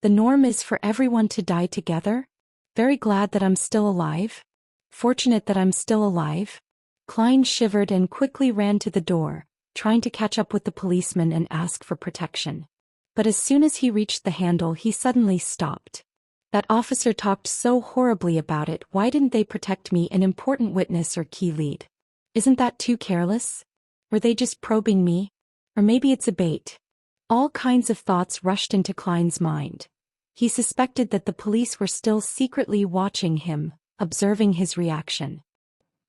The norm is for everyone to die together? Very glad that I'm still alive? Fortunate that I'm still alive? Klein shivered and quickly ran to the door, trying to catch up with the policeman and ask for protection. But as soon as he reached the handle, he suddenly stopped. That officer talked so horribly about it. Why didn't they protect me, an important witness or key lead? Isn't that too careless? Were they just probing me? Or maybe it's a bait. All kinds of thoughts rushed into Klein's mind. He suspected that the police were still secretly watching him, observing his reaction.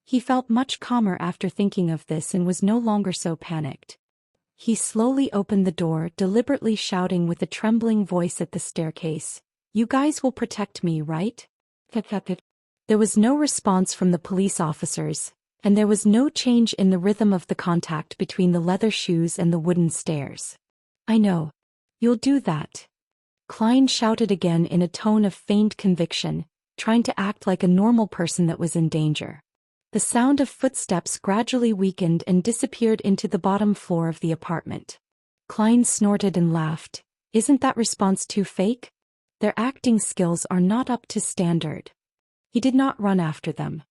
He felt much calmer after thinking of this and was no longer so panicked. He slowly opened the door, deliberately shouting with a trembling voice at the staircase, "You guys will protect me, right?" There was no response from the police officers, and there was no change in the rhythm of the contact between the leather shoes and the wooden stairs. "I know. You'll do that," Klein shouted again in a tone of feigned conviction, trying to act like a normal person that was in danger. The sound of footsteps gradually weakened and disappeared into the bottom floor of the apartment. Klein snorted and laughed. Isn't that response too fake? Their acting skills are not up to standard. He did not run after them.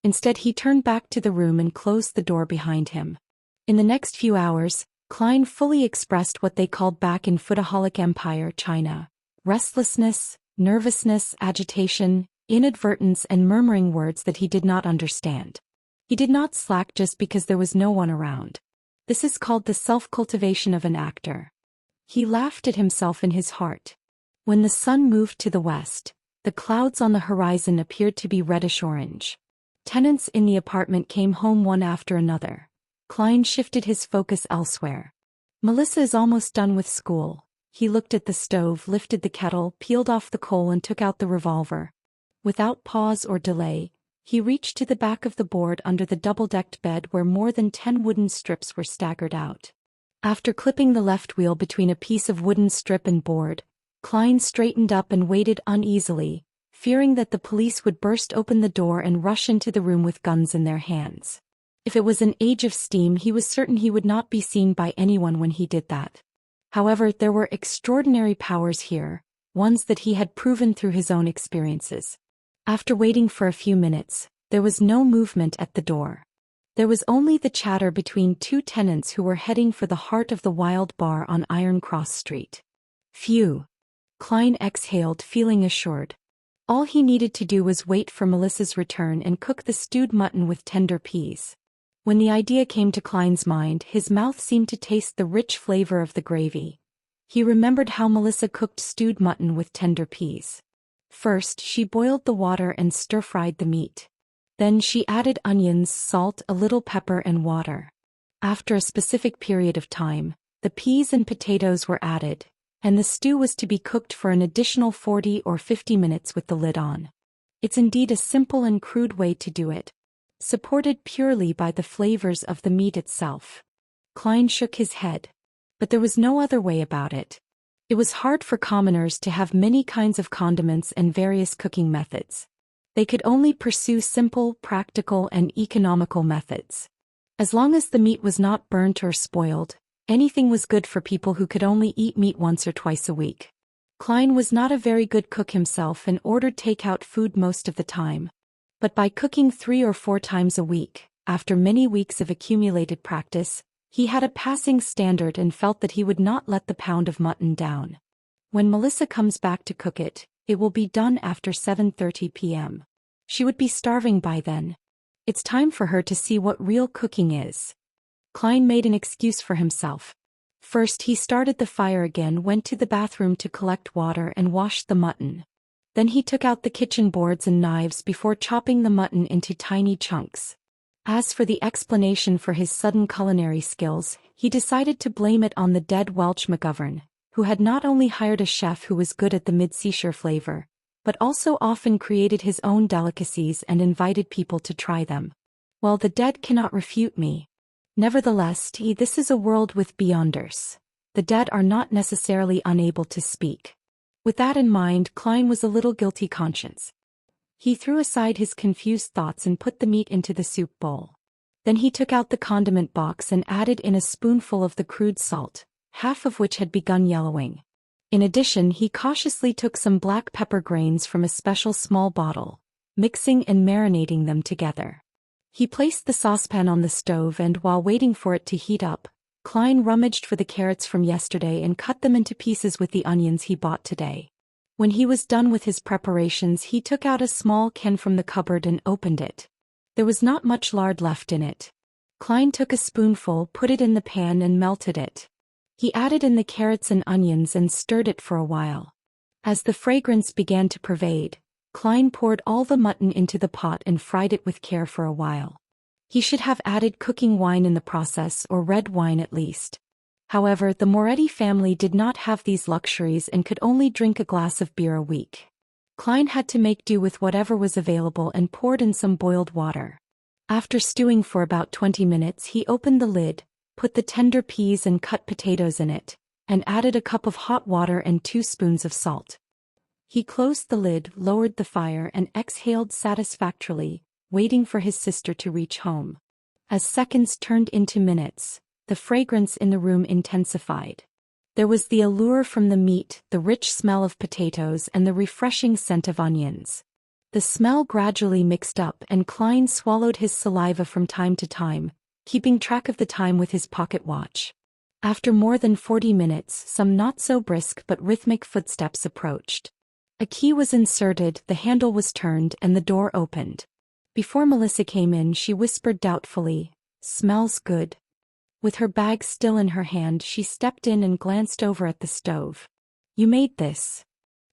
Instead, he turned back to the room and closed the door behind him. In the next few hours, Klein fully expressed what they called back in Foodaholic Empire, China: restlessness, nervousness, agitation, inadvertence, and murmuring words that he did not understand. He did not slack just because there was no one around. This is called the self-cultivation of an actor. He laughed at himself in his heart. When the sun moved to the west, the clouds on the horizon appeared to be reddish-orange. Tenants in the apartment came home one after another. Klein shifted his focus elsewhere. Melissa is almost done with school. He looked at the stove, lifted the kettle, peeled off the coal and took out the revolver. Without pause or delay, he reached to the back of the board under the double-decked bed where more than 10 wooden strips were staggered out. After clipping the left wheel between a piece of wooden strip and board, Klein straightened up and waited uneasily, fearing that the police would burst open the door and rush into the room with guns in their hands. If it was an age of steam, he was certain he would not be seen by anyone when he did that. However, there were extraordinary powers here, ones that he had proven through his own experiences. After waiting for a few minutes, there was no movement at the door. There was only the chatter between 2 tenants who were heading for the heart of the Wild Bar on Iron Cross Street. Phew! Klein exhaled, feeling assured. All he needed to do was wait for Melissa's return and cook the stewed mutton with tender peas. When the idea came to Klein's mind, his mouth seemed to taste the rich flavor of the gravy. He remembered how Melissa cooked stewed mutton with tender peas. First, she boiled the water and stir-fried the meat. Then she added onions, salt, a little pepper and water. After a specific period of time, the peas and potatoes were added, and the stew was to be cooked for an additional 40 or 50 minutes with the lid on. It's indeed a simple and crude way to do it, supported purely by the flavors of the meat itself. Klein shook his head. But there was no other way about it. It was hard for commoners to have many kinds of condiments and various cooking methods. They could only pursue simple, practical, and economical methods. As long as the meat was not burnt or spoiled, anything was good for people who could only eat meat once or twice a week. Klein was not a very good cook himself and ordered takeout food most of the time. But by cooking 3 or 4 times a week, after many weeks of accumulated practice, he had a passing standard and felt that he would not let the pound of mutton down. When Melissa comes back to cook it, it will be done after 7:30 p.m. She would be starving by then. It's time for her to see what real cooking is. Klein made an excuse for himself. First, he started the fire again, went to the bathroom to collect water and washed the mutton. Then he took out the kitchen boards and knives before chopping the mutton into tiny chunks. As for the explanation for his sudden culinary skills, he decided to blame it on the dead Welch McGovern, who had not only hired a chef who was good at the mid-seashore flavor, but also often created his own delicacies and invited people to try them. Well, the dead cannot refute me. Nevertheless, this is a world with beyonders. The dead are not necessarily unable to speak. With that in mind, Klein was a little guilty conscience. He threw aside his confused thoughts and put the meat into the soup bowl. Then he took out the condiment box and added in a spoonful of the crude salt, half of which had begun yellowing. In addition, he cautiously took some black pepper grains from a special small bottle, mixing and marinating them together. He placed the saucepan on the stove and while waiting for it to heat up, Klein rummaged for the carrots from yesterday and cut them into pieces with the onions he bought today. When he was done with his preparations, he took out a small can from the cupboard and opened it. There was not much lard left in it. Klein took a spoonful, put it in the pan and melted it. He added in the carrots and onions and stirred it for a while. As the fragrance began to pervade, Klein poured all the mutton into the pot and fried it with care for a while. He should have added cooking wine in the process, or red wine at least. However, the Moretti family did not have these luxuries and could only drink a glass of beer a week. Klein had to make do with whatever was available and poured in some boiled water. After stewing for about 20 minutes, he opened the lid, put the tender peas and cut potatoes in it, and added a cup of hot water and 2 spoons of salt. He closed the lid, lowered the fire and exhaled satisfactorily, waiting for his sister to reach home. As seconds turned into minutes, the fragrance in the room intensified. There was the allure from the meat, the rich smell of potatoes and the refreshing scent of onions. The smell gradually mixed up and Klein swallowed his saliva from time to time, keeping track of the time with his pocket watch. After more than 40 minutes, some not-so-brisk but rhythmic footsteps approached. A key was inserted, the handle was turned, and the door opened. Before Melissa came in, she whispered doubtfully, "Smells good." With her bag still in her hand, she stepped in and glanced over at the stove. "You made this?"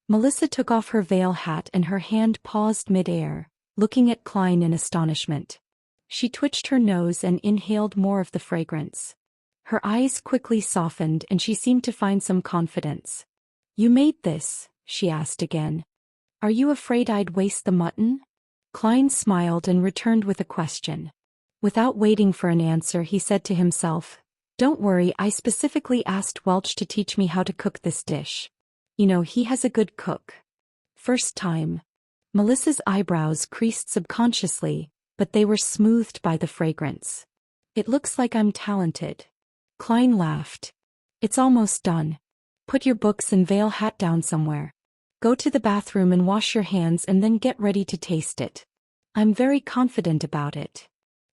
Melissa took off her veil hat and her hand paused mid-air, looking at Klein in astonishment. She twitched her nose and inhaled more of the fragrance. Her eyes quickly softened and she seemed to find some confidence. "You made this?" she asked again. "Are you afraid I'd waste the mutton?" Klein smiled and returned with a question. Without waiting for an answer, he said to himself, "Don't worry, I specifically asked Welch to teach me how to cook this dish. You know, he has a good cook." First time. Melissa's eyebrows creased subconsciously, but they were smoothed by the fragrance. "It looks like I'm talented." Klein laughed. "It's almost done. Put your books and veil hat down somewhere. Go to the bathroom and wash your hands and then get ready to taste it. I'm very confident about it."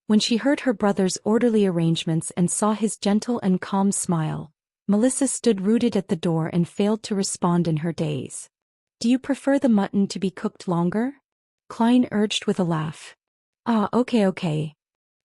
When she heard her brother's orderly arrangements and saw his gentle and calm smile, Melissa stood rooted at the door and failed to respond in her daze. "Do you prefer the mutton to be cooked longer?" Klein urged with a laugh. "Ah, okay."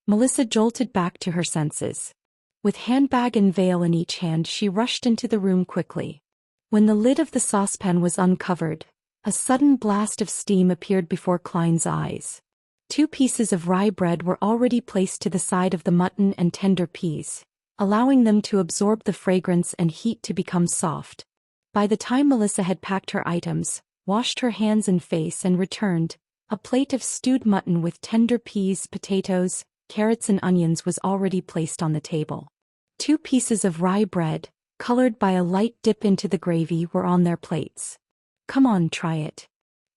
Melissa jolted back to her senses. With handbag and veil in each hand, she rushed into the room quickly. When the lid of the saucepan was uncovered, a sudden blast of steam appeared before Klein's eyes. 2 pieces of rye bread were already placed to the side of the mutton and tender peas, allowing them to absorb the fragrance and heat to become soft. By the time Melissa had packed her items, washed her hands and face and returned, a plate of stewed mutton with tender peas, potatoes, carrots and onions was already placed on the table. 2 pieces of rye bread, colored by a light dip into the gravy, were on their plates. "Come on, try it."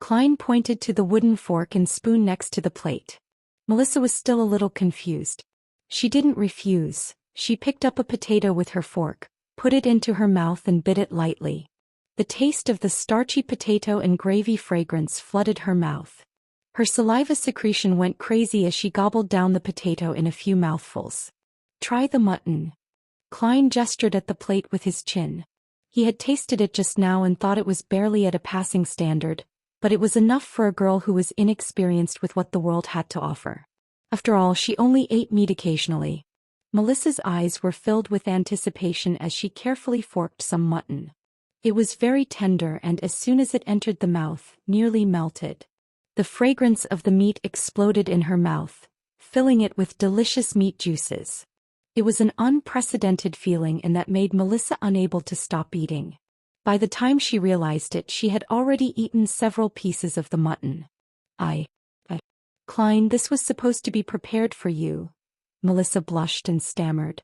Klein pointed to the wooden fork and spoon next to the plate. Melissa was still a little confused. She didn't refuse. She picked up a potato with her fork, put it into her mouth and bit it lightly. The taste of the starchy potato and gravy fragrance flooded her mouth. Her saliva secretion went crazy as she gobbled down the potato in a few mouthfuls. "Try the mutton." Klein gestured at the plate with his chin. He had tasted it just now and thought it was barely at a passing standard, but it was enough for a girl who was inexperienced with what the world had to offer. After all, she only ate meat occasionally. Melissa's eyes were filled with anticipation as she carefully forked some mutton. It was very tender and as soon as it entered the mouth, nearly melted. The fragrance of the meat exploded in her mouth, filling it with delicious meat juices. It was an unprecedented feeling and that made Melissa unable to stop eating. By the time she realized it, she had already eaten several pieces of the mutton. Klein, this was supposed to be prepared for you." Melissa blushed and stammered.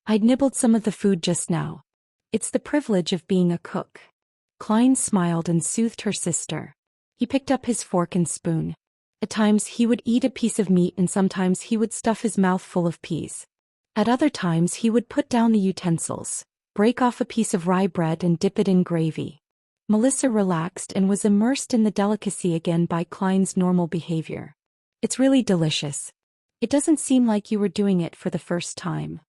"I'd nibbled some of the food just now. It's the privilege of being a cook." Klein smiled and soothed her sister. He picked up his fork and spoon. At times he would eat a piece of meat and sometimes he would stuff his mouth full of peas. At other times he would put down the utensils, Break off a piece of rye bread and dip it in gravy. Melissa relaxed and was immersed in the delicacy again by Klein's normal behavior. It's really delicious. It doesn't seem like you were doing it for the first time.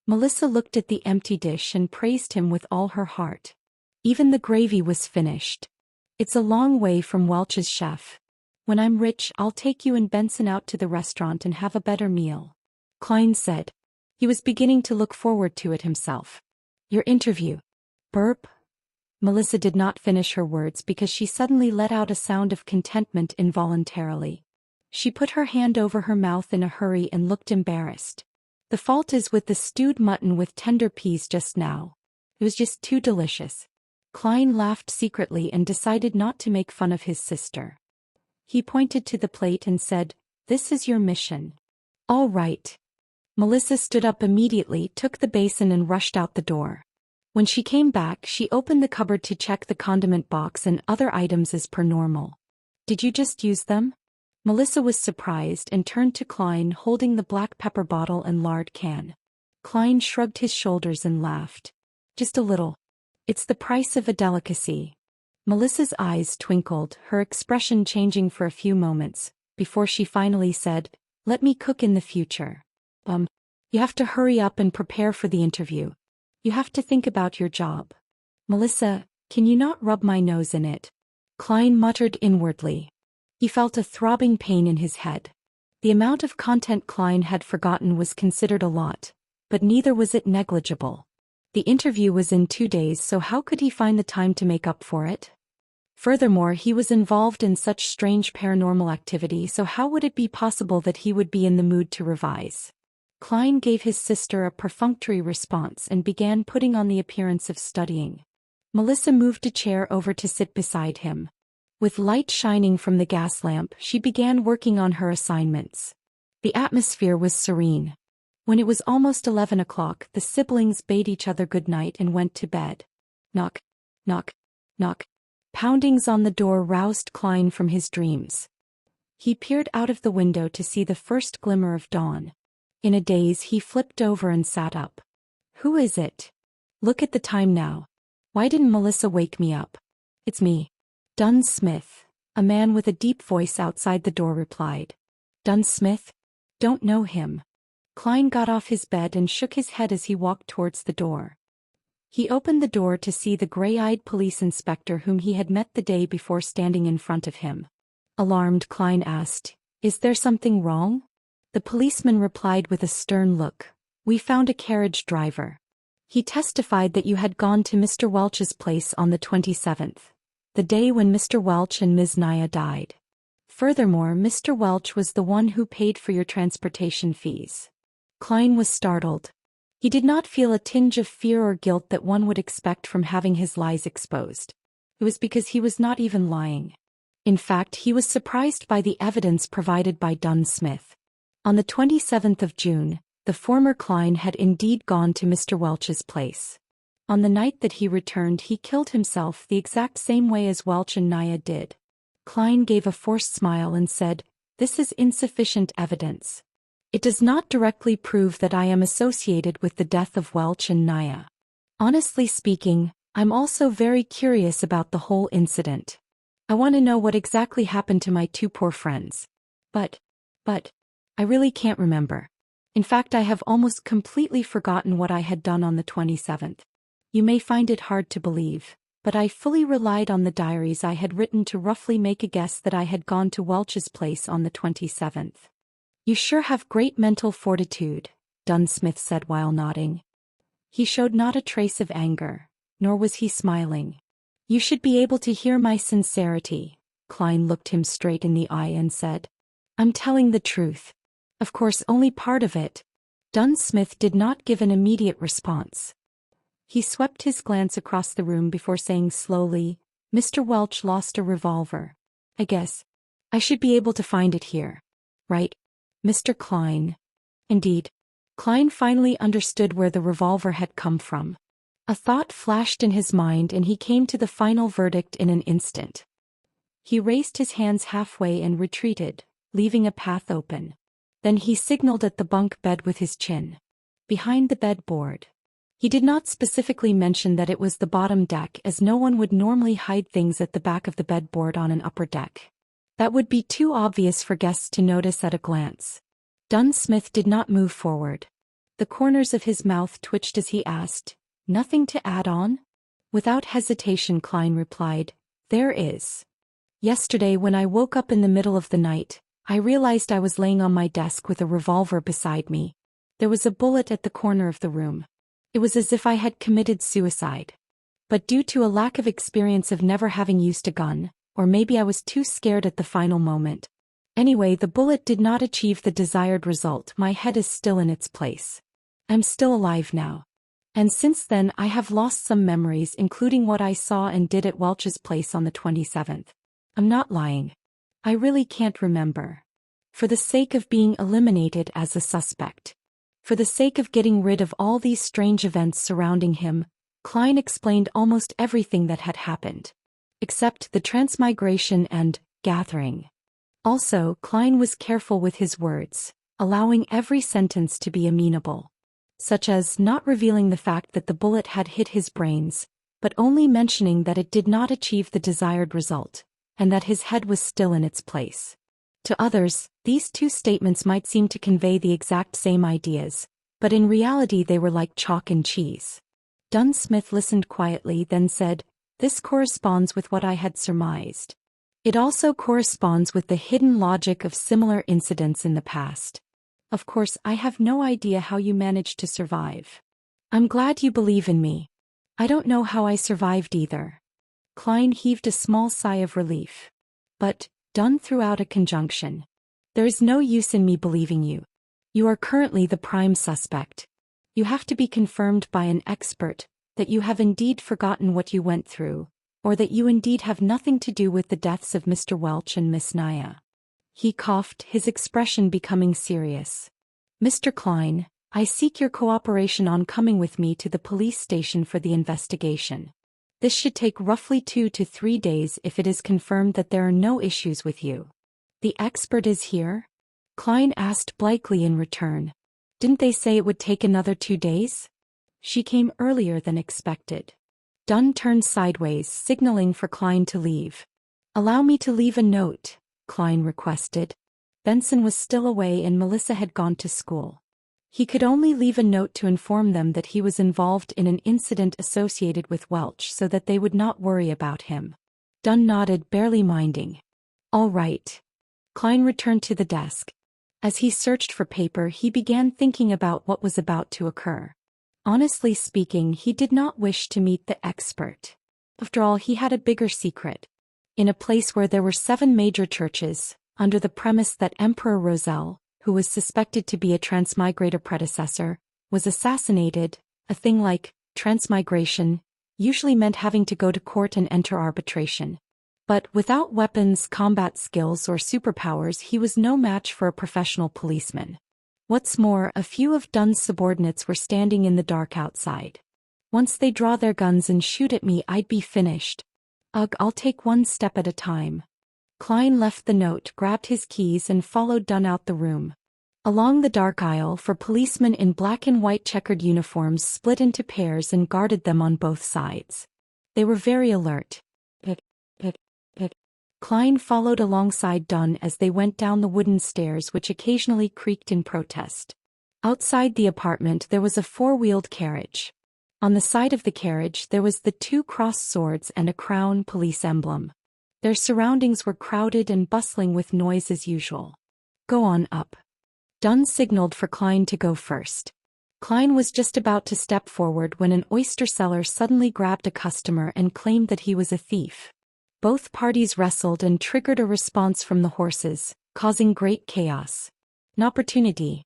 Melissa looked at the empty dish and praised him with all her heart. Even the gravy was finished. It's a long way from Welch's chef. When I'm rich, I'll take you and Benson out to the restaurant and have a better meal, Klein said. He was beginning to look forward to it himself. Your interview. Burp. Melissa did not finish her words because she suddenly let out a sound of contentment involuntarily. She put her hand over her mouth in a hurry and looked embarrassed. The fault is with the stewed mutton with tender peas just now. It was just too delicious. Klein laughed secretly and decided not to make fun of his sister. He pointed to the plate and said, "This is your mission." All right. Melissa stood up immediately, took the basin and rushed out the door. When she came back, she opened the cupboard to check the condiment box and other items as per normal. Did you just use them? Melissa was surprised and turned to Klein holding the black pepper bottle and lard can. Klein shrugged his shoulders and laughed. Just a little. It's the price of a delicacy. Melissa's eyes twinkled, her expression changing for a few moments, before she finally said, "Let me cook in the future." You have to hurry up and prepare for the interview. You have to think about your job. Melissa, can you not rub my nose in it? Klein muttered inwardly. He felt a throbbing pain in his head. The amount of content Klein had forgotten was considered a lot, but neither was it negligible. The interview was in 2 days, so how could he find the time to make up for it? Furthermore, he was involved in such strange paranormal activity, so how would it be possible that he would be in the mood to revise? Klein gave his sister a perfunctory response and began putting on the appearance of studying. Melissa moved a chair over to sit beside him. With light shining from the gas lamp, she began working on her assignments. The atmosphere was serene. When it was almost 11 o'clock, the siblings bade each other good night and went to bed. Knock, knock, knock. Poundings on the door roused Klein from his dreams. He peered out of the window to see the first glimmer of dawn. In a daze, he flipped over and sat up. Who is it? Look at the time now. Why didn't Melissa wake me up? It's me. Dunn Smith, a man with a deep voice outside the door replied. Dunn Smith? Don't know him. Klein got off his bed and shook his head as he walked towards the door. He opened the door to see the gray-eyed police inspector whom he had met the day before standing in front of him. Alarmed, Klein asked, "Is there something wrong?" The policeman replied with a stern look, "We found a carriage driver. He testified that you had gone to Mr. Welch's place on the 27th, the day when Mr. Welch and Ms. Naya died. Furthermore, Mr. Welch was the one who paid for your transportation fees." Klein was startled. He did not feel a tinge of fear or guilt that one would expect from having his lies exposed. It was because he was not even lying. In fact, he was surprised by the evidence provided by Dunn Smith. On the 27th of June, the former Klein had indeed gone to Mr. Welch's place. On the night that he returned, he killed himself the exact same way as Welch and Naya did. Klein gave a forced smile and said, "This is insufficient evidence. It does not directly prove that I am associated with the death of Welch and Naya. Honestly speaking, I'm also very curious about the whole incident. I want to know what exactly happened to my two poor friends. But, I really can't remember. In fact, I have almost completely forgotten what I had done on the 27th. You may find it hard to believe, but I fully relied on the diaries I had written to roughly make a guess that I had gone to Welch's place on the 27th. You sure have great mental fortitude," Dunn Smith said while nodding. He showed not a trace of anger, nor was he smiling. "You should be able to hear my sincerity." Klein looked him straight in the eye and said, "I'm telling the truth. Of course, only part of it." Dunn Smith did not give an immediate response. He swept his glance across the room before saying slowly, "Mr. Welch lost a revolver. I guess I should be able to find it here. Right, Mr. Klein?" Indeed. Klein finally understood where the revolver had come from. A thought flashed in his mind and he came to the final verdict in an instant. He raised his hands halfway and retreated, leaving a path open. Then he signaled at the bunk bed with his chin. Behind the bedboard. He did not specifically mention that it was the bottom deck, as no one would normally hide things at the back of the bedboard on an upper deck. That would be too obvious for guests to notice at a glance. Dunsmith did not move forward. The corners of his mouth twitched as he asked, "Nothing to add on?" Without hesitation, Klein replied, "There is. Yesterday when I woke up in the middle of the night, I realized I was laying on my desk with a revolver beside me. There was a bullet at the corner of the room. It was as if I had committed suicide. But due to a lack of experience of never having used a gun, or maybe I was too scared at the final moment. Anyway, the bullet did not achieve the desired result. My head is still in its place. I'm still alive now. And since then I have lost some memories, including what I saw and did at Welch's place on the 27th. I'm not lying. I really can't remember. For the sake of being eliminated as a suspect. For the sake of getting rid of all these strange events surrounding him, Klein explained almost everything that had happened. Except the transmigration and gathering. Also, Klein was careful with his words, allowing every sentence to be amenable. Such as not revealing the fact that the bullet had hit his brains, but only mentioning that it did not achieve the desired result, and that his head was still in its place. To others, these two statements might seem to convey the exact same ideas, but in reality they were like chalk and cheese. Dunsmith listened quietly, then said, "This corresponds with what I had surmised. It also corresponds with the hidden logic of similar incidents in the past. Of course, I have no idea how you managed to survive. I'm glad you believe in me. I don't know how I survived either." Klein heaved a small sigh of relief. "But," Dunn threw out a conjunction. "There is no use in me believing you. You are currently the prime suspect. You have to be confirmed by an expert that you have indeed forgotten what you went through, or that you indeed have nothing to do with the deaths of Mr. Welch and Miss Naya." He coughed, his expression becoming serious. "Mr. Klein, I seek your cooperation on coming with me to the police station for the investigation. This should take roughly 2 to 3 days if it is confirmed that there are no issues with you." "The expert is here?" Klein asked blankly in return. "Didn't they say it would take another 2 days? She came earlier than expected." Dunn turned sideways, signaling for Klein to leave. "Allow me to leave a note," Klein requested. Benson was still away and Melissa had gone to school. He could only leave a note to inform them that he was involved in an incident associated with Welch so that they would not worry about him. Dunn nodded, barely minding. "All right." Klein returned to the desk. As he searched for paper, he began thinking about what was about to occur. Honestly speaking, he did not wish to meet the expert. After all, he had a bigger secret. In a place where there were 7 major churches, under the premise that Emperor Roselle, who was suspected to be a transmigrator predecessor, was assassinated, a thing like transmigration usually meant having to go to court and enter arbitration. But without weapons, combat skills, or superpowers, he was no match for a professional policeman. What's more, a few of Dunn's subordinates were standing in the dark outside. "Once they draw their guns and shoot at me, I'd be finished. Ugh, I'll take one step at a time." Klein left the note, grabbed his keys and followed Dunn out the room. Along the dark aisle, four policemen in black and white checkered uniforms split into pairs and guarded them on both sides. They were very alert. Klein followed alongside Dunn as they went down the wooden stairs which occasionally creaked in protest. Outside the apartment there was a 4-wheeled carriage. On the side of the carriage there was the 2 crossed swords and a crown police emblem. Their surroundings were crowded and bustling with noise as usual. "Go on up." Dunn signaled for Klein to go first. Klein was just about to step forward when an oyster seller suddenly grabbed a customer and claimed that he was a thief. Both parties wrestled and triggered a response from the horses, causing great chaos. An opportunity.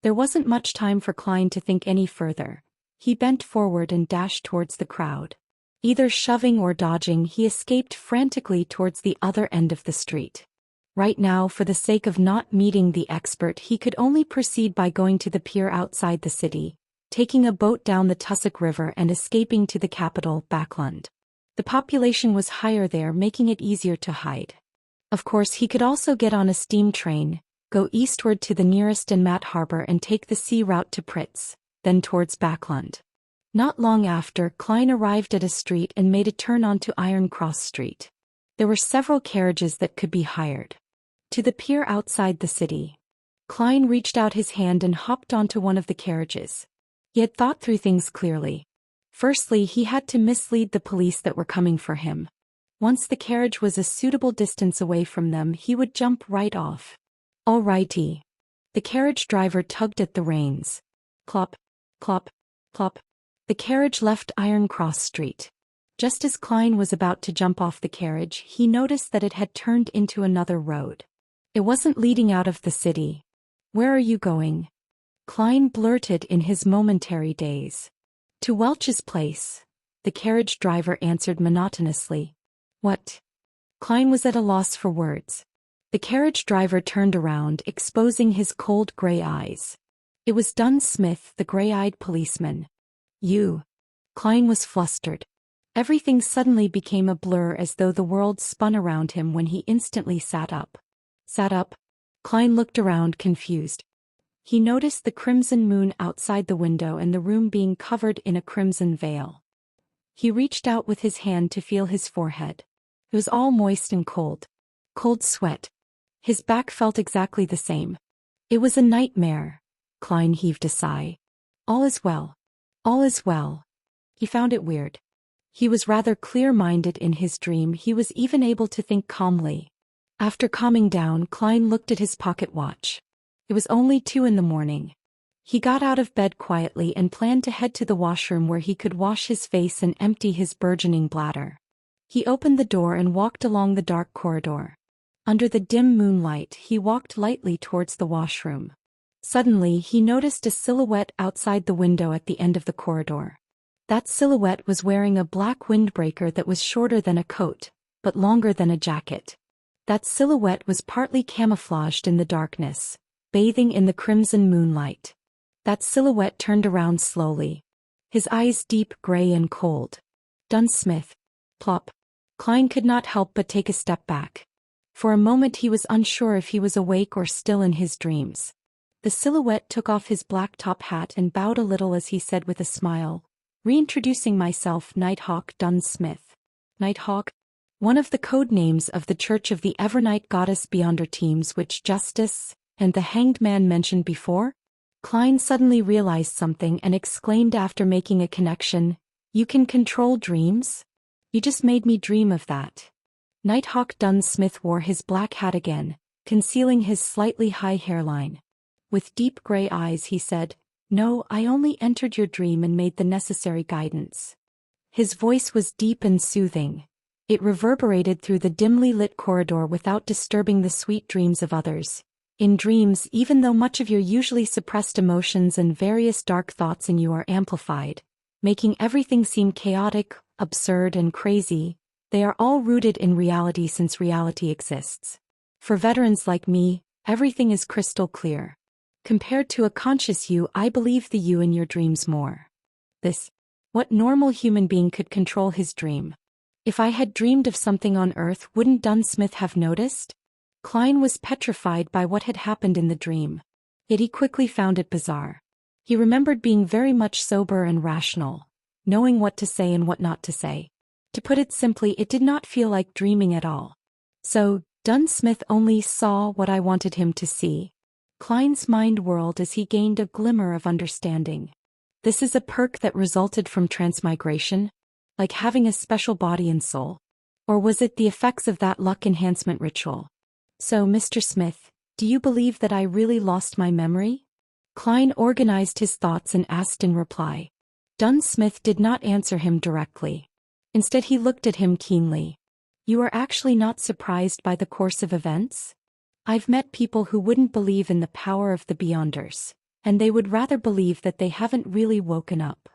There wasn't much time for Klein to think any further. He bent forward and dashed towards the crowd. Either shoving or dodging, he escaped frantically towards the other end of the street. Right now, for the sake of not meeting the expert, he could only proceed by going to the pier outside the city, taking a boat down the Tussock River and escaping to the capital, Backlund. The population was higher there, making it easier to hide. Of course, he could also get on a steam train, go eastward to the nearest Enmat harbor and take the sea route to Pritz, then towards Backlund. Not long after, Klein arrived at a street and made a turn onto Iron Cross Street. There were several carriages that could be hired. To the pier outside the city. Klein reached out his hand and hopped onto one of the carriages. He had thought through things clearly. Firstly, he had to mislead the police that were coming for him. Once the carriage was a suitable distance away from them, he would jump right off. Alrighty. The carriage driver tugged at the reins. Clop, clop, clop. The carriage left Iron Cross Street. Just as Klein was about to jump off the carriage, he noticed that it had turned into another road. It wasn't leading out of the city. Where are you going? Klein blurted in his momentary daze. To Welch's place, the carriage driver answered monotonously. What? Klein was at a loss for words. The carriage driver turned around, exposing his cold gray eyes. It was Dunn Smith, the gray-eyed policeman. You. Klein was flustered. Everything suddenly became a blur, as though the world spun around him when he instantly sat up. Sat up? Klein looked around, confused. He noticed the crimson moon outside the window and the room being covered in a crimson veil. He reached out with his hand to feel his forehead. It was all moist and cold. Cold sweat. His back felt exactly the same. It was a nightmare. Klein heaved a sigh. All is well. All is well. He found it weird. He was rather clear-minded in his dream. He was even able to think calmly. After calming down, Klein looked at his pocket watch. It was only 2 a.m. He got out of bed quietly and planned to head to the washroom where he could wash his face and empty his burgeoning bladder. He opened the door and walked along the dark corridor. Under the dim moonlight, he walked lightly towards the washroom. Suddenly, he noticed a silhouette outside the window at the end of the corridor. That silhouette was wearing a black windbreaker that was shorter than a coat, but longer than a jacket. That silhouette was partly camouflaged in the darkness, bathing in the crimson moonlight. That silhouette turned around slowly. His eyes deep gray and cold. Dunn Smith. Plop. Klein could not help but take a step back. For a moment he was unsure if he was awake or still in his dreams. The silhouette took off his black top hat and bowed a little as he said with a smile, "Reintroducing myself, Nighthawk Dunn Smith." Nighthawk? One of the code names of the Church of the Evernight Goddess Beyonder teams which Justice and the Hanged Man mentioned before? Klein suddenly realized something and exclaimed after making a connection, "You can control dreams? You just made me dream of that." Nighthawk Dunn Smith wore his black hat again, concealing his slightly high hairline. With deep gray eyes he said, "No, I only entered your dream and made the necessary guidance." His voice was deep and soothing. It reverberated through the dimly lit corridor without disturbing the sweet dreams of others. In dreams, even though much of your usually suppressed emotions and various dark thoughts in you are amplified, making everything seem chaotic, absurd, and crazy, they are all rooted in reality since reality exists. For veterans like me, everything is crystal clear. Compared to a conscious you, I believe the you in your dreams more. What normal human being could control his dream? If I had dreamed of something on Earth, wouldn't Dunn Smith have noticed? Klein was petrified by what had happened in the dream. Yet he quickly found it bizarre. He remembered being very much sober and rational, knowing what to say and what not to say. To put it simply, it did not feel like dreaming at all. So, Dunn Smith only saw what I wanted him to see. Klein's mind whirled as he gained a glimmer of understanding. This is a perk that resulted from transmigration? Like having a special body and soul? Or was it the effects of that luck enhancement ritual? So, Mr. Smith, do you believe that I really lost my memory? Klein organized his thoughts and asked in reply. Dunn Smith did not answer him directly. Instead he looked at him keenly. You are actually not surprised by the course of events? I've met people who wouldn't believe in the power of the Beyonders, and they would rather believe that they haven't really woken up.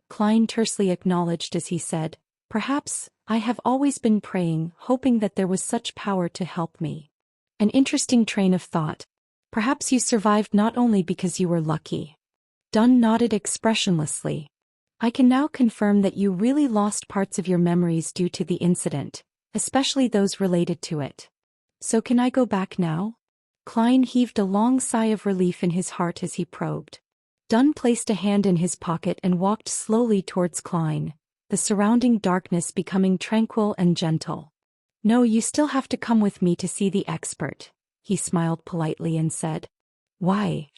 Klein tersely acknowledged as he said, "Perhaps, I have always been praying, hoping that there was such power to help me." An interesting train of thought. Perhaps you survived not only because you were lucky. Dunn nodded expressionlessly. I can now confirm that you really lost parts of your memories due to the incident, especially those related to it. So can I go back now? Klein heaved a long sigh of relief in his heart as he probed. Dunn placed a hand in his pocket and walked slowly towards Klein, the surrounding darkness becoming tranquil and gentle. "No, you still have to come with me to see the expert," he smiled politely and said. "Why?"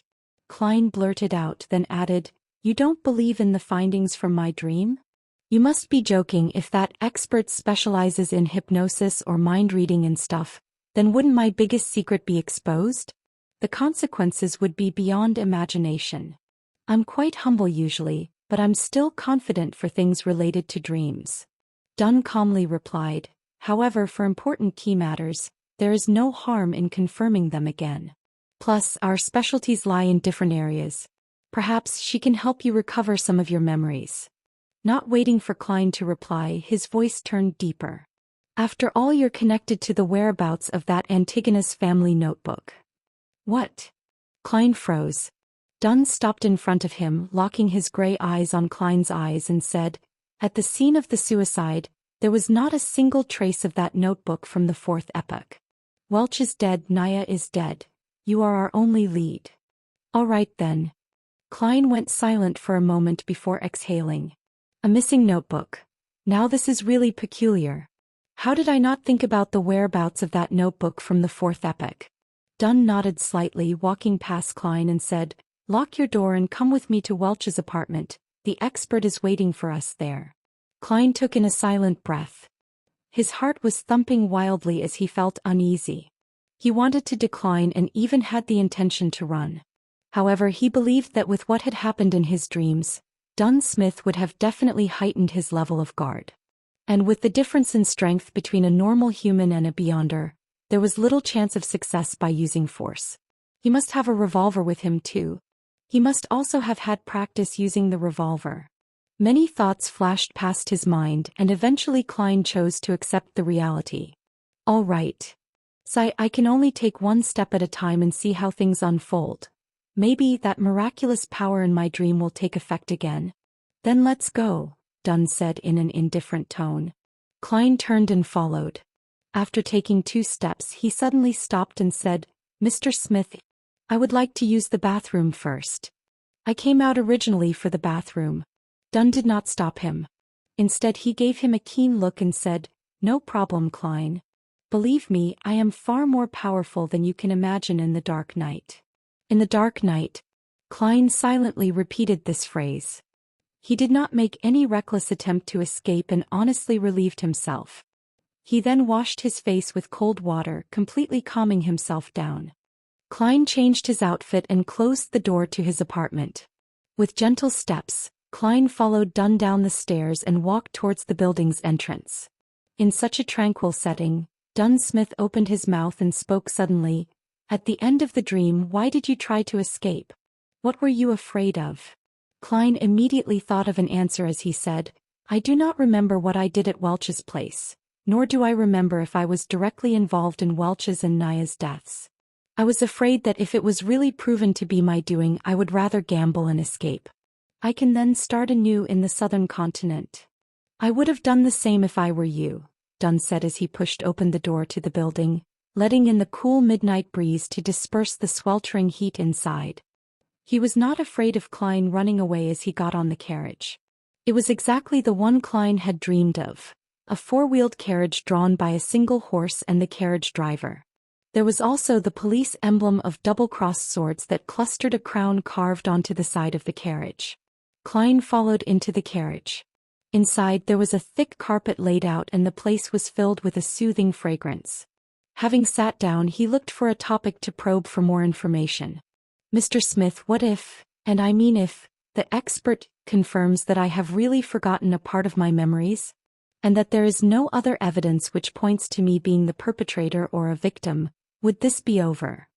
Klein blurted out, then added, "You don't believe in the findings from my dream? You must be joking. If that expert specializes in hypnosis or mind reading and stuff, then wouldn't my biggest secret be exposed? The consequences would be beyond imagination. I'm quite humble usually, but I'm still confident for things related to dreams." Dunn calmly replied, "However, for important key matters, there is no harm in confirming them again. Plus, our specialties lie in different areas. Perhaps she can help you recover some of your memories." Not waiting for Klein to reply, his voice turned deeper. "After all, you're connected to the whereabouts of that Antigonus family notebook." "What?" Klein froze. Dunn stopped in front of him, locking his gray eyes on Klein's eyes, and said, "At the scene of the suicide, there was not a single trace of that notebook from the fourth epoch. Welch is dead, Naya is dead. You are our only lead." "All right then." Klein went silent for a moment before exhaling. "A missing notebook. Now this is really peculiar. How did I not think about the whereabouts of that notebook from the fourth epoch?" Dunn nodded slightly, walking past Klein, and said, "Lock your door and come with me to Welch's apartment. The expert is waiting for us there." Klein took in a silent breath. His heart was thumping wildly as he felt uneasy. He wanted to decline and even had the intention to run. However, he believed that with what had happened in his dreams, Dunn Smith would have definitely heightened his level of guard. And with the difference in strength between a normal human and a Beyonder, there was little chance of success by using force. He must have a revolver with him too. He must also have had practice using the revolver. Many thoughts flashed past his mind, and eventually Klein chose to accept the reality. "All right. So I can only take one step at a time and see how things unfold. Maybe that miraculous power in my dream will take effect again. Then let's go," Dunn said in an indifferent tone. Klein turned and followed. After taking 2 steps, he suddenly stopped and said, "Mr. Smith, I would like to use the bathroom first. I came out originally for the bathroom." Dunn did not stop him. Instead, he gave him a keen look and said, "No problem, Klein. Believe me, I am far more powerful than you can imagine in the dark night." "In the dark night?" Klein silently repeated this phrase. He did not make any reckless attempt to escape and honestly relieved himself. He then washed his face with cold water, completely calming himself down. Klein changed his outfit and closed the door to his apartment. With gentle steps, Klein followed Dunn down the stairs and walked towards the building's entrance. In such a tranquil setting, Dunn Smith opened his mouth and spoke suddenly. "At the end of the dream, why did you try to escape? What were you afraid of?" Klein immediately thought of an answer as he said, "I do not remember what I did at Welch's place, nor do I remember if I was directly involved in Welch's and Naya's deaths. I was afraid that if it was really proven to be my doing, I would rather gamble and escape. I can then start anew in the southern continent. I would have done the same if I were you," Dunn said as he pushed open the door to the building, letting in the cool midnight breeze to disperse the sweltering heat inside. He was not afraid of Klein running away as he got on the carriage. It was exactly the one Klein had dreamed of, a 4-wheeled carriage drawn by a single horse and the carriage driver. There was also the police emblem of double-crossed swords that clustered a crown carved onto the side of the carriage. Klein followed into the carriage. Inside there was a thick carpet laid out and the place was filled with a soothing fragrance. Having sat down, he looked for a topic to probe for more information. "Mr. Smith, what if, and I mean if, the expert confirms that I have really forgotten a part of my memories? And that there is no other evidence which points to me being the perpetrator or a victim, would this be over?"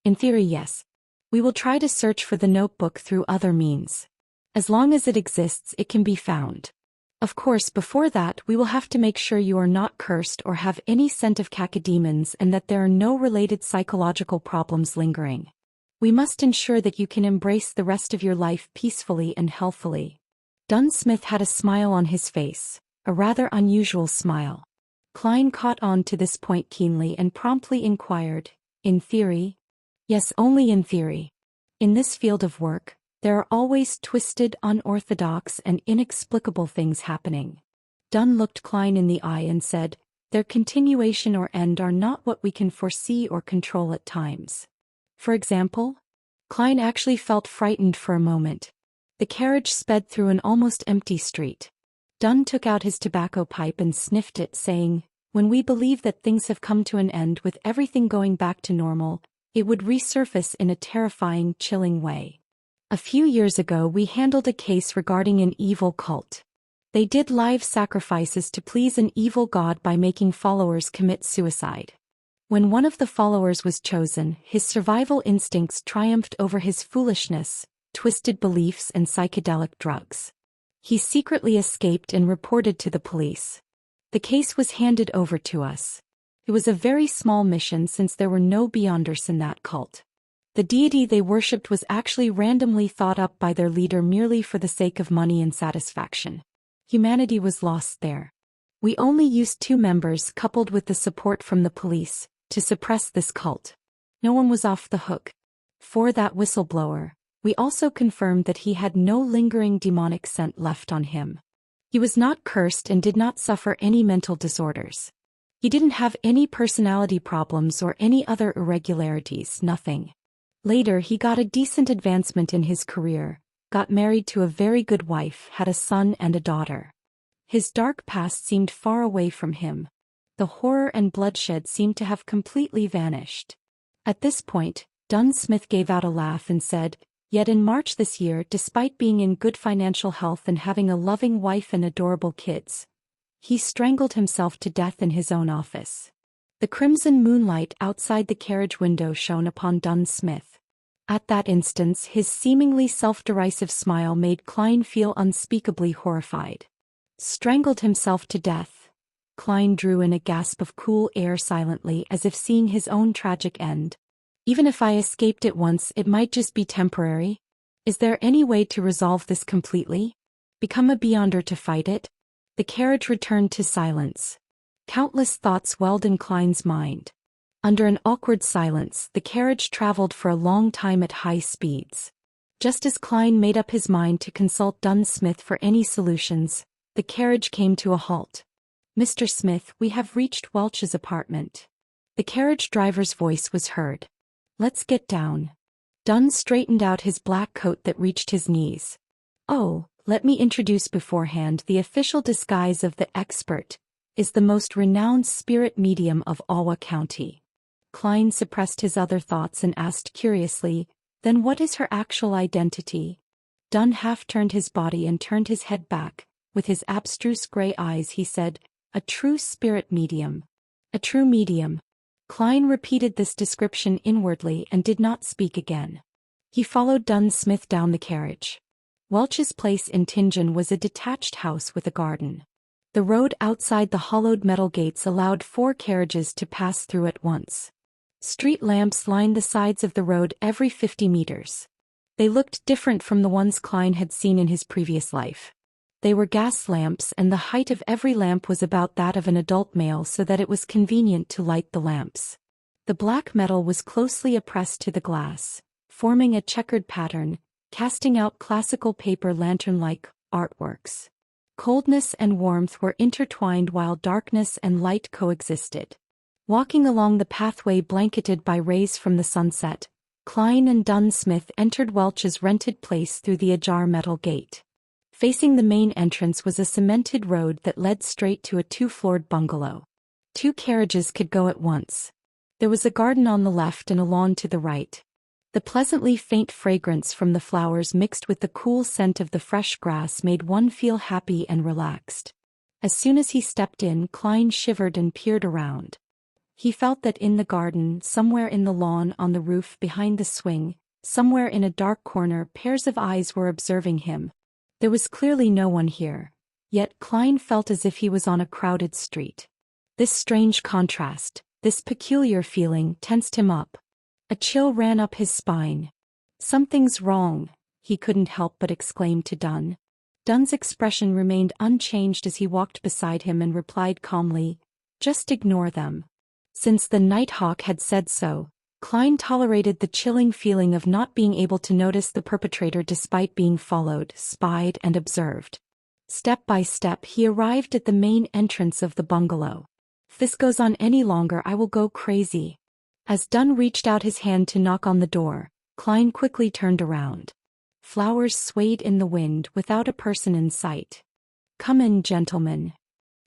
"In theory, yes. We will try to search for the notebook through other means. As long as it exists, it can be found. Of course, before that, we will have to make sure you are not cursed or have any scent of cacodemons and that there are no related psychological problems lingering. We must ensure that you can embrace the rest of your life peacefully and healthfully." Dunn Smith had a smile on his face, a rather unusual smile. Klein caught on to this point keenly and promptly inquired, "In theory?" "Yes, only in theory. In this field of work, There are always twisted, unorthodox, and inexplicable things happening. Dunn looked Klein in the eye and said, "Their continuation or end are not what we can foresee or control at times." For example? Klein actually felt frightened for a moment. The carriage sped through an almost empty street. Dunn took out his tobacco pipe and sniffed it, saying, "When we believe that things have come to an end with everything going back to normal, it would resurface in a terrifying, chilling way. A few years ago we handled a case regarding an evil cult. They did live sacrifices to please an evil god by making followers commit suicide. When one of the followers was chosen, his survival instincts triumphed over his foolishness, twisted beliefs, and psychedelic drugs. He secretly escaped and reported to the police. The case was handed over to us. It was a very small mission since there were no Beyonders in that cult. The deity they worshipped was actually randomly thought up by their leader merely for the sake of money and satisfaction. Humanity was lost there. We only used 2 members coupled with the support from the police to suppress this cult. No one was off the hook. For that whistleblower, we also confirmed that he had no lingering demonic scent left on him. He was not cursed and did not suffer any mental disorders. He didn't have any personality problems or any other irregularities, nothing. Later he got a decent advancement in his career, got married to a very good wife, had a son and a daughter. His dark past seemed far away from him. The horror and bloodshed seemed to have completely vanished. At this point, Dunn Smith gave out a laugh and said, "Yet in March this year, despite being in good financial health and having a loving wife and adorable kids, he strangled himself to death in his own office." The crimson moonlight outside the carriage window shone upon Dunn Smith. At that instant, his seemingly self-derisive smile made Klein feel unspeakably horrified. Strangled himself to death. Klein drew in a gasp of cool air silently, as if seeing his own tragic end. "Even if I escaped it once, it might just be temporary. Is there any way to resolve this completely? Become a Beyonder to fight it?" The carriage returned to silence. Countless thoughts welled in Klein's mind. Under an awkward silence, the carriage traveled for a long time at high speeds. Just as Klein made up his mind to consult Dunn Smith for any solutions, the carriage came to a halt. "Mr. Smith, we have reached Welch's apartment." The carriage driver's voice was heard. "Let's get down." Dunn straightened out his black coat that reached his knees. "Oh, let me introduce beforehand, the official disguise of the expert is the most renowned spirit medium of Alwa County." Klein suppressed his other thoughts and asked curiously, "Then what is her actual identity?" Dunn half turned his body and turned his head back. With his abstruse gray eyes he said, "A true spirit medium." "A true medium." Klein repeated this description inwardly and did not speak again. He followed Dunn Smith down the carriage. Welch's place in Tingen was a detached house with a garden. The road outside the hollowed metal gates allowed 4 carriages to pass through at once. Street lamps lined the sides of the road every 50 meters. They looked different from the ones Klein had seen in his previous life. They were gas lamps, and the height of every lamp was about that of an adult male, so that it was convenient to light the lamps. The black metal was closely pressed to the glass, forming a checkered pattern, casting out classical paper lantern-like artworks. Coldness and warmth were intertwined while darkness and light coexisted. Walking along the pathway blanketed by rays from the sunset, Klein and Dunn Smith entered Welch's rented place through the ajar metal gate. Facing the main entrance was a cemented road that led straight to a 2-floored bungalow. 2 carriages could go at once. There was a garden on the left and a lawn to the right. The pleasantly faint fragrance from the flowers mixed with the cool scent of the fresh grass made one feel happy and relaxed. As soon as he stepped in, Klein shivered and peered around. He felt that in the garden, somewhere in the lawn, on the roof, behind the swing, somewhere in a dark corner, pairs of eyes were observing him. There was clearly no one here, yet Klein felt as if he was on a crowded street. This strange contrast, this peculiar feeling, tensed him up. A chill ran up his spine. "Something's wrong," he couldn't help but exclaim to Dunn. Dunn's expression remained unchanged as he walked beside him and replied calmly, "Just ignore them." Since the Nighthawk had said so, Klein tolerated the chilling feeling of not being able to notice the perpetrator despite being followed, spied, and observed. Step by step he arrived at the main entrance of the bungalow. If this goes on any longer I will go crazy. As Dunn reached out his hand to knock on the door, Klein quickly turned around. Flowers swayed in the wind without a person in sight. "Come in, gentlemen."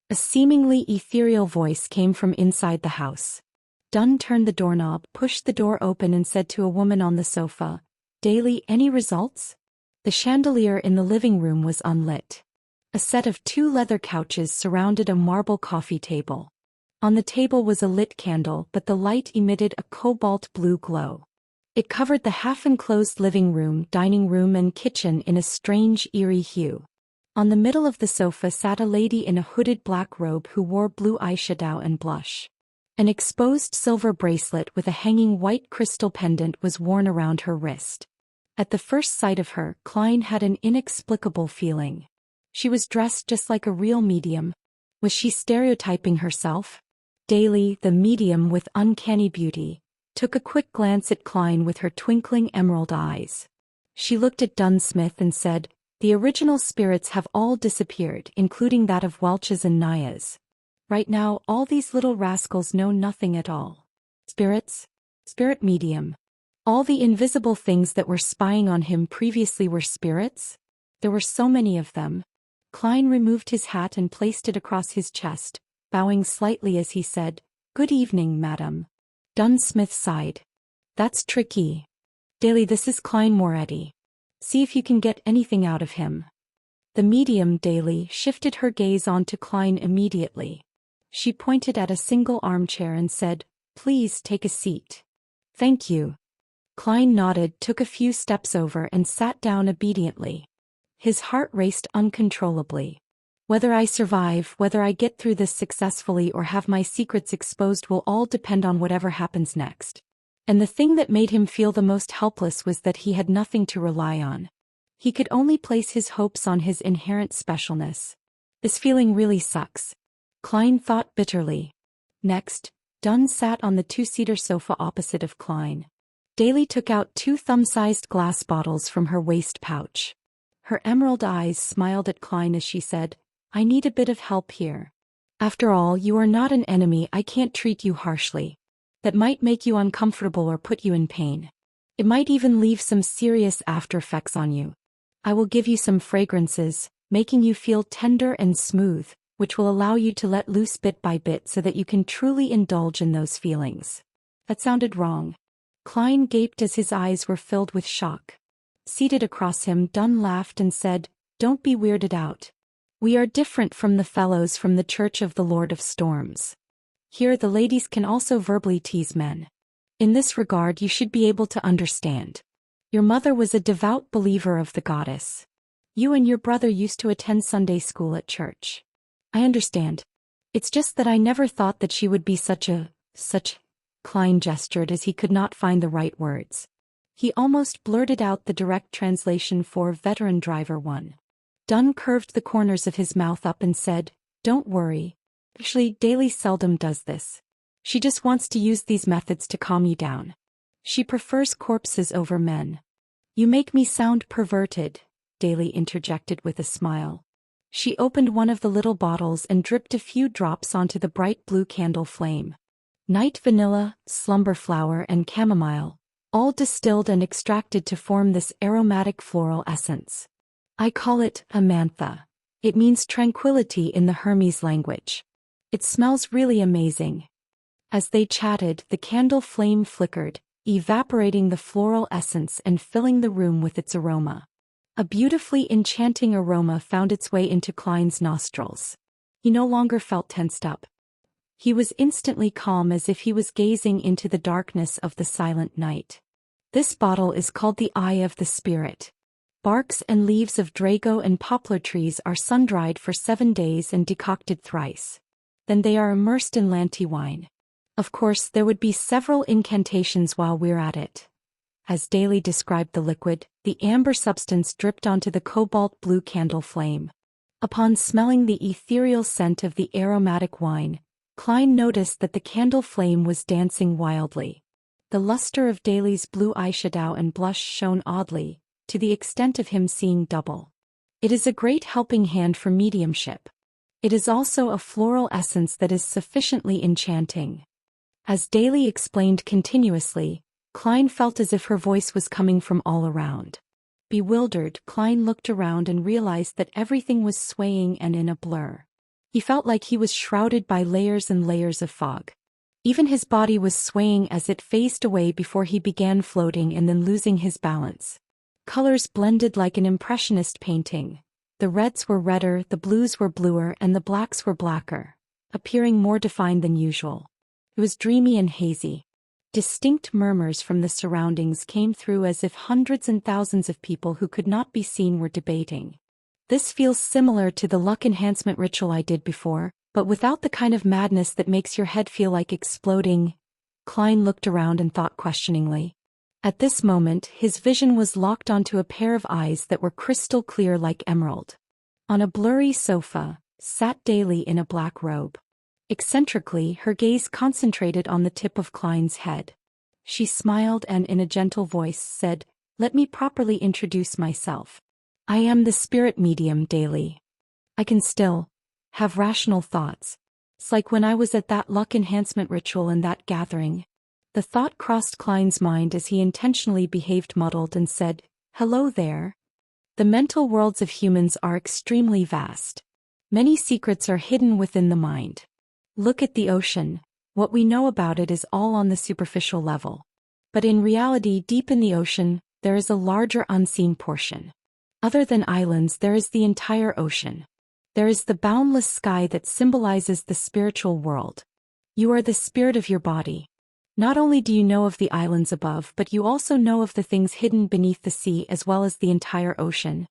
A seemingly ethereal voice came from inside the house. Dunn turned the doorknob, pushed the door open and said to a woman on the sofa, "Daly, any results?" The chandelier in the living room was unlit. A set of 2 leather couches surrounded a marble coffee table. On the table was a lit candle, but the light emitted a cobalt blue glow. It covered the half-enclosed living room, dining room and kitchen in a strange, eerie hue. On the middle of the sofa sat a lady in a hooded black robe who wore blue eyeshadow and blush. An exposed silver bracelet with a hanging white crystal pendant was worn around her wrist. At the first sight of her, Klein had an inexplicable feeling. She was dressed just like a real medium. Was she stereotyping herself? Daly, the medium with uncanny beauty, took a quick glance at Klein with her twinkling emerald eyes. She looked at Dunsmith and said, "The original spirits have all disappeared, including that of Welch's and Naya's. Right now, all these little rascals know nothing at all." Spirits? Spirit medium. All the invisible things that were spying on him previously were spirits? There were so many of them. Klein removed his hat and placed it across his chest, bowing slightly as he said, "Good evening, madam." Dunsmith sighed. "That's tricky. Daly, this is Klein Moretti. See if you can get anything out of him." The medium, Daly, shifted her gaze onto Klein immediately. She pointed at a single armchair and said, "Please take a seat." "Thank you." Klein nodded, took a few steps over and sat down obediently. His heart raced uncontrollably. Whether I survive, whether I get through this successfully or have my secrets exposed will all depend on whatever happens next. And the thing that made him feel the most helpless was that he had nothing to rely on. He could only place his hopes on his inherent specialness. This feeling really sucks. Klein thought bitterly. Next, Dunn sat on the 2-seater sofa opposite of Klein. Daly took out 2 thumb-sized glass bottles from her waist pouch. Her emerald eyes smiled at Klein as she said, "I need a bit of help here. After all, you are not an enemy. I can't treat you harshly. That might make you uncomfortable or put you in pain. It might even leave some serious after effects on you. I will give you some fragrances, making you feel tender and smooth, which will allow you to let loose bit by bit so that you can truly indulge in those feelings." That sounded wrong. Klein gaped as his eyes were filled with shock. Seated across him, Dunn laughed and said, "Don't be weirded out. We are different from the fellows from the Church of the Lord of Storms. Here the ladies can also verbally tease men. In this regard you should be able to understand. Your mother was a devout believer of the goddess. You and your brother used to attend Sunday school at church. I understand. It's just that I never thought that she would be such. Klein gestured as he could not find the right words. He almost blurted out the direct translation for veteran driver 1. Dunn curved the corners of his mouth up and said, "Don't worry. Actually, Daly seldom does this. She just wants to use these methods to calm you down. She prefers corpses over men." "You make me sound perverted," Daly interjected with a smile. She opened one of the little bottles and dripped a few drops onto the bright blue candle flame. Night vanilla, slumber flower and chamomile, all distilled and extracted to form this aromatic floral essence. "I call it Amantha. It means tranquility in the Hermes language. It smells really amazing." As they chatted, the candle flame flickered, evaporating the floral essence and filling the room with its aroma. A beautifully enchanting aroma found its way into Klein's nostrils. He no longer felt tensed up. He was instantly calm as if he was gazing into the darkness of the silent night. "This bottle is called the Eye of the Spirit. Barks and leaves of drago and poplar trees are sun-dried for 7 days and decocted thrice. Then they are immersed in Lanti wine. Of course, there would be several incantations while we're at it." As Daly described the liquid, the amber substance dripped onto the cobalt blue candle flame. Upon smelling the ethereal scent of the aromatic wine, Klein noticed that the candle flame was dancing wildly. The luster of Daly's blue eyeshadow and blush shone oddly, to the extent of him seeing double. It is a great helping hand for mediumship. It is also a floral essence that is sufficiently enchanting. As Daly explained continuously, Klein felt as if her voice was coming from all around. Bewildered, Klein looked around and realized that everything was swaying and in a blur. He felt like he was shrouded by layers and layers of fog. Even his body was swaying as it phased away before he began floating and then losing his balance. Colors blended like an impressionist painting. The reds were redder, the blues were bluer, and the blacks were blacker, appearing more defined than usual. It was dreamy and hazy. Distinct murmurs from the surroundings came through as if hundreds and thousands of people who could not be seen were debating. This feels similar to the luck enhancement ritual I did before, but without the kind of madness that makes your head feel like exploding. Klein looked around and thought questioningly. At this moment, his vision was locked onto a pair of eyes that were crystal clear like emerald. On a blurry sofa, sat Daly in a black robe. Eccentrically, her gaze concentrated on the tip of Klein's head. She smiled and in a gentle voice said, "Let me properly introduce myself. I am the spirit medium, Daly. I can still have rational thoughts. It's like when I was at that luck enhancement ritual in that gathering." The thought crossed Klein's mind as he intentionally behaved muddled and said, "Hello there." The mental worlds of humans are extremely vast. Many secrets are hidden within the mind. Look at the ocean. What we know about it is all on the superficial level. But in reality, deep in the ocean, there is a larger unseen portion. Other than islands, there is the entire ocean. There is the boundless sky that symbolizes the spiritual world. You are the spirit of your body. Not only do you know of the islands above, but you also know of the things hidden beneath the sea as well as the entire ocean.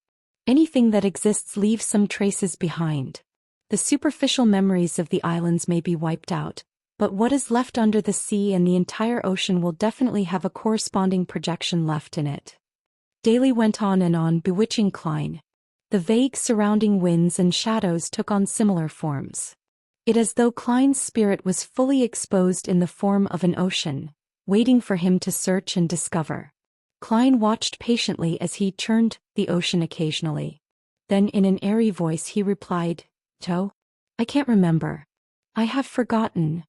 Anything that exists leaves some traces behind. The superficial memories of the islands may be wiped out, but what is left under the sea and the entire ocean will definitely have a corresponding projection left in it. Daly went on and on, bewitching Klein. The vague surrounding winds and shadows took on similar forms. It as though Klein's spirit was fully exposed in the form of an ocean, waiting for him to search and discover. Klein watched patiently as he churned the ocean occasionally. Then in an airy voice he replied, "Joe? I can't remember. I have forgotten."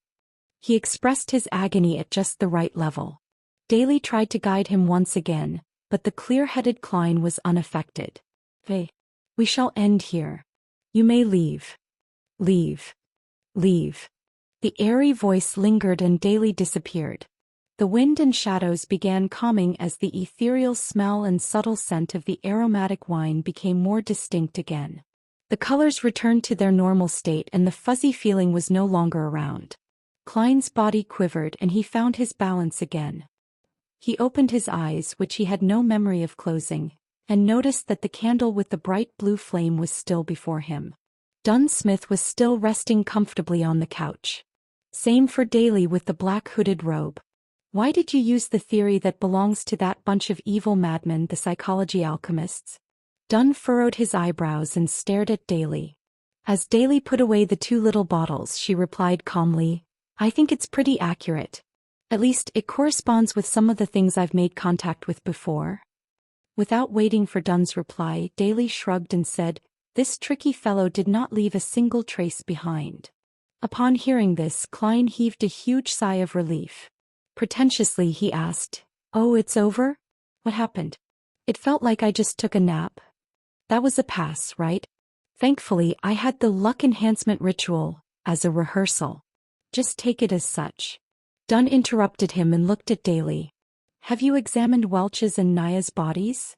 He expressed his agony at just the right level. Daly tried to guide him once again, but the clear-headed Klein was unaffected. We shall end here. You may leave. Leave. Leave." The airy voice lingered and Daly disappeared. The wind and shadows began calming as the ethereal smell and subtle scent of the aromatic wine became more distinct again. The colors returned to their normal state and the fuzzy feeling was no longer around. Klein's body quivered and he found his balance again. He opened his eyes, which he had no memory of closing, and noticed that the candle with the bright blue flame was still before him. Dunn Smith was still resting comfortably on the couch. Same for Daly with the black hooded robe. "Why did you use the theory that belongs to that bunch of evil madmen, the psychology alchemists?" Dunn furrowed his eyebrows and stared at Daly. As Daly put away the two little bottles, she replied calmly, "I think it's pretty accurate. At least, it corresponds with some of the things I've made contact with before." Without waiting for Dunn's reply, Daly shrugged and said, "This tricky fellow did not leave a single trace behind." Upon hearing this, Klein heaved a huge sigh of relief. Pretentiously he asked, "Oh, it's over? What happened? It felt like I just took a nap." "That was a pass, right? Thankfully, I had the luck enhancement ritual as a rehearsal. Just take it as such." Dunn interrupted him and looked at Daly. "Have you examined Welch's and Naya's bodies?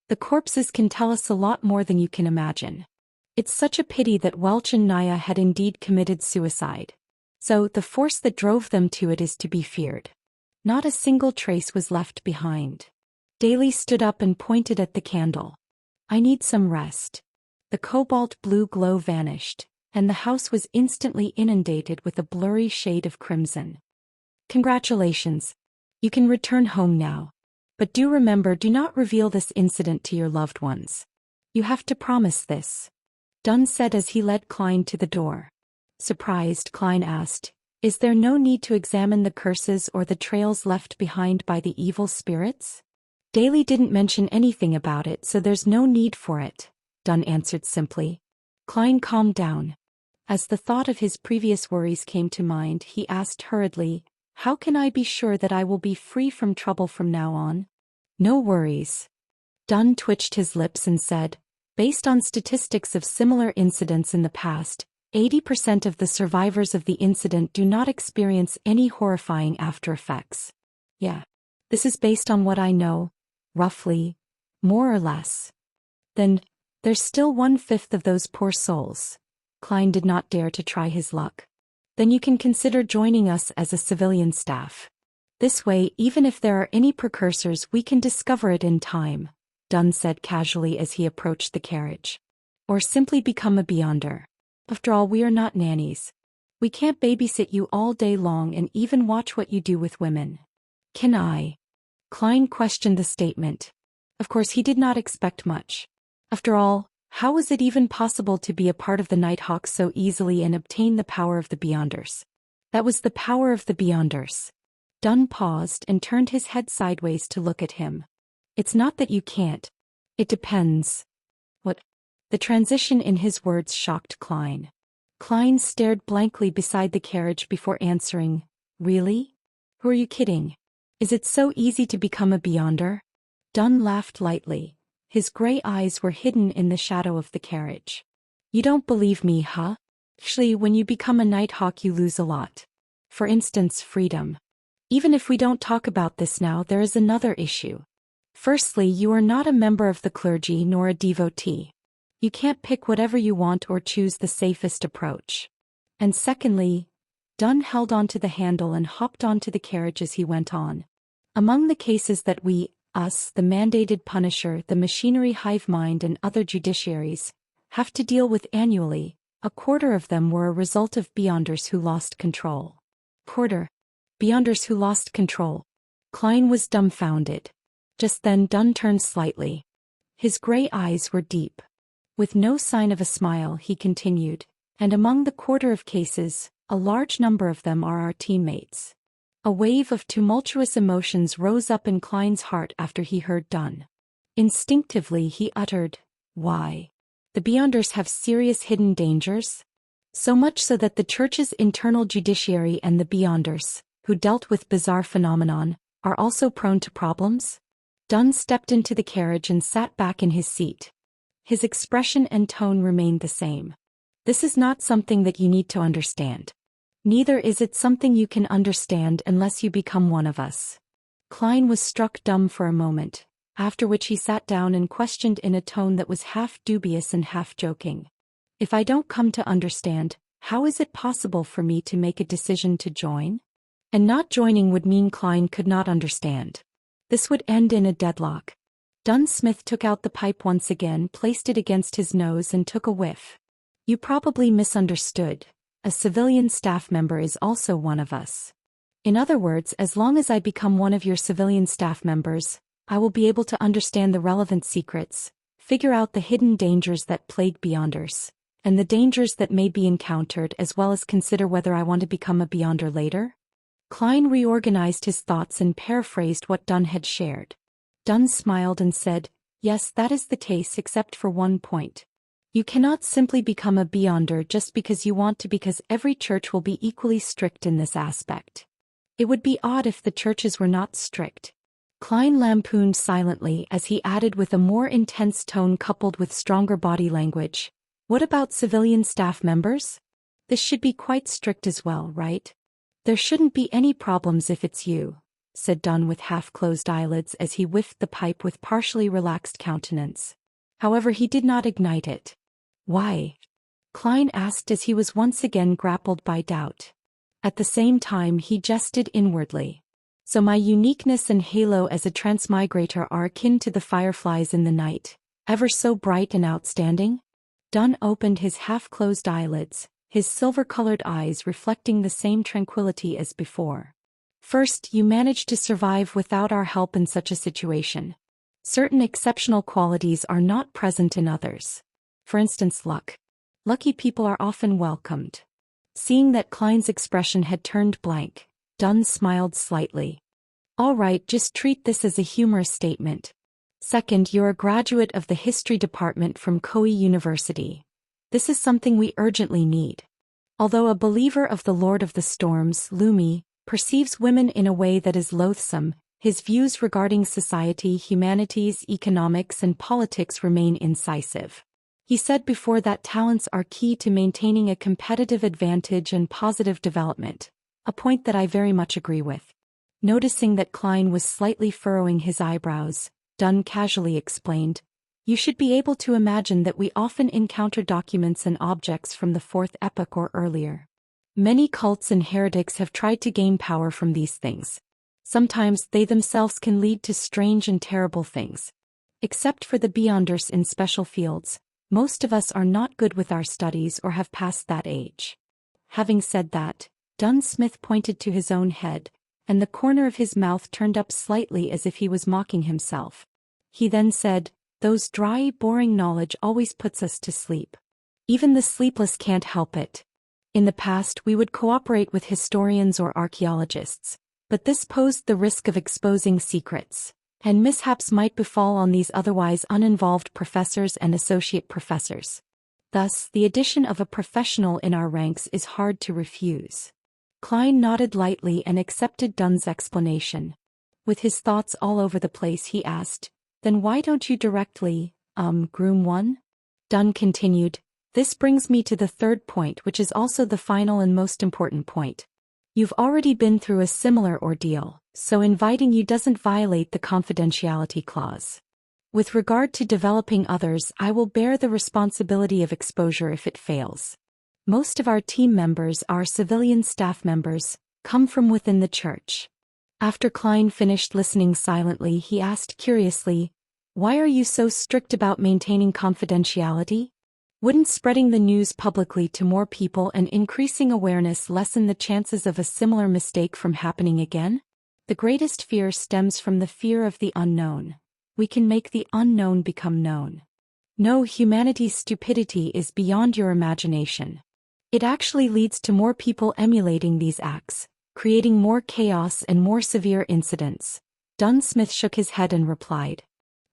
The corpses can tell us a lot more than you can imagine. It's such a pity that Welch and Naya had indeed committed suicide. So the force that drove them to it is to be feared. Not a single trace was left behind." Daly stood up and pointed at the candle. "I need some rest." The cobalt blue glow vanished, and the house was instantly inundated with a blurry shade of crimson. "Congratulations. You can return home now. But do remember, do not reveal this incident to your loved ones. You have to promise this," Dunn said as he led Klein to the door. Surprised, Klein asked, Is there no need to examine the curses or the trails left behind by the evil spirits? Daly didn't mention anything about it, so there's no need for it, Dunn answered simply. Klein calmed down. As the thought of his previous worries came to mind, he asked hurriedly, "How can I be sure that I will be free from trouble from now on?" "No worries." Dunn twitched his lips and said, "Based on statistics of similar incidents in the past, 80% of the survivors of the incident do not experience any horrifying after effects." "Yeah. This is based on what I know, roughly, more or less." "Then, there's still 1/5 of those poor souls." Klein did not dare to try his luck. "Then you can consider joining us as a civilian staff. This way, even if there are any precursors, we can discover it in time," Dunn said casually as he approached the carriage. "Or simply become a Beyonder. After all, we are not nannies. We can't babysit you all day long and even watch what you do with women." "Can I?" Klein questioned the statement. Of course, he did not expect much. After all, how was it even possible to be a part of the Nighthawks so easily and obtain the power of the Beyonders? That was the power of the Beyonders. Dunn paused and turned his head sideways to look at him. "It's not that you can't. It depends." "What?" The transition in his words shocked Klein. Klein stared blankly beside the carriage before answering, "Really? Who are you kidding? Is it so easy to become a Beyonder?" Dunn laughed lightly. His gray eyes were hidden in the shadow of the carriage. "You don't believe me, huh? Actually, when you become a Nighthawk you lose a lot. For instance, freedom. Even if we don't talk about this now, there is another issue. Firstly, you are not a member of the clergy nor a devotee. You can't pick whatever you want or choose the safest approach. And secondly," Dunn held onto the handle and hopped onto the carriage as he went on, "among the cases that us, the mandated Punisher, the machinery hive mind and other judiciaries, have to deal with annually, 1/4 of them were a result of Beyonders who lost control." "Quarter? Beyonders who lost control?" Klein was dumbfounded. Just then Dunn turned slightly. His gray eyes were deep. With no sign of a smile, he continued, "And among the 1/4 of cases, a large number of them are our teammates." A wave of tumultuous emotions rose up in Klein's heart after he heard Dunn. Instinctively he uttered, "Why? The Beyonders have serious hidden dangers? So much so that the Church's internal judiciary and the Beyonders, who dealt with bizarre phenomenon, are also prone to problems?" Dunn stepped into the carriage and sat back in his seat. His expression and tone remained the same. "This is not something that you need to understand. Neither is it something you can understand unless you become one of us." Klein was struck dumb for a moment, after which he sat down and questioned in a tone that was half dubious and half joking. "If I don't come to understand, how is it possible for me to make a decision to join?" And not joining would mean Klein could not understand. This would end in a deadlock. Dunn Smith took out the pipe once again, placed it against his nose and took a whiff. "You probably misunderstood. A civilian staff member is also one of us. In other words, as long as I become one of your civilian staff members, I will be able to understand the relevant secrets, figure out the hidden dangers that plague Beyonders, and the dangers that may be encountered, as well as consider whether I want to become a Beyonder later." Klein reorganized his thoughts and paraphrased what Dunn had shared. Dunn smiled and said, "Yes, that is the case except for one point. You cannot simply become a Beyonder just because you want to, because every church will be equally strict in this aspect. It would be odd if the churches were not strict." Klein lampooned silently as he added with a more intense tone coupled with stronger body language, "What about civilian staff members? This should be quite strict as well, right? There shouldn't be any problems if it's you," said Dunn with half-closed eyelids as he whiffed the pipe with partially relaxed countenance. However, he did not ignite it. "Why?" Klein asked as he was once again grappled by doubt. At the same time he jested inwardly. "So my uniqueness and halo as a transmigrator are akin to the fireflies in the night, ever so bright and outstanding?" Dunn opened his half-closed eyelids, his silver-colored eyes reflecting the same tranquility as before. "First, you managed to survive without our help in such a situation. Certain exceptional qualities are not present in others. For instance, luck. Lucky people are often welcomed. Seeing that Klein's expression had turned blank, Dunn smiled slightly. All right, just treat this as a humorous statement. Second, you're a graduate of the history department from Koei University. This is something we urgently need. Although a believer of the Lord of the Storms, Lumi, perceives women in a way that is loathsome, his views regarding society, humanities, economics, and politics remain incisive. He said before that talents are key to maintaining a competitive advantage and positive development, a point that I very much agree with. Noticing that Klein was slightly furrowing his eyebrows, Dunn casually explained, "You should be able to imagine that we often encounter documents and objects from the Fourth Epoch or earlier. Many cults and heretics have tried to gain power from these things. Sometimes they themselves can lead to strange and terrible things. Except for the Beyonders in special fields, most of us are not good with our studies or have passed that age." Having said that, Dunn Smith pointed to his own head, and the corner of his mouth turned up slightly as if he was mocking himself. He then said, "Those dry, boring knowledge always puts us to sleep. Even the sleepless can't help it. In the past we would cooperate with historians or archaeologists, but this posed the risk of exposing secrets, and mishaps might befall on these otherwise uninvolved professors and associate professors. Thus, the addition of a professional in our ranks is hard to refuse." Klein nodded lightly and accepted Dunn's explanation. With his thoughts all over the place, he asked, "Then why don't you directly, groom one?" Dunn continued, "This brings me to the third point, which is also the final and most important point. You've already been through a similar ordeal, so inviting you doesn't violate the confidentiality clause. With regard to developing others, I will bear the responsibility of exposure if it fails. Most of our team members, our civilian staff members, come from within the church." After Klein finished listening silently, he asked curiously, "Why are you so strict about maintaining confidentiality? Wouldn't spreading the news publicly to more people and increasing awareness lessen the chances of a similar mistake from happening again? The greatest fear stems from the fear of the unknown. We can make the unknown become known. No, humanity's stupidity is beyond your imagination. It actually leads to more people emulating these acts, creating more chaos and more severe incidents." Dunn Smith shook his head and replied.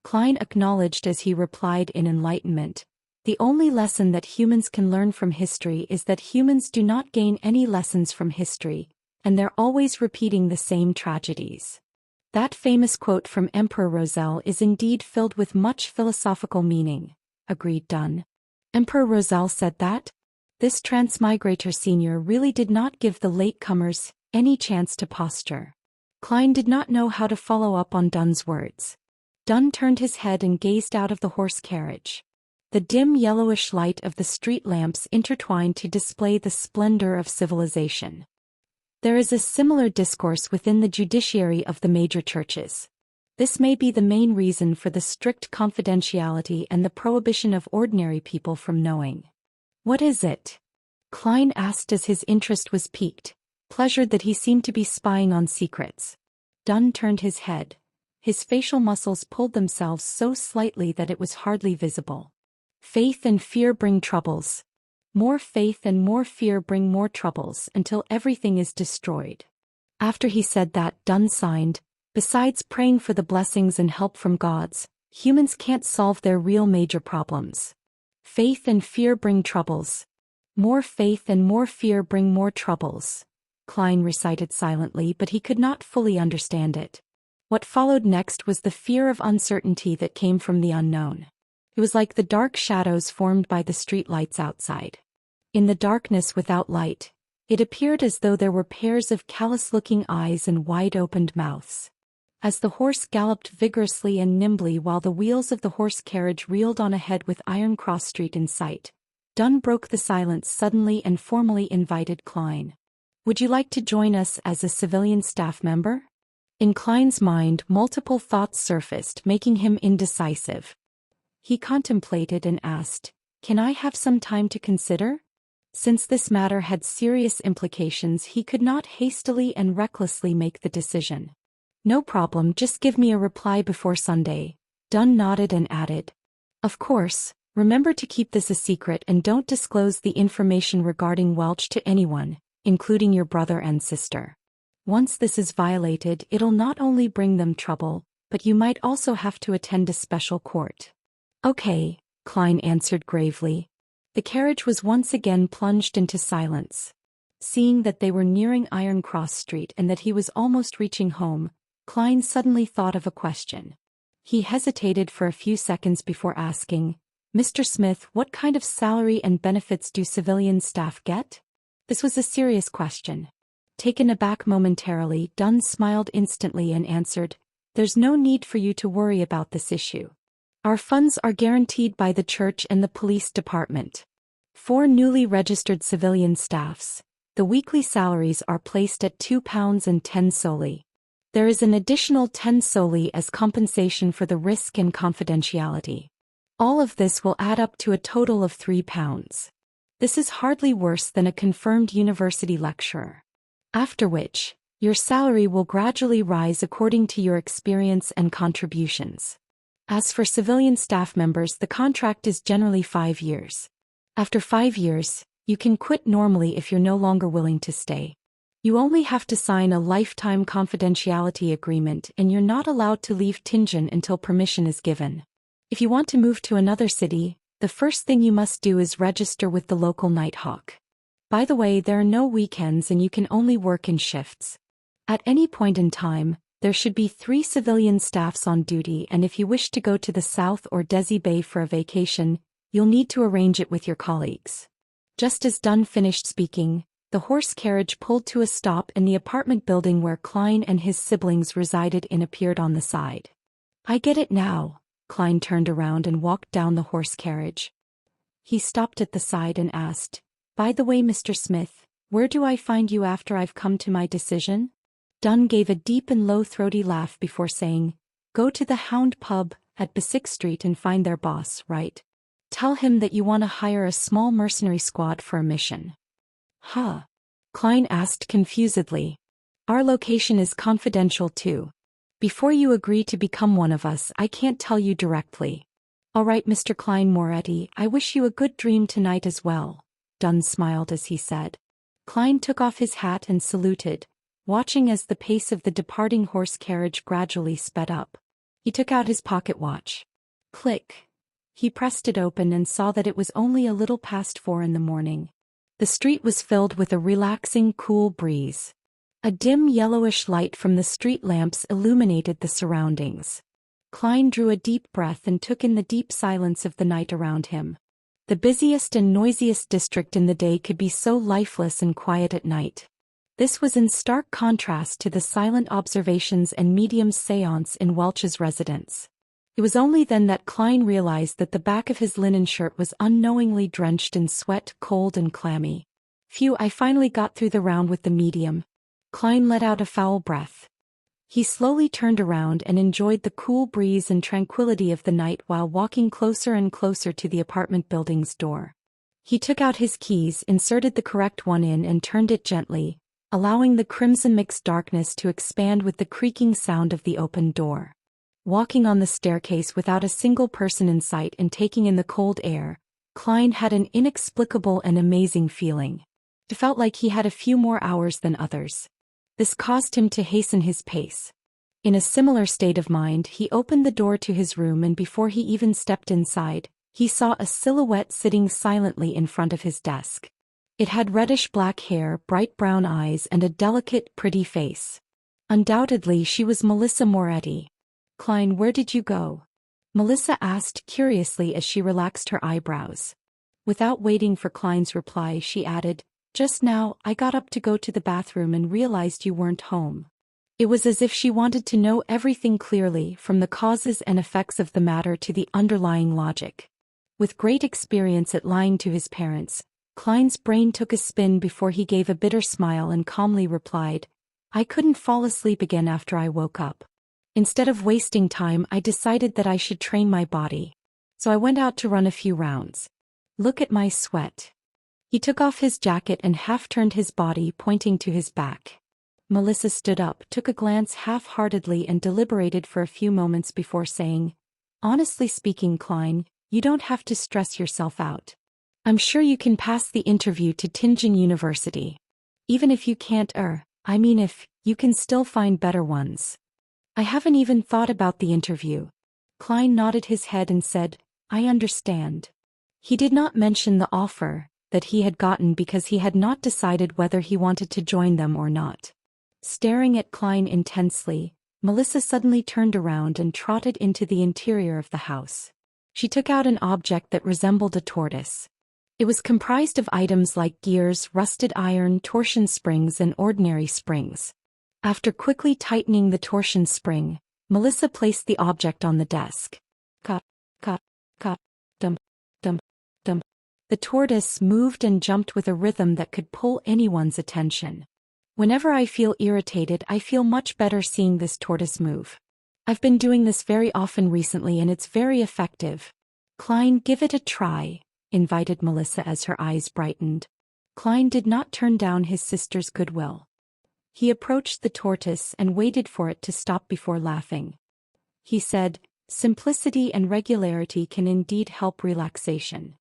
Klein acknowledged as he replied in enlightenment, "The only lesson that humans can learn from history is that humans do not gain any lessons from history, and they're always repeating the same tragedies." That famous quote from Emperor Roselle is indeed filled with much philosophical meaning, agreed Dunn. Emperor Roselle said that? This transmigrator senior really did not give the latecomers any chance to posture. Klein did not know how to follow up on Dunn's words. Dunn turned his head and gazed out of the horse carriage. The dim yellowish light of the street lamps intertwined to display the splendor of civilization. There is a similar discourse within the judiciary of the major churches. This may be the main reason for the strict confidentiality and the prohibition of ordinary people from knowing. What is it? Klein asked as his interest was piqued, pleasured that he seemed to be spying on secrets. Dunn turned his head. His facial muscles pulled themselves so slightly that it was hardly visible. Faith and fear bring troubles. More faith and more fear bring more troubles until everything is destroyed. After he said that, Dunn signed, "Besides praying for the blessings and help from gods, humans can't solve their real major problems. Faith and fear bring troubles. More faith and more fear bring more troubles." Klein recited silently, but he could not fully understand it. What followed next was the fear of uncertainty that came from the unknown. It was like the dark shadows formed by the street lights outside. In the darkness without light, it appeared as though there were pairs of callous-looking eyes and wide-opened mouths. As the horse galloped vigorously and nimbly while the wheels of the horse carriage reeled on ahead with Iron Cross Street in sight, Dunn broke the silence suddenly and formally invited Klein. "Would you like to join us as a civilian staff member?" In Klein's mind, multiple thoughts surfaced, making him indecisive. He contemplated and asked, "Can I have some time to consider?" Since this matter had serious implications, he could not hastily and recklessly make the decision. "No problem, just give me a reply before Sunday." Dunn nodded and added, "Of course, Remember to keep this a secret and don't disclose the information regarding Welch to anyone, including your brother and sister. Once this is violated, it'll not only bring them trouble, but you might also have to attend a special court. Okay, Klein answered gravely. The carriage was once again plunged into silence. Seeing that they were nearing Iron Cross Street and that he was almost reaching home, Klein suddenly thought of a question. He hesitated for a few seconds before asking, "Mr. Smith, what kind of salary and benefits do civilian staff get?" This was a serious question. Taken aback momentarily, Dunn smiled instantly and answered, "There's no need for you to worry about this issue. Our funds are guaranteed by the church and the police department. For newly registered civilian staffs, the weekly salaries are placed at £2.10 solely. There is an additional 10 solely as compensation for the risk and confidentiality. All of this will add up to a total of £3. This is hardly worse than a confirmed university lecturer. After which, your salary will gradually rise according to your experience and contributions. As for civilian staff members, the contract is generally 5 years. After 5 years, you can quit normally if you're no longer willing to stay. You only have to sign a lifetime confidentiality agreement and you're not allowed to leave Tingen until permission is given. If you want to move to another city, the first thing you must do is register with the local Nighthawk. By the way, there are no weekends and you can only work in shifts. At any point in time, there should be 3 civilian staffs on duty, and if you wish to go to the South or Desi Bay for a vacation, you'll need to arrange it with your colleagues." Just as Dunn finished speaking, the horse carriage pulled to a stop and the apartment building where Klein and his siblings resided in appeared on the side. "I get it now." Klein turned around and walked down the horse carriage. He stopped at the side and asked, "By the way, Mr. Smith, where do I find you after I've come to my decision?" Dunn gave a deep and low-throaty laugh before saying, "Go to the Hound Pub at Basic Street and find their boss, right? Tell him that you want to hire a small mercenary squad for a mission." "Huh?" Klein asked confusedly. "Our location is confidential too. Before you agree to become one of us, I can't tell you directly." "All right, Mr. Klein Moretti, I wish you a good dream tonight as well," Dunn smiled as he said. Klein took off his hat and saluted, watching as the pace of the departing horse carriage gradually sped up. He took out his pocket watch. Click. He pressed it open and saw that it was only a little past 4 in the morning. The street was filled with a relaxing, cool breeze. A dim yellowish light from the street lamps illuminated the surroundings. Klein drew a deep breath and took in the deep silence of the night around him. The busiest and noisiest district in the day could be so lifeless and quiet at night. This was in stark contrast to the silent observations and medium's séance in Welch's residence. It was only then that Klein realized that the back of his linen shirt was unknowingly drenched in sweat, cold and clammy. "Phew, I finally got through the round with the medium." Klein let out a foul breath. He slowly turned around and enjoyed the cool breeze and tranquility of the night while walking closer and closer to the apartment building's door. He took out his keys, inserted the correct one in and turned it gently, allowing the crimson-mixed darkness to expand with the creaking sound of the opened door. Walking on the staircase without a single person in sight and taking in the cold air, Klein had an inexplicable and amazing feeling. It felt like he had a few more hours than others. This caused him to hasten his pace. In a similar state of mind, he opened the door to his room, and before he even stepped inside, he saw a silhouette sitting silently in front of his desk. It had reddish-black hair, bright brown eyes, and a delicate, pretty face. Undoubtedly, she was Melissa Moretti. "Klein, where did you go?" Melissa asked curiously as she relaxed her eyebrows. Without waiting for Klein's reply, she added, "Just now, I got up to go to the bathroom and realized you weren't home." It was as if she wanted to know everything clearly, from the causes and effects of the matter to the underlying logic. With great experience at lying to his parents, Klein's brain took a spin before he gave a bitter smile and calmly replied, "I couldn't fall asleep again after I woke up. Instead of wasting time, I decided that I should train my body. So I went out to run a few rounds. Look at my sweat." He took off his jacket and half-turned his body, pointing to his back. Melissa stood up, took a glance half-heartedly and deliberated for a few moments before saying, "Honestly speaking, Klein, You don't have to stress yourself out. I'm sure you can pass the interview to Tianjin University. Even if you can't, if you can still find better ones. I haven't even thought about the interview. Klein nodded his head and said, I understand. He did not mention the offer that he had gotten because he had not decided whether he wanted to join them or not. Staring at Klein intensely, Melissa suddenly turned around and trotted into the interior of the house. She took out an object that resembled a tortoise. It was comprised of items like gears, rusted iron, torsion springs, and ordinary springs. After quickly tightening the torsion spring, Melissa placed the object on the desk. Ka, ka, ka, dum, dum, dum. The tortoise moved and jumped with a rhythm that could pull anyone's attention. Whenever I feel irritated, I feel much better seeing this tortoise move. I've been doing this very often recently and it's very effective. Klein, give it a try, invited Melissa as her eyes brightened. Klein did not turn down his sister's goodwill. He approached the tortoise and waited for it to stop before laughing. He said, simplicity and regularity can indeed help relaxation.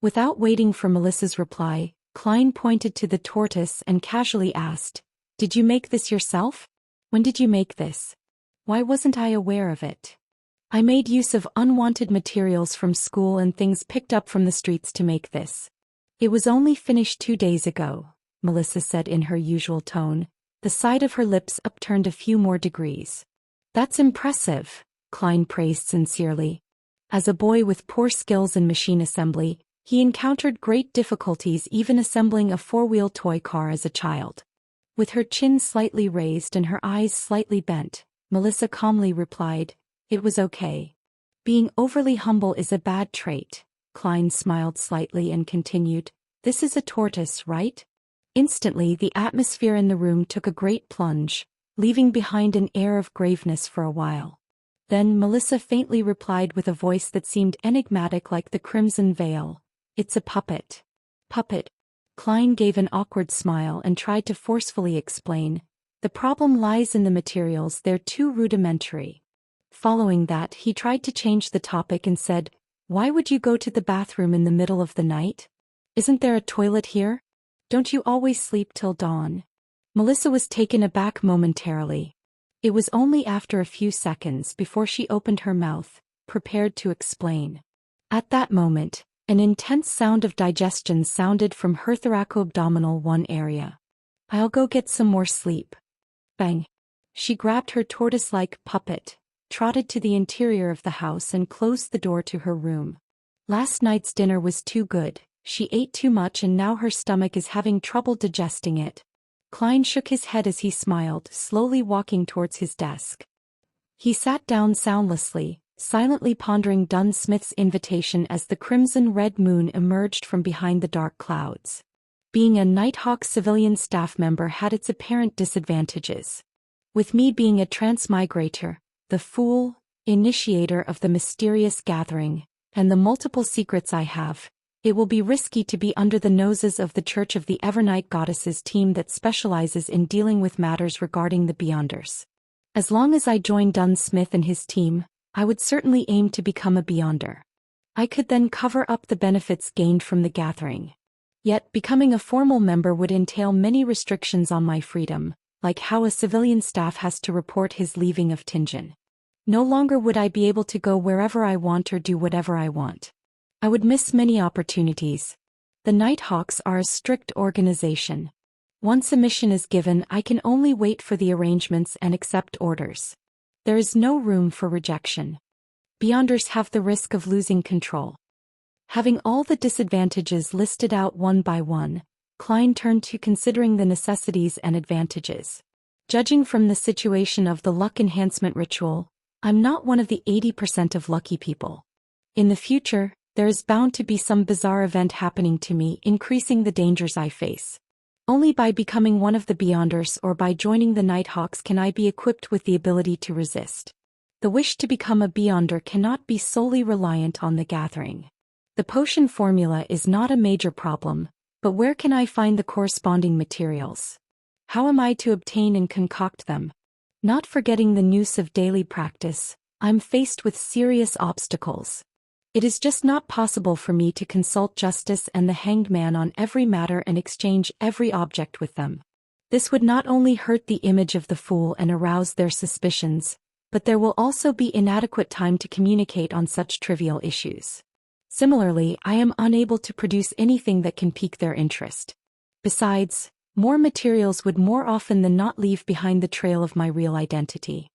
Without waiting for Melissa's reply, Klein pointed to the tortoise and casually asked, Did you make this yourself? When did you make this? Why wasn't I aware of it? I made use of unwanted materials from school and things picked up from the streets to make this. It was only finished 2 days ago, Melissa said in her usual tone, the side of her lips upturned a few more degrees. That's impressive, Klein praised sincerely. As a boy with poor skills in machine assembly, he encountered great difficulties even assembling a four-wheel toy car as a child. With her chin slightly raised and her eyes slightly bent, Melissa calmly replied, It was okay. Being overly humble is a bad trait. Klein smiled slightly and continued, This is a tortoise, right? Instantly the atmosphere in the room took a great plunge, leaving behind an air of graveness for a while. Then Melissa faintly replied with a voice that seemed enigmatic like the crimson veil, It's a puppet. Puppet. Klein gave an awkward smile and tried to forcefully explain, The problem lies in the materials, they're too rudimentary. Following that, he tried to change the topic and said, Why would you go to the bathroom in the middle of the night? Isn't there a toilet here? Don't you always sleep till dawn? Melissa was taken aback momentarily. It was only after a few seconds before she opened her mouth, prepared to explain. At that moment, an intense sound of digestion sounded from her thoracoabdominal 1 area. I'll go get some more sleep. Bang. She grabbed her tortoise-like puppet, trotted to the interior of the house and closed the door to her room. Last night's dinner was too good, she ate too much and now her stomach is having trouble digesting it. Klein shook his head as he smiled, slowly walking towards his desk. He sat down soundlessly, silently pondering Dunn Smith's invitation as the crimson-red moon emerged from behind the dark clouds. Being a Nighthawk civilian staff member had its apparent disadvantages. With me being a transmigrator, the fool, initiator of the mysterious gathering, and the multiple secrets I have, it will be risky to be under the noses of the Church of the Evernight Goddesses team that specializes in dealing with matters regarding the Beyonders. As long as I join Dunn Smith and his team, I would certainly aim to become a Beyonder. I could then cover up the benefits gained from the gathering. Yet, becoming a formal member would entail many restrictions on my freedom, like how a civilian staff has to report his leaving of Tianjin. No longer would I be able to go wherever I want or do whatever I want. I would miss many opportunities. The Nighthawks are a strict organization. Once a mission is given, I can only wait for the arrangements and accept orders. There is no room for rejection. Beyonders have the risk of losing control. Having all the disadvantages listed out one by one, Klein turned to considering the necessities and advantages. Judging from the situation of the luck enhancement ritual, I'm not one of the 80% of lucky people. In the future, there is bound to be some bizarre event happening to me, increasing the dangers I face. Only by becoming one of the Beyonders or by joining the Nighthawks can I be equipped with the ability to resist. The wish to become a Beyonder cannot be solely reliant on the gathering. The potion formula is not a major problem, but where can I find the corresponding materials? How am I to obtain and concoct them? Not forgetting the noose of daily practice, I'm faced with serious obstacles. It is just not possible for me to consult Justice and the Hanged Man on every matter and exchange every object with them. This would not only hurt the image of the fool and arouse their suspicions, but there will also be inadequate time to communicate on such trivial issues. Similarly, I am unable to produce anything that can pique their interest. Besides, more materials would more often than not leave behind the trail of my real identity.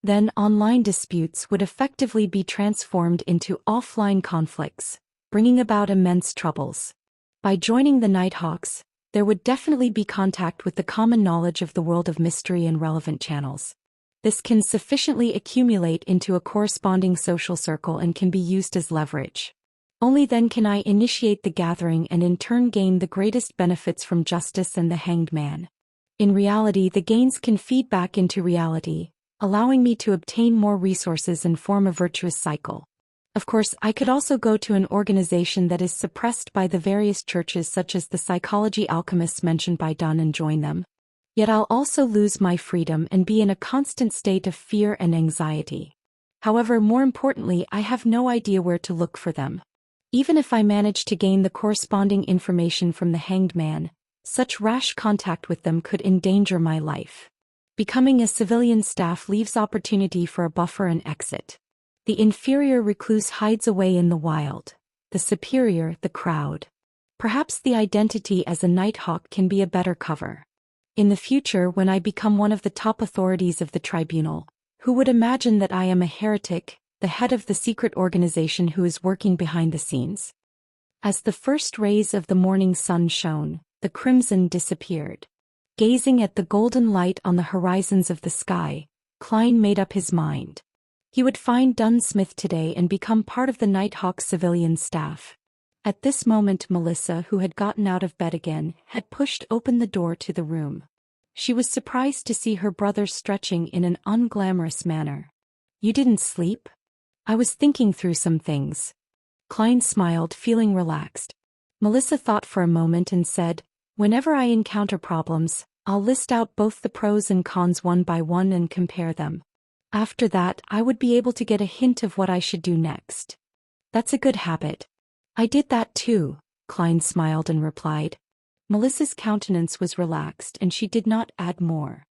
Then online disputes would effectively be transformed into offline conflicts, bringing about immense troubles. By joining the Nighthawks, there would definitely be contact with the common knowledge of the world of mystery and relevant channels. This can sufficiently accumulate into a corresponding social circle and can be used as leverage. Only then can I initiate the gathering and in turn gain the greatest benefits from Justice and the Hanged Man. In reality, the gains can feed back into reality, allowing me to obtain more resources and form a virtuous cycle. Of course, I could also go to an organization that is suppressed by the various churches such as the psychology alchemists mentioned by Dunn and join them. Yet I'll also lose my freedom and be in a constant state of fear and anxiety. However, more importantly, I have no idea where to look for them. Even if I manage to gain the corresponding information from the Hanged Man, such rash contact with them could endanger my life. Becoming a civilian staff leaves opportunity for a buffer and exit. The inferior recluse hides away in the wild, the superior, the crowd. Perhaps the identity as a Nighthawk can be a better cover. In the future, when I become one of the top authorities of the tribunal, who would imagine that I am a heretic, the head of the secret organization who is working behind the scenes? As the first rays of the morning sun shone, the crimson disappeared. Gazing at the golden light on the horizons of the sky, Klein made up his mind. He would find Dunsmith today and become part of the Nighthawk civilian staff. At this moment, Melissa, who had gotten out of bed again, had pushed open the door to the room. She was surprised to see her brother stretching in an unglamorous manner. "You didn't sleep?" "I was thinking through some things." Klein smiled, feeling relaxed. Melissa thought for a moment and said, "Whenever I encounter problems, I'll list out both the pros and cons one by one and compare them. After that, I would be able to get a hint of what I should do next." "That's a good habit." "I did that too," Klein smiled and replied. Melissa's countenance was relaxed and she did not add more.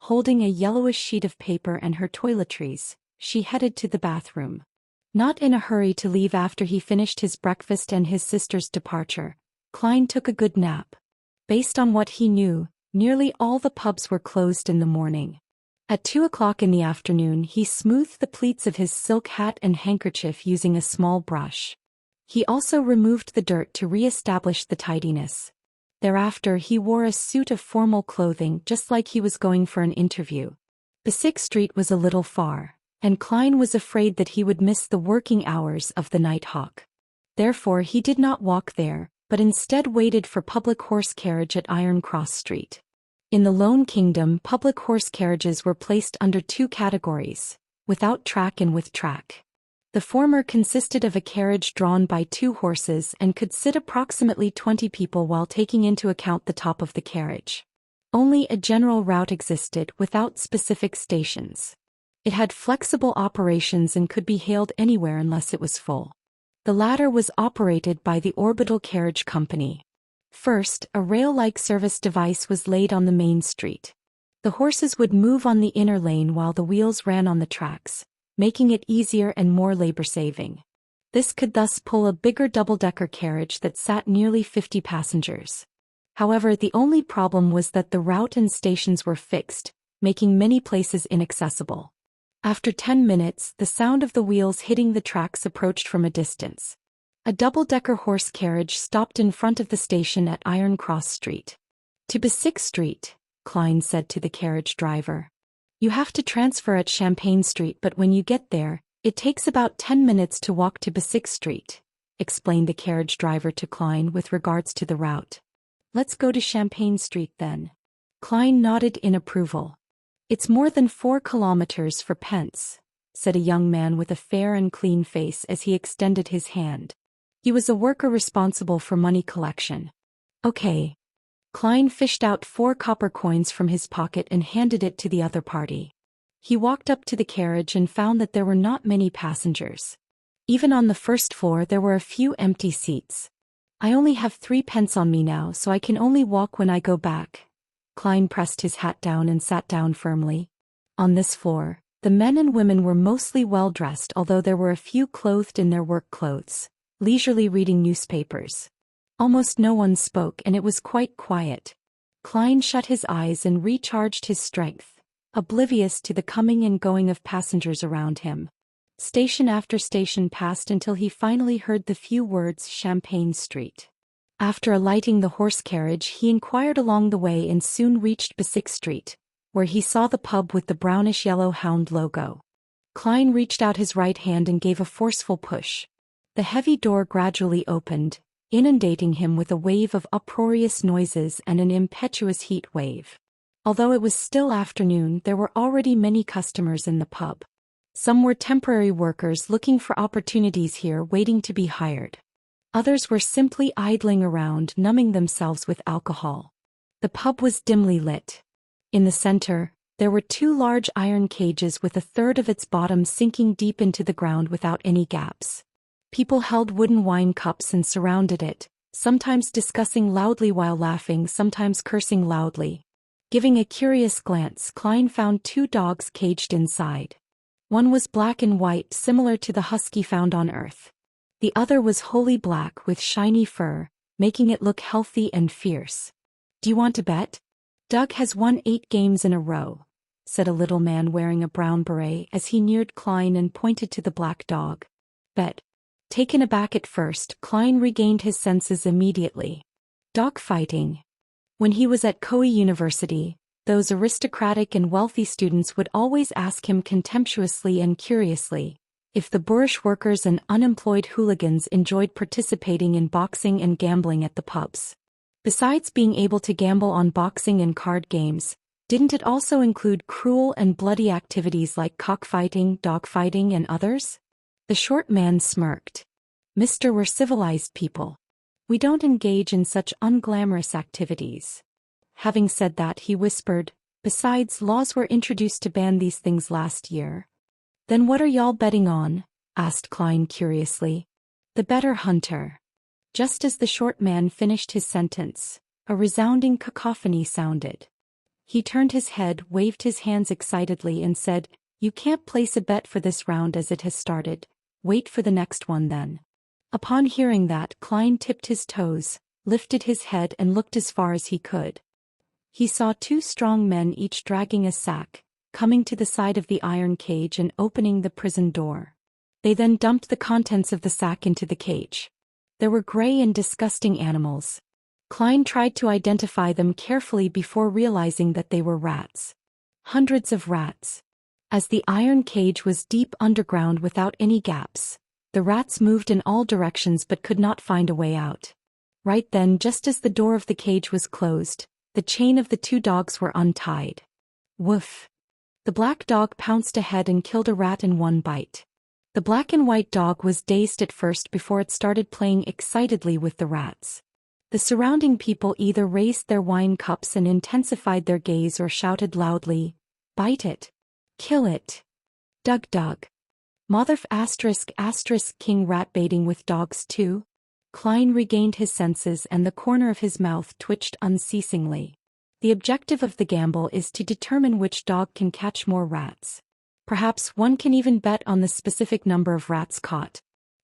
Holding a yellowish sheet of paper and her toiletries, she headed to the bathroom. Not in a hurry to leave after he finished his breakfast and his sister's departure, Klein took a good nap. Based on what he knew, nearly all the pubs were closed in the morning. At 2 o'clock in the afternoon, he smoothed the pleats of his silk hat and handkerchief using a small brush. He also removed the dirt to re-establish the tidiness. Thereafter, he wore a suit of formal clothing just like he was going for an interview. Besic Street was a little far, and Klein was afraid that he would miss the working hours of the Nighthawk. Therefore, he did not walk there, but instead waited for public horse carriage at Iron Cross Street. In the Lone Kingdom, public horse carriages were placed under two categories, without track and with track. The former consisted of a carriage drawn by two horses and could sit approximately 20 people while taking into account the top of the carriage. Only a general route existed without specific stations. It had flexible operations and could be hailed anywhere unless it was full. The latter was operated by the Orbital Carriage Company. First, a rail-like service device was laid on the main street. The horses would move on the inner lane while the wheels ran on the tracks, making it easier and more labor-saving. This could thus pull a bigger double-decker carriage that sat nearly 50 passengers. However, the only problem was that the route and stations were fixed, making many places inaccessible. After 10 minutes, the sound of the wheels hitting the tracks approached from a distance. A double-decker horse carriage stopped in front of the station at Iron Cross Street. "To Besic Street," Klein said to the carriage driver. "You have to transfer at Champagne Street, but when you get there, it takes about 10 minutes to walk to Besic Street," explained the carriage driver to Klein with regards to the route. "Let's go to Champagne Street then." Klein nodded in approval. "It's more than 4 kilometers for pence," said a young man with a fair and clean face as he extended his hand. He was a worker responsible for money collection. "Okay." Klein fished out 4 copper coins from his pocket and handed it to the other party. He walked up to the carriage and found that there were not many passengers. Even on the first floor there were a few empty seats. I only have 3 pence on me now, so I can only walk when I go back. Klein pressed his hat down and sat down firmly. On this floor, the men and women were mostly well-dressed, although there were a few clothed in their work clothes, leisurely reading newspapers. Almost no one spoke and it was quite quiet. Klein shut his eyes and recharged his strength, oblivious to the coming and going of passengers around him. Station after station passed until he finally heard the few words Champagne Street. After alighting the horse carriage, he inquired along the way and soon reached Basic Street, where he saw the pub with the brownish-yellow hound logo. Klein reached out his right hand and gave a forceful push. The heavy door gradually opened, inundating him with a wave of uproarious noises and an impetuous heat wave. Although it was still afternoon, there were already many customers in the pub. Some were temporary workers looking for opportunities here, waiting to be hired. Others were simply idling around, numbing themselves with alcohol. The pub was dimly lit. In the center, there were 2 large iron cages with a third of its bottom sinking deep into the ground without any gaps. People held wooden wine cups and surrounded it, sometimes discussing loudly while laughing, sometimes cursing loudly. Giving a curious glance, Klein found 2 dogs caged inside. One was black and white, similar to the husky found on Earth. The other was wholly black with shiny fur, making it look healthy and fierce. "Do you want to bet?" "Doug has won 8 games in a row," said a little man wearing a brown beret as he neared Klein and pointed to the black dog. "Bet." Taken aback at first, Klein regained his senses immediately. Dog fighting. When he was at Koei University, those aristocratic and wealthy students would always ask him contemptuously and curiously if the boorish workers and unemployed hooligans enjoyed participating in boxing and gambling at the pubs. Besides being able to gamble on boxing and card games, didn't it also include cruel and bloody activities like cockfighting, dogfighting, and others? The short man smirked. "Mister, we're civilized people. We don't engage in such unglamorous activities." Having said that, he whispered, "Besides, laws were introduced to ban these things last year." "Then what are y'all betting on?" asked Klein curiously. "The better hunter." Just as the short man finished his sentence, a resounding cacophony sounded. He turned his head, waved his hands excitedly and said, "You can't place a bet for this round as it has started. Wait for the next one then." Upon hearing that, Klein tipped his toes, lifted his head and looked as far as he could. He saw 2 strong men, each dragging a sack, coming to the side of the iron cage and opening the prison door. They then dumped the contents of the sack into the cage. There were gray and disgusting animals. Klein tried to identify them carefully before realizing that they were rats. Hundreds of rats. As the iron cage was deep underground without any gaps, the rats moved in all directions but could not find a way out. Right then, just as the door of the cage was closed, the chain of the 2 dogs were untied. Woof! The black dog pounced ahead and killed a rat in one bite. The black and white dog was dazed at first before it started playing excitedly with the rats. The surrounding people either raised their wine cups and intensified their gaze or shouted loudly, "Bite it! Kill it! Doug Doug! Motherf **** king rat baiting with dogs too?" Klein regained his senses and the corner of his mouth twitched unceasingly. The objective of the gamble is to determine which dog can catch more rats. Perhaps one can even bet on the specific number of rats caught.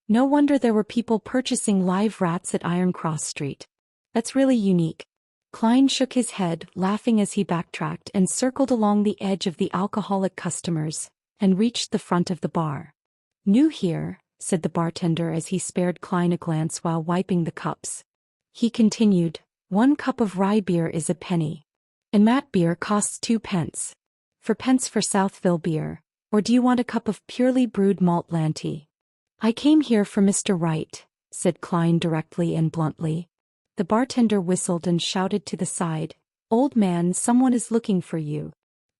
No wonder there were people purchasing live rats at Iron Cross Street. That's really unique. Klein shook his head, laughing as he backtracked and circled along the edge of the alcoholic customers, and reached the front of the bar. "New here," said the bartender as he spared Klein a glance while wiping the cups. He continued, "1 cup of rye beer is a penny. And Matt beer costs 2 pence. 4 pence for Southville beer, or do you want a cup of purely brewed malt Lanty?" "I came here for Mr. Wright," said Klein directly and bluntly. The bartender whistled and shouted to the side, "Old man, someone is looking for you."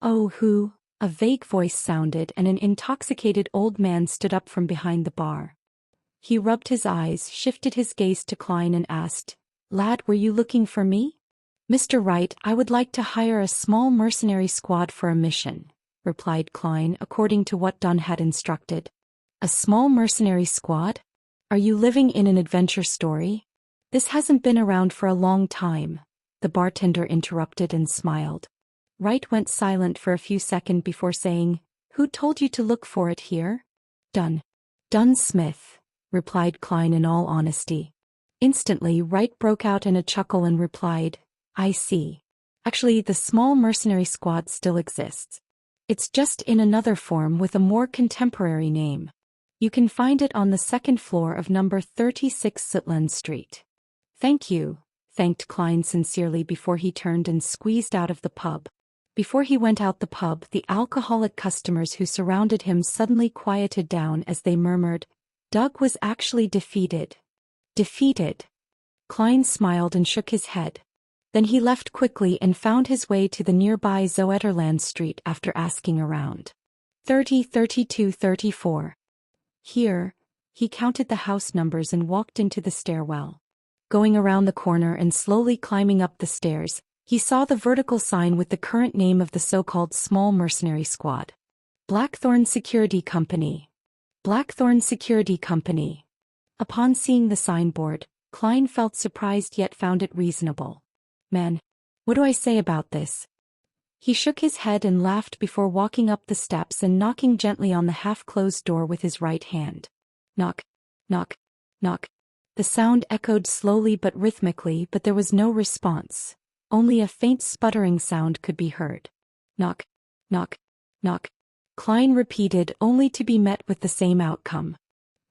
"Oh, who?" A vague voice sounded and an intoxicated old man stood up from behind the bar. He rubbed his eyes, shifted his gaze to Klein and asked, "Lad, were you looking for me?" "Mr. Wright, I would like to hire a small mercenary squad for a mission," replied Klein according to what Dunn had instructed. A small mercenary squad? Are you living in an adventure story? This hasn't been around for a long time, the bartender interrupted and smiled. Wright went silent for a few seconds before saying, "Who told you to look for it here?" Dunn Smith, replied Klein in all honesty. Instantly, Wright broke out in a chuckle and replied, "I see. Actually, the small mercenary squad still exists. It's just in another form with a more contemporary name. You can find it on the second floor of number 36 Sutland Street." "Thank you," thanked Klein sincerely before he turned and squeezed out of the pub. Before he went out the pub, the alcoholic customers who surrounded him suddenly quieted down as they murmured, "Doug was actually defeated." Defeated? Klein smiled and shook his head. Then he left quickly and found his way to the nearby Zoeterland Street after asking around. 30, 32, 34. Here, he counted the house numbers and walked into the stairwell. Going around the corner and slowly climbing up the stairs, he saw the vertical sign with the current name of the so-called Small Mercenary Squad. Blackthorn Security Company. Blackthorn Security Company. Upon seeing the signboard, Klein felt surprised yet found it reasonable. "Man, what do I say about this?" He shook his head and laughed before walking up the steps and knocking gently on the half-closed door with his right hand. Knock, knock, knock. The sound echoed slowly but rhythmically, but there was no response. Only a faint sputtering sound could be heard. Knock, knock, knock. Klein repeated, only to be met with the same outcome.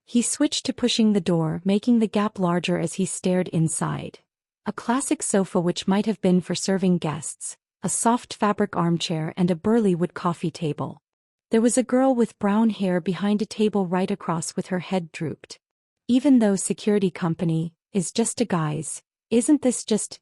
He switched to pushing the door, making the gap larger as he stared inside. A classic sofa which might have been for serving guests, a soft fabric armchair and a burly wood coffee table. There was a girl with brown hair behind a table right across with her head drooped. Even though security company is just a guise, isn't this just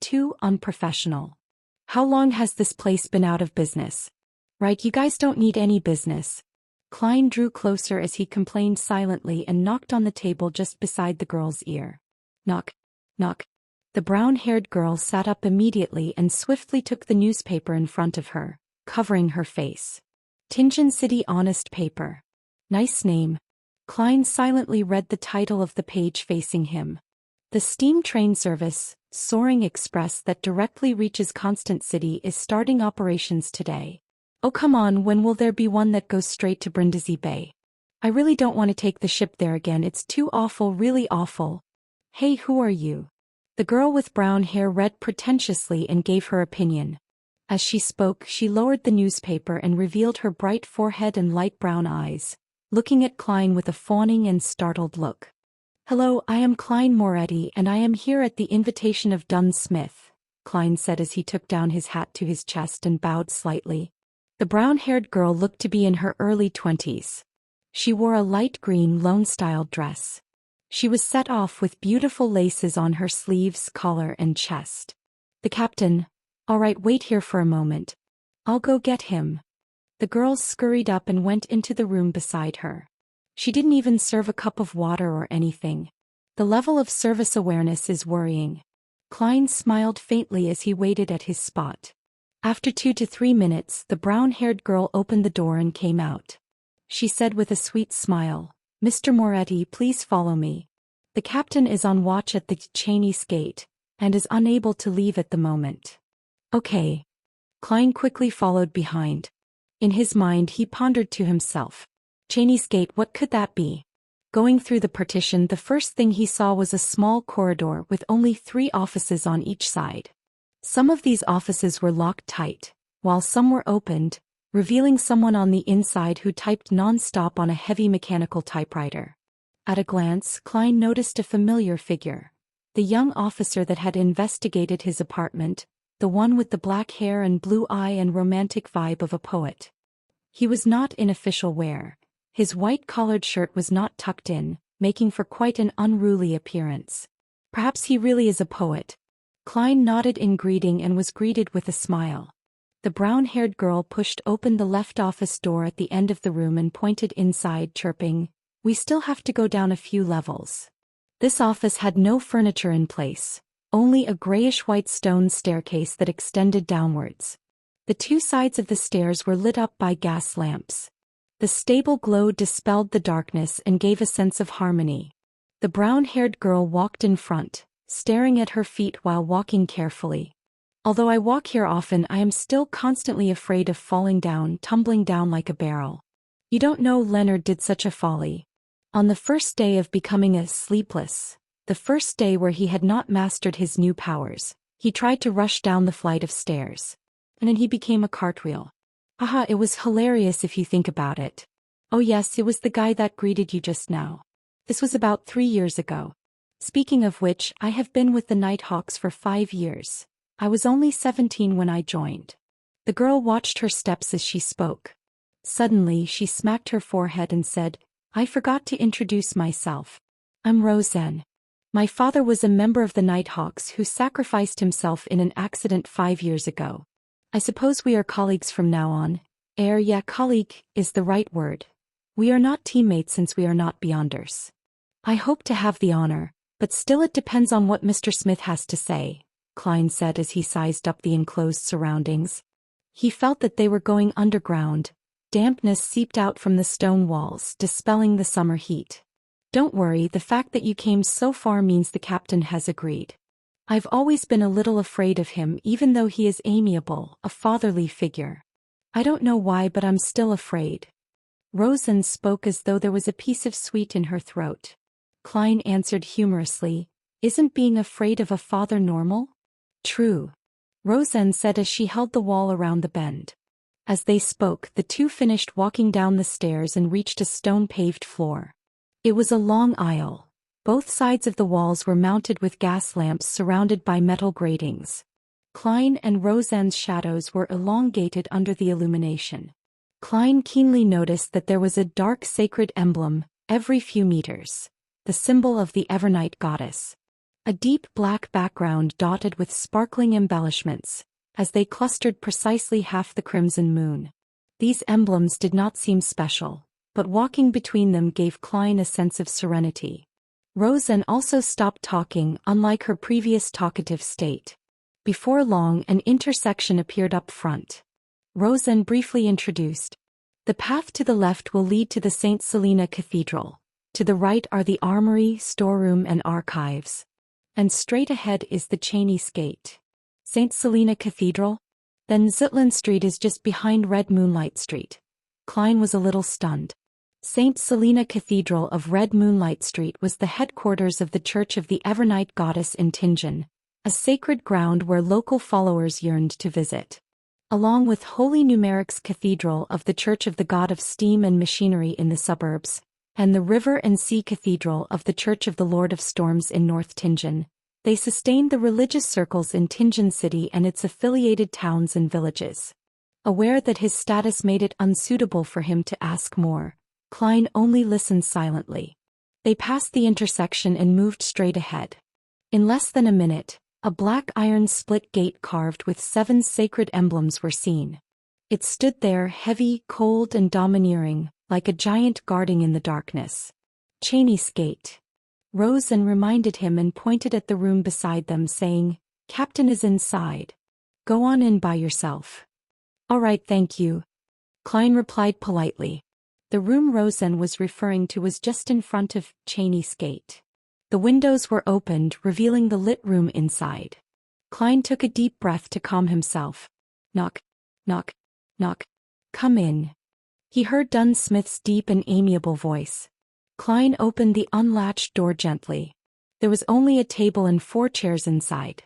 too unprofessional? How long has this place been out of business? Right, you guys don't need any business. Klein drew closer as he complained silently and knocked on the table just beside the girl's ear. Knock, knock. The brown-haired girl sat up immediately and swiftly took the newspaper in front of her, covering her face. Tianjin City Honest Paper. Nice name. Klein silently read the title of the page facing him. The steam train service, Soaring Express that directly reaches Constant City is starting operations today. Oh come on, when will there be one that goes straight to Brindisi Bay? I really don't want to take the ship there again, it's too awful, really awful. Hey, who are you? The girl with brown hair read pretentiously and gave her opinion. As she spoke, she lowered the newspaper and revealed her bright forehead and light brown eyes, looking at Klein with a fawning and startled look. "Hello, I am Klein Moretti and I am here at the invitation of Dunn Smith," Klein said as he took down his hat to his chest and bowed slightly. The brown-haired girl looked to be in her early 20s. She wore a light green Lone-style dress. She was set off with beautiful laces on her sleeves, collar and chest. "The captain. All right, wait here for a moment. I'll go get him." The girl scurried up and went into the room beside her. She didn't even serve a cup of water or anything. The level of service awareness is worrying. Klein smiled faintly as he waited at his spot. After 2 to 3 minutes, the brown-haired girl opened the door and came out. She said with a sweet smile, "Mr. Moretti, please follow me. The captain is on watch at the Chinese gate, and is unable to leave at the moment." "Okay." Klein quickly followed behind. In his mind he pondered to himself, Chinese gate, what could that be? Going through the partition, the first thing he saw was a small corridor with only 3 offices on each side. Some of these offices were locked tight, while some were opened, revealing someone on the inside who typed non-stop on a heavy mechanical typewriter. At a glance, Klein noticed a familiar figure. The young officer that had investigated his apartment, the one with the black hair and blue eye and romantic vibe of a poet. He was not in official wear. His white-collared shirt was not tucked in, making for quite an unruly appearance. Perhaps he really is a poet. Klein nodded in greeting and was greeted with a smile. The brown-haired girl pushed open the left office door at the end of the room and pointed inside, chirping, "We still have to go down a few levels." This office had no furniture in place, only a grayish-white stone staircase that extended downwards. The 2 sides of the stairs were lit up by gas lamps. The stable glow dispelled the darkness and gave a sense of harmony. The brown-haired girl walked in front, staring at her feet while walking carefully. Although I walk here often, I am still constantly afraid of falling down, tumbling down like a barrel. You don't know Leonard did such a folly. On the first day of becoming a sleepless, the first day where he had not mastered his new powers, he tried to rush down the flight of stairs. And then he became a cartwheel. Haha, it was hilarious if you think about it. Oh yes, it was the guy that greeted you just now. This was about 3 years ago. Speaking of which, I have been with the Nighthawks for 5 years. I was only 17 when I joined. The girl watched her steps as she spoke. Suddenly, she smacked her forehead and said, I forgot to introduce myself. I'm Roseanne. My father was a member of the Nighthawks who sacrificed himself in an accident 5 years ago. I suppose we are colleagues from now on. Yeah, colleague is the right word. We are not teammates since we are not Beyonders. I hope to have the honor, but still it depends on what Mr. Smith has to say, Klein said as he sized up the enclosed surroundings. He felt that they were going underground. Dampness seeped out from the stone walls, dispelling the summer heat. Don't worry, the fact that you came so far means the captain has agreed. I've always been a little afraid of him even though he is amiable, a fatherly figure. I don't know why, but I'm still afraid. Roseanne spoke as though there was a piece of sweet in her throat. Klein answered humorously, Isn't being afraid of a father normal? True. Roseanne said as she held the wall around the bend. As they spoke, the two finished walking down the stairs and reached a stone-paved floor. It was a long aisle. Both sides of the walls were mounted with gas lamps surrounded by metal gratings. Klein and Roseanne's shadows were elongated under the illumination. Klein keenly noticed that there was a dark sacred emblem, every few meters. The symbol of the Evernight goddess. A deep black background dotted with sparkling embellishments, as they clustered precisely half the crimson moon. These emblems did not seem special, but walking between them gave Klein a sense of serenity. Roseanne also stopped talking, unlike her previous talkative state. Before long, an intersection appeared up front. Roseanne briefly introduced. The path to the left will lead to the St. Selena Cathedral. To the right are the armory, storeroom and archives. And straight ahead is the Cheney's Gate. St. Selena Cathedral? Then Zutland Street is just behind Red Moonlight Street. Klein was a little stunned. St. Selena Cathedral of Red Moonlight Street was the headquarters of the Church of the Evernight Goddess in Tingen, a sacred ground where local followers yearned to visit. Along with Holy Numeric's Cathedral of the Church of the God of Steam and Machinery in the suburbs, and the River and Sea Cathedral of the Church of the Lord of Storms in North Tingen, they sustained the religious circles in Tingen City and its affiliated towns and villages. Aware that his status made it unsuitable for him to ask more, Klein only listened silently. They passed the intersection and moved straight ahead. In less than a minute, a black iron split gate carved with 7 sacred emblems were seen. It stood there, heavy, cold and domineering, like a giant guarding in the darkness. Cheney's Gate. Roseanne reminded him and pointed at the room beside them, saying, Captain is inside. Go on in by yourself. All right, thank you. Klein replied politely. The room Roseanne was referring to was just in front of Cheney's Gate. The windows were opened, revealing the lit room inside. Klein took a deep breath to calm himself. Knock, knock, knock. Come in. He heard Dunn Smith's deep and amiable voice. Klein opened the unlatched door gently. There was only a table and 4 chairs inside.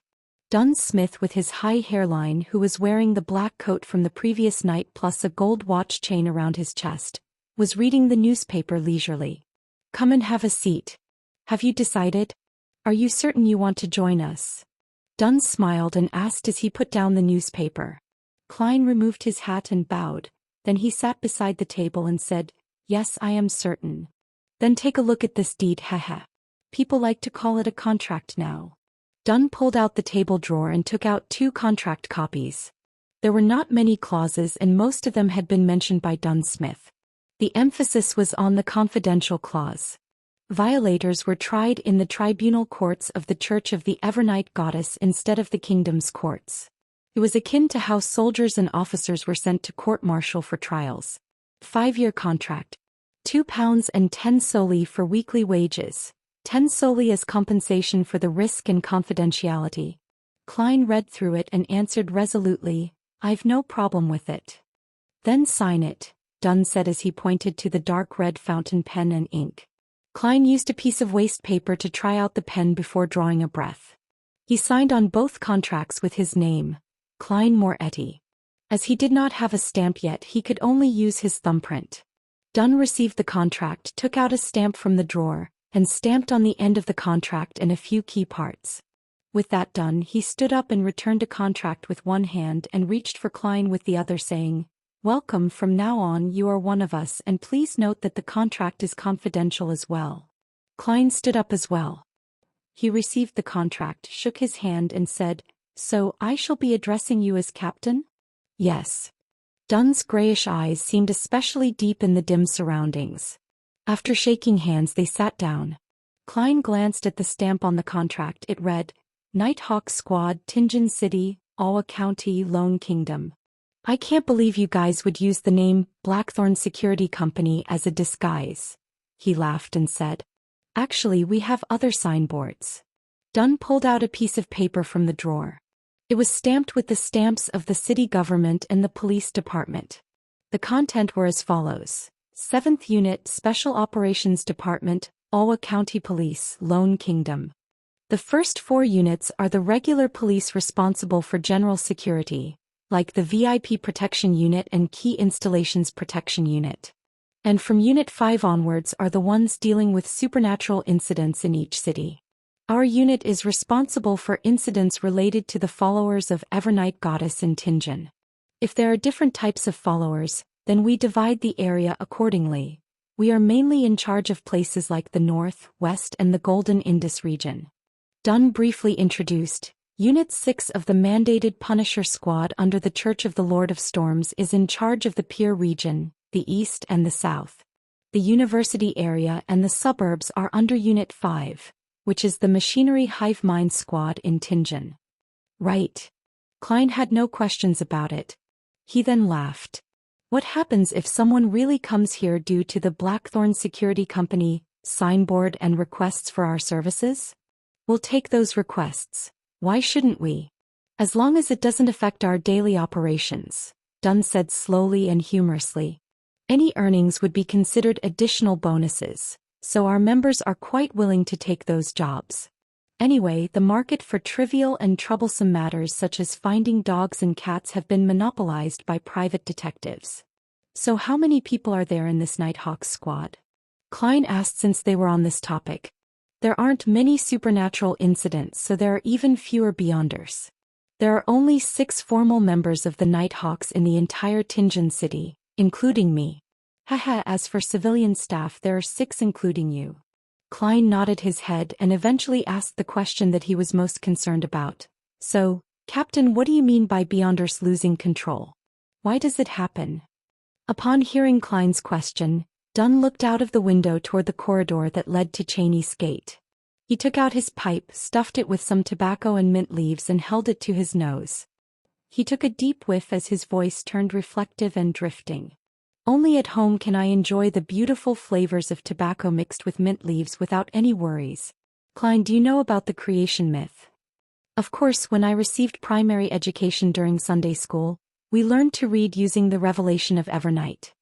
Dunn Smith, with his high hairline, who was wearing the black coat from the previous night plus a gold watch chain around his chest, was reading the newspaper leisurely. Come and have a seat. Have you decided? Are you certain you want to join us? Dunn smiled and asked as he put down the newspaper. Klein removed his hat and bowed. Then he sat beside the table and said, Yes, I am certain. Then take a look at this deed, haha. People like to call it a contract now. Dunn pulled out the table drawer and took out 2 contract copies. There were not many clauses and most of them had been mentioned by Dunn Smith. The emphasis was on the confidential clause. Violators were tried in the tribunal courts of the Church of the Evernight Goddess instead of the kingdom's courts. It was akin to how soldiers and officers were sent to court-martial for trials. 5-year contract. £2 and 10 solely for weekly wages. 10 solely as compensation for the risk and confidentiality. Klein read through it and answered resolutely, I've no problem with it. Then sign it, Dunn said as he pointed to the dark red fountain pen and ink. Klein used a piece of waste paper to try out the pen before drawing a breath. He signed on both contracts with his name, Klein Moretti. As he did not have a stamp yet, he could only use his thumbprint. Dunn received the contract, took out a stamp from the drawer, and stamped on the end of the contract and a few key parts. With that done, he stood up and returned a contract with one hand and reached for Klein with the other, saying, Welcome, from now on you are one of us, and please note that the contract is confidential as well. Klein stood up as well. He received the contract, shook his hand and said, So, I shall be addressing you as Captain? Yes. Dunn's grayish eyes seemed especially deep in the dim surroundings. After shaking hands they sat down. Klein glanced at the stamp on the contract. It read, Nighthawk Squad, Tingen City, Awa County, Lone Kingdom. I can't believe you guys would use the name Blackthorn Security Company as a disguise. He laughed and said, Actually, we have other signboards. Dunn pulled out a piece of paper from the drawer. It was stamped with the stamps of the city government and the police department. The content were as follows. 7th Unit Special Operations Department, Awa County Police, Lone Kingdom. The first 4 units are the regular police responsible for general security, like the VIP Protection Unit and Key Installations Protection Unit. And from Unit 5 onwards are the ones dealing with supernatural incidents in each city. Our unit is responsible for incidents related to the followers of Evernight Goddess in Tingen. If there are different types of followers, then we divide the area accordingly. We are mainly in charge of places like the North, West and the Golden Indus region. Dunn briefly introduced, Unit 6 of the mandated Punisher Squad under the Church of the Lord of Storms is in charge of the Pier region, the East and the South. The University area and the suburbs are under Unit 5, which is the Machinery Hive Mind Squad in Tingen. Right. Klein had no questions about it. He then laughed. What happens if someone really comes here due to the Blackthorn Security Company signboard and requests for our services? We'll take those requests. Why shouldn't we? As long as it doesn't affect our daily operations, Dunn said slowly and humorously. Any earnings would be considered additional bonuses, so our members are quite willing to take those jobs. Anyway, the market for trivial and troublesome matters such as finding dogs and cats have been monopolized by private detectives. So how many people are there in this Nighthawk Squad? Klein asked since they were on this topic. There aren't many supernatural incidents, so there are even fewer Beyonders. There are only 6 formal members of the Nighthawks in the entire Tingen city, including me. Haha, as for civilian staff there are 6 including you. Klein nodded his head and eventually asked the question that he was most concerned about. So, Captain, what do you mean by Beyonders losing control? Why does it happen? Upon hearing Klein's question, Dunn looked out of the window toward the corridor that led to Cheney's gate. He took out his pipe, stuffed it with some tobacco and mint leaves and held it to his nose. He took a deep whiff as his voice turned reflective and drifting. Only at home can I enjoy the beautiful flavors of tobacco mixed with mint leaves without any worries. Klein, do you know about the creation myth? Of course, when I received primary education during Sunday school, we learned to read using the revelation of Evernight.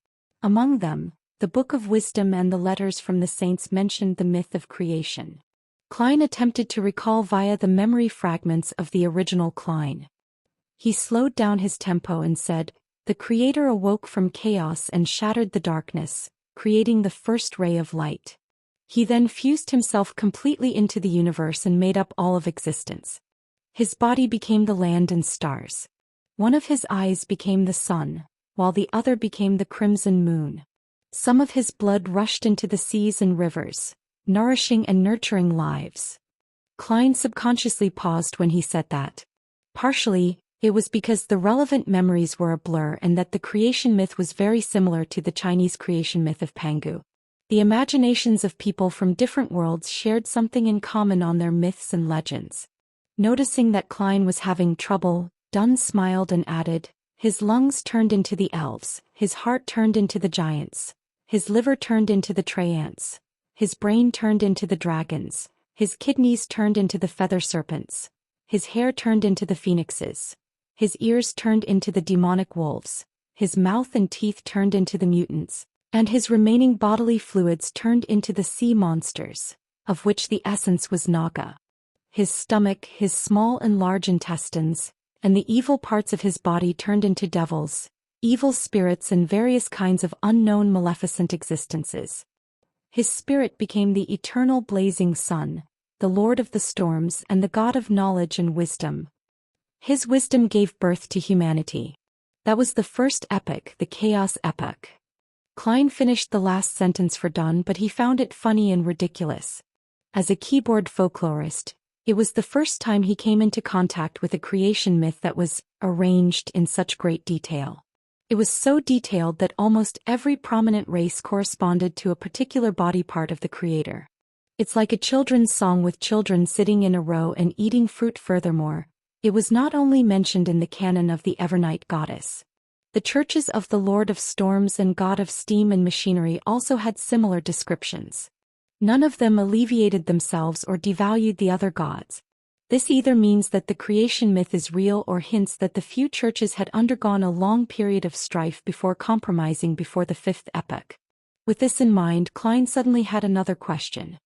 Among them, the Book of Wisdom and the letters from the saints mentioned the myth of creation. Klein attempted to recall via the memory fragments of the original Klein. He slowed down his tempo and said, The Creator awoke from chaos and shattered the darkness, creating the first ray of light. He then fused himself completely into the universe and made up all of existence. His body became the land and stars. One of his eyes became the sun, while the other became the crimson moon. Some of his blood rushed into the seas and rivers, nourishing and nurturing lives. Klein subconsciously paused when he said that. Partially, it was because the relevant memories were a blur and that the creation myth was very similar to the Chinese creation myth of Pangu. The imaginations of people from different worlds shared something in common on their myths and legends. Noticing that Klein was having trouble, Dunn smiled and added, His lungs turned into the elves, his heart turned into the giants, his liver turned into the Treants, his brain turned into the dragons, his kidneys turned into the feather serpents, his hair turned into the phoenixes, his ears turned into the demonic wolves, his mouth and teeth turned into the mutants, and his remaining bodily fluids turned into the sea monsters, of which the essence was Naga. His stomach, his small and large intestines, and the evil parts of his body turned into devils, evil spirits and various kinds of unknown maleficent existences. His spirit became the eternal blazing sun, the Lord of the storms and the God of knowledge and wisdom. His wisdom gave birth to humanity. That was the first epoch, the Chaos Epoch. Klein finished the last sentence for Dunn, but he found it funny and ridiculous. As a keyboard folklorist, it was the first time he came into contact with a creation myth that was arranged in such great detail. It was so detailed that almost every prominent race corresponded to a particular body part of the creator. It's like a children's song with children sitting in a row and eating fruit. Furthermore, it was not only mentioned in the canon of the Evernight goddess. The churches of the Lord of Storms and God of Steam and Machinery also had similar descriptions. None of them alleviated themselves or devalued the other gods. This either means that the creation myth is real or hints that the few churches had undergone a long period of strife before compromising before the fifth epoch. With this in mind, Klein suddenly had another question.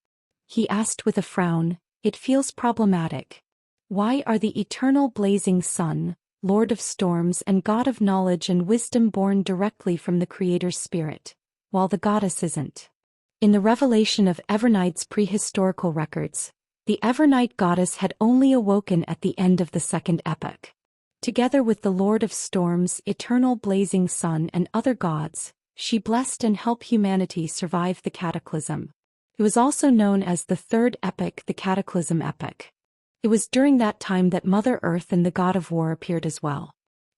He asked with a frown, "It feels problematic. Why are the eternal blazing sun, Lord of storms and God of knowledge and wisdom born directly from the Creator's spirit, while the goddess isn't?" In the revelation of Evernight's prehistorical records, the Evernight goddess had only awoken at the end of the second epoch. Together with the Lord of Storms, eternal blazing sun and other gods, she blessed and helped humanity survive the cataclysm. It was also known as the third epoch, the Cataclysm Epoch. It was during that time that Mother Earth and the God of War appeared as well.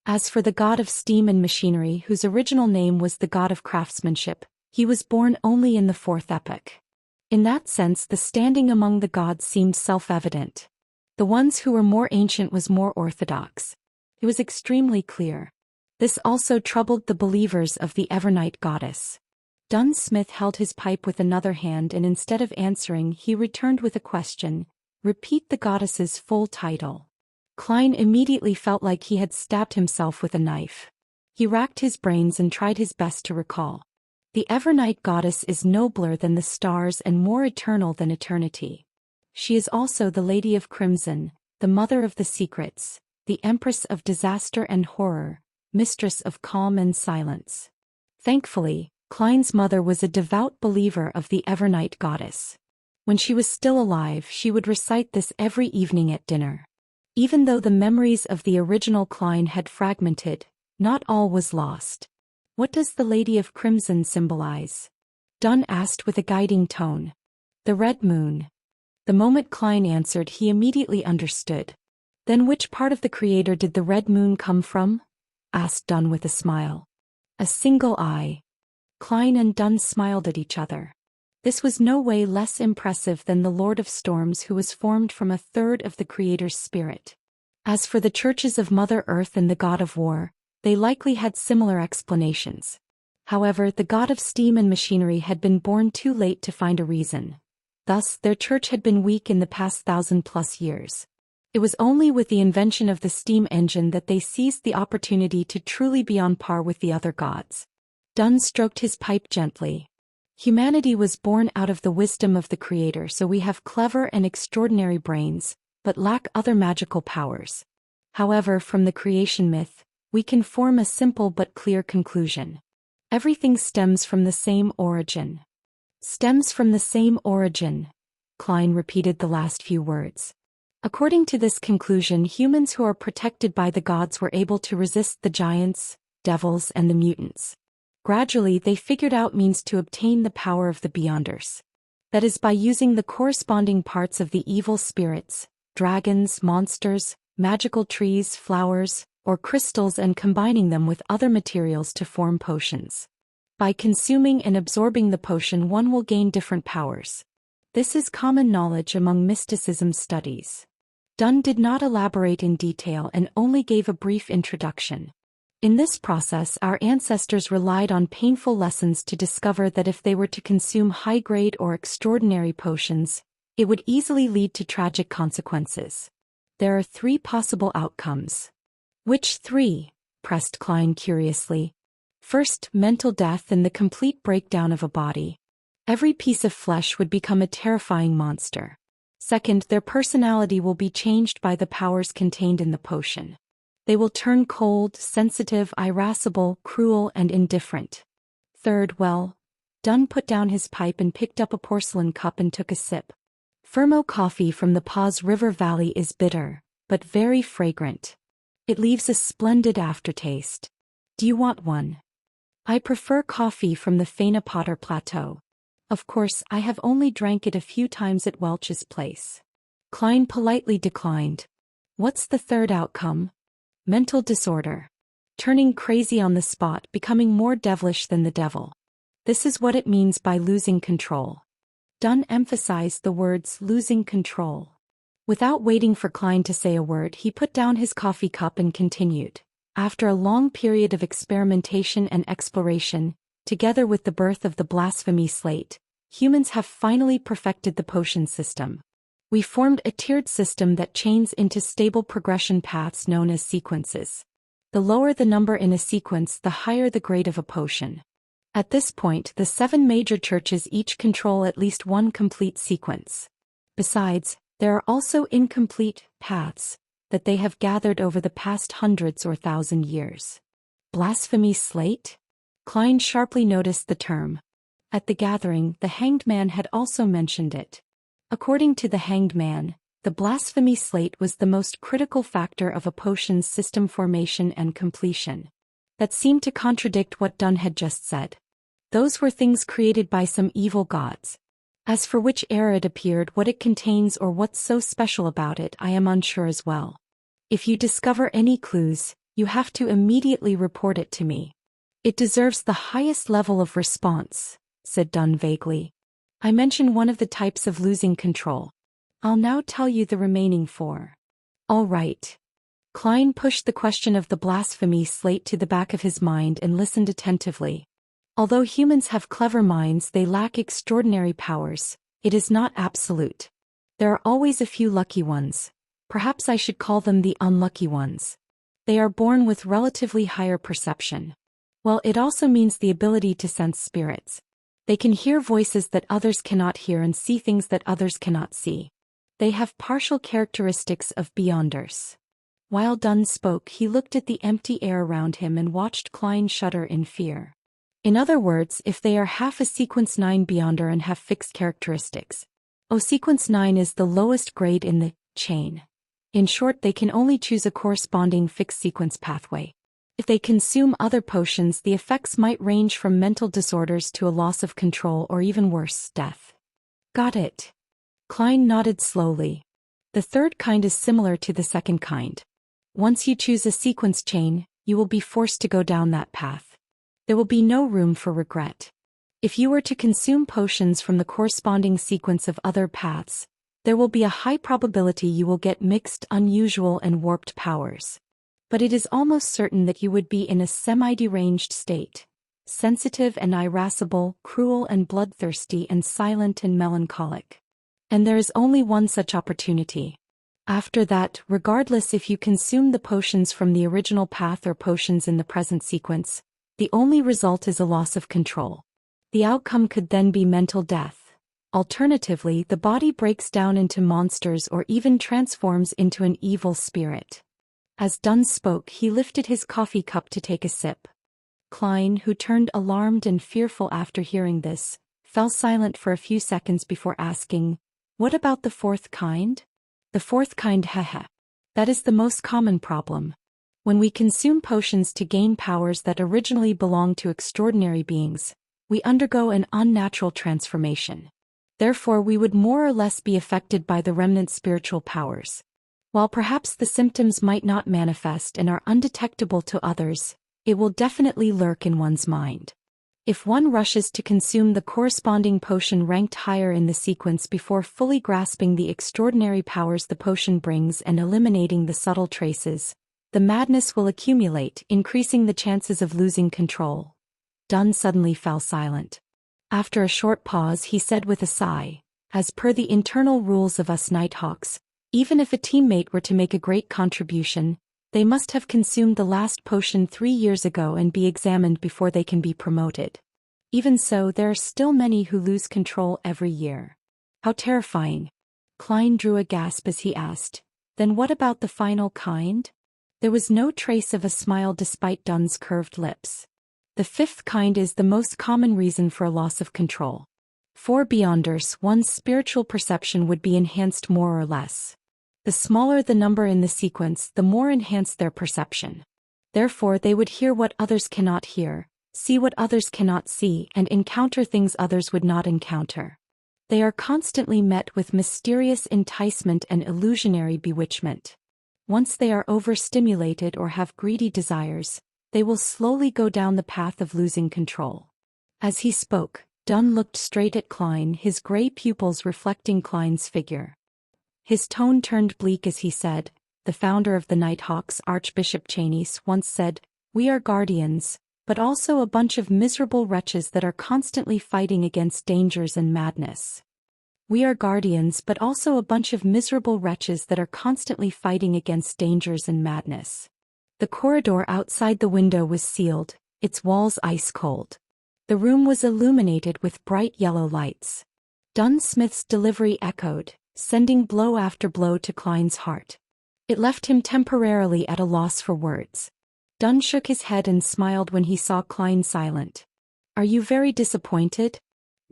As for the God of Steam and Machinery, whose original name was the God of Craftsmanship, he was born only in the fourth epoch. In that sense, the standing among the gods seemed self-evident. The ones who were more ancient was more orthodox. It was extremely clear. This also troubled the believers of the Evernight goddess. Dunn Smith held his pipe with another hand, and instead of answering, he returned with a question. "Repeat the goddess's full title." Klein immediately felt like he had stabbed himself with a knife. He racked his brains and tried his best to recall. The Evernight goddess is nobler than the stars and more eternal than eternity. She is also the Lady of Crimson, the Mother of the Secrets, the Empress of Disaster and Horror, Mistress of Calm and Silence. Thankfully, Klein's mother was a devout believer of the Evernight goddess. When she was still alive, she would recite this every evening at dinner. Even though the memories of the original Klein had fragmented, not all was lost. "What does the Lady of Crimson symbolize?" Dunn asked with a guiding tone. "The red moon." The moment Klein answered, he immediately understood. "Then which part of the Creator did the red moon come from?" asked Dunn with a smile. "A single eye." Klein and Dunn smiled at each other. This was no way less impressive than the Lord of Storms, who was formed from a third of the Creator's spirit. As for the churches of Mother Earth and the God of War, they likely had similar explanations. However, the God of Steam and Machinery had been born too late to find a reason. Thus, their church had been weak in the past 1,000+ years. It was only with the invention of the steam engine that they seized the opportunity to truly be on par with the other gods. Dunn stroked his pipe gently. "Humanity was born out of the wisdom of the Creator, so we have clever and extraordinary brains, but lack other magical powers. However, from the creation myth, we can form a simple but clear conclusion. Everything stems from the same origin." "Stems from the same origin," Klein repeated the last few words. "According to this conclusion, humans who are protected by the gods were able to resist the giants, devils and the mutants. Gradually they figured out means to obtain the power of the Beyonders. That is by using the corresponding parts of the evil spirits, dragons, monsters, magical trees, flowers, or crystals, and combining them with other materials to form potions. By consuming and absorbing the potion, one will gain different powers. This is common knowledge among mysticism studies." Dunn did not elaborate in detail and only gave a brief introduction. In this process, our ancestors relied on painful lessons to discover that if they were to consume high-grade or extraordinary potions, it would easily lead to tragic consequences. There are 3 possible outcomes. Which 3? Pressed Klein curiously. First, mental death and the complete breakdown of a body. Every piece of flesh would become a terrifying monster. Second, their personality will be changed by the powers contained in the potion. They will turn cold, sensitive, irascible, cruel, and indifferent. Third, well, Dunn put down his pipe and picked up a porcelain cup and took a sip. Fermo coffee from the Paws River Valley is bitter, but very fragrant. It leaves a splendid aftertaste. Do you want one? I prefer coffee from the Faina Potter Plateau. Of course, I have only drank it a few times at Welch's place. Klein politely declined. What's the third outcome? Mental disorder. Turning crazy on the spot, becoming more devilish than the devil. This is what it means by losing control. Dunn emphasized the words losing control. Without waiting for Klein to say a word, he put down his coffee cup and continued. After a long period of experimentation and exploration, together with the birth of the blasphemy slate, humans have finally perfected the potion system. We formed a tiered system that chains into stable progression paths known as sequences. The lower the number in a sequence, the higher the grade of a potion. At this point, the 7 major churches each control at least one complete sequence. Besides, there are also incomplete paths that they have gathered over the past hundreds or 1,000 years. Blasphemy slate? Klein sharply noticed the term. At the gathering, the Hanged Man had also mentioned it. According to the Hanged Man, the blasphemy slate was the most critical factor of a potion's system formation and completion. That seemed to contradict what Dunn had just said. Those were things created by some evil gods. As for which era it appeared, what it contains, or what's so special about it, I am unsure as well. If you discover any clues, you have to immediately report it to me. It deserves the highest level of response, said Dunn vaguely. I mentioned one of the types of losing control. I'll now tell you the remaining 4. All right. Klein pushed the question of the blasphemy slate to the back of his mind and listened attentively. Although humans have clever minds, they lack extraordinary powers. It is not absolute. There are always a few lucky ones. Perhaps I should call them the unlucky ones. They are born with relatively higher perception. Well, it also means the ability to sense spirits. They can hear voices that others cannot hear and see things that others cannot see. They have partial characteristics of beyonders. While Dunn spoke, he looked at the empty air around him and watched Klein shudder in fear. In other words, if they are half a sequence 9 beyonder and have fixed characteristics. Sequence 9 is the lowest grade in the chain. In short, they can only choose a corresponding fixed sequence pathway. If they consume other potions, the effects might range from mental disorders to a loss of control or even worse, death. Got it. Klein nodded slowly. The third kind is similar to the second kind. Once you choose a sequence chain, you will be forced to go down that path. There will be no room for regret. If you were to consume potions from the corresponding sequence of other paths, there will be a high probability you will get mixed, unusual, and warped powers. But it is almost certain that you would be in a semi-deranged state, sensitive and irascible, cruel and bloodthirsty, and silent and melancholic. And there is only one such opportunity. After that, regardless if you consume the potions from the original path or potions in the present sequence, the only result is a loss of control. The outcome could then be mental death. Alternatively, the body breaks down into monsters or even transforms into an evil spirit. As Dunn spoke, he lifted his coffee cup to take a sip. Klein, who turned alarmed and fearful after hearing this, fell silent for a few seconds before asking, "What about the 4th kind?" The 4th kind, haha. That is the most common problem. When we consume potions to gain powers that originally belonged to extraordinary beings, we undergo an unnatural transformation. Therefore, we would more or less be affected by the remnant spiritual powers. While perhaps the symptoms might not manifest and are undetectable to others, it will definitely lurk in one's mind. If one rushes to consume the corresponding potion ranked higher in the sequence before fully grasping the extraordinary powers the potion brings and eliminating the subtle traces, The madness will accumulate, increasing the chances of losing control. Dunn suddenly fell silent. After a short pause he said with a sigh, as per the internal rules of us Nighthawks, even if a teammate were to make a great contribution, they must have consumed the last potion 3 years ago and be examined before they can be promoted. Even so, there are still many who lose control every year. How terrifying. Klein drew a gasp as he asked, then what about the final kind? There was no trace of a smile despite Dunn's curved lips. The fifth kind is the most common reason for a loss of control. For Beyonders, one's spiritual perception would be enhanced more or less. The smaller the number in the sequence, the more enhanced their perception. Therefore, they would hear what others cannot hear, see what others cannot see, and encounter things others would not encounter. They are constantly met with mysterious enticement and illusionary bewitchment. Once they are overstimulated or have greedy desires, they will slowly go down the path of losing control. As he spoke, Dunn looked straight at Klein, his gray pupils reflecting Klein's figure. His tone turned bleak as he said, the founder of the Nighthawks, Archbishop Chanis, once said, "We are guardians, but also a bunch of miserable wretches that are constantly fighting against dangers and madness." We are guardians, but also a bunch of miserable wretches that are constantly fighting against dangers and madness. The corridor outside the window was sealed, its walls ice cold. The room was illuminated with bright yellow lights. Dunn Smith's delivery echoed, sending blow after blow to Klein's heart. It left him temporarily at a loss for words. Dunn shook his head and smiled when he saw Klein silent. "Are you very disappointed?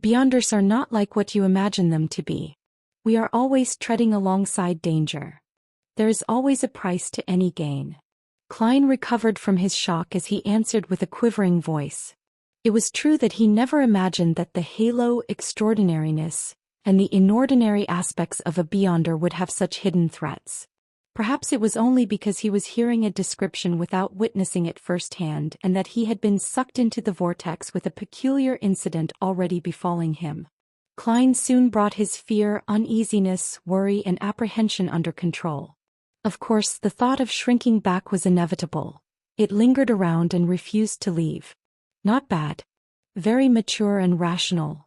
Beyonders are not like what you imagine them to be. We are always treading alongside danger. There is always a price to any gain." Klein recovered from his shock as he answered with a quivering voice. It was true that he never imagined that the halo extraordinariness and the inordinary aspects of a Beyonder would have such hidden threats. Perhaps it was only because he was hearing a description without witnessing it firsthand, and that he had been sucked into the vortex with a peculiar incident already befalling him. Klein soon brought his fear, uneasiness, worry, and apprehension under control. Of course, the thought of shrinking back was inevitable. It lingered around and refused to leave. Not bad. Very mature and rational.